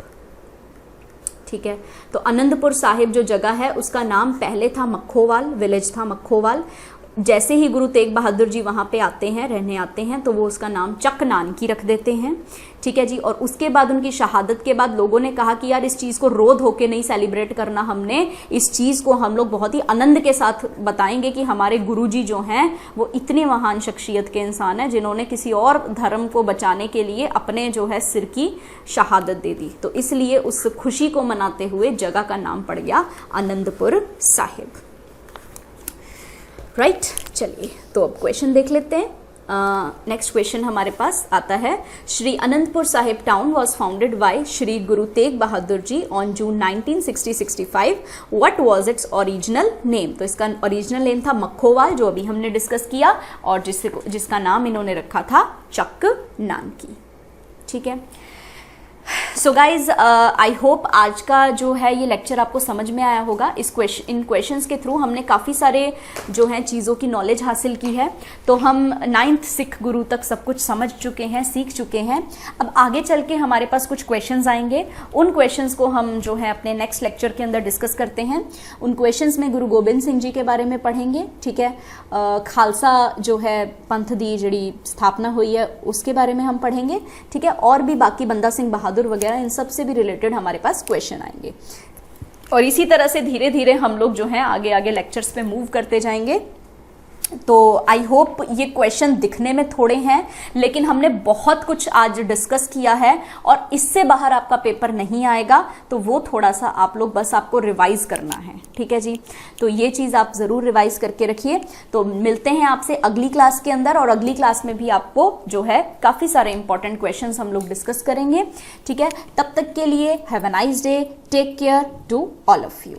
ठीक है। तो आनंदपुर साहिब जो जगह है उसका नाम पहले था मखोवाल, विलेज था मखोवाल। जैसे ही गुरु तेग बहादुर जी वहाँ पे आते हैं, रहने आते हैं, तो वो उसका नाम चक नानकी रख देते हैं, ठीक है जी। और उसके बाद उनकी शहादत के बाद लोगों ने कहा कि यार इस चीज़ को रोध होके नहीं सेलिब्रेट करना, हमने इस चीज़ को हम लोग बहुत ही आनंद के साथ बताएंगे कि हमारे गुरुजी जो हैं वो इतनी महान शख्सियत के इंसान हैं जिन्होंने किसी और धर्म को बचाने के लिए अपने जो है सिर की शहादत दे दी। तो इसलिए उस खुशी को मनाते हुए जगह का नाम पड़ गया आनंदपुर साहिब, राइट। चलिए, तो अब क्वेश्चन देख लेते हैं। नेक्स्ट क्वेश्चन हमारे पास आता है, Shri Anandpur Sahib town was founded by Shri Guru Tegh Bahadur ji on June 1960-65। What was its original name? तो इसका ओरिजिनल नेम था मखोवाल, जो अभी हमने डिस्कस किया, और जिसका नाम इन्होंने रखा था चक नानकी, ठीक है। सो गाइज, आई होप आज का जो है ये लेक्चर आपको समझ में आया होगा। इन क्वेश्चंस के थ्रू हमने काफ़ी सारे जो हैं चीज़ों की नॉलेज हासिल की है। तो हम 9th सिख गुरु तक सब कुछ समझ चुके हैं, सीख चुके हैं। अब आगे चल के हमारे पास कुछ क्वेश्चंस आएंगे, उन क्वेश्चंस को हम जो है अपने नेक्स्ट लेक्चर के अंदर डिस्कस करते हैं। उन क्वेश्चंस में गुरु गोबिंद सिंह जी के बारे में पढ़ेंगे, ठीक है। खालसा जो है पंथ दी जड़ी स्थापना हुई है उसके बारे में हम पढ़ेंगे, ठीक है। और भी बाकी बंदा सिंह बहादुर वगैरह, इन सब से भी रिलेटेड हमारे पास क्वेश्चन आएंगे, और इसी तरह से धीरे धीरे हम लोग जो है आगे आगे लेक्चर्स पे मूव करते जाएंगे। तो आई होप ये क्वेश्चन दिखने में थोड़े हैं, लेकिन हमने बहुत कुछ आज डिस्कस किया है, और इससे बाहर आपका पेपर नहीं आएगा। तो वो थोड़ा सा आप लोग बस आपको रिवाइज करना है, ठीक है जी। तो ये चीज़ आप ज़रूर रिवाइज करके रखिए। तो मिलते हैं आपसे अगली क्लास के अंदर, और अगली क्लास में भी आपको जो है काफ़ी सारे इंपॉर्टेंट क्वेश्चंस हम लोग डिस्कस करेंगे, ठीक है। तब तक के लिए have a nice day, take care to all of you.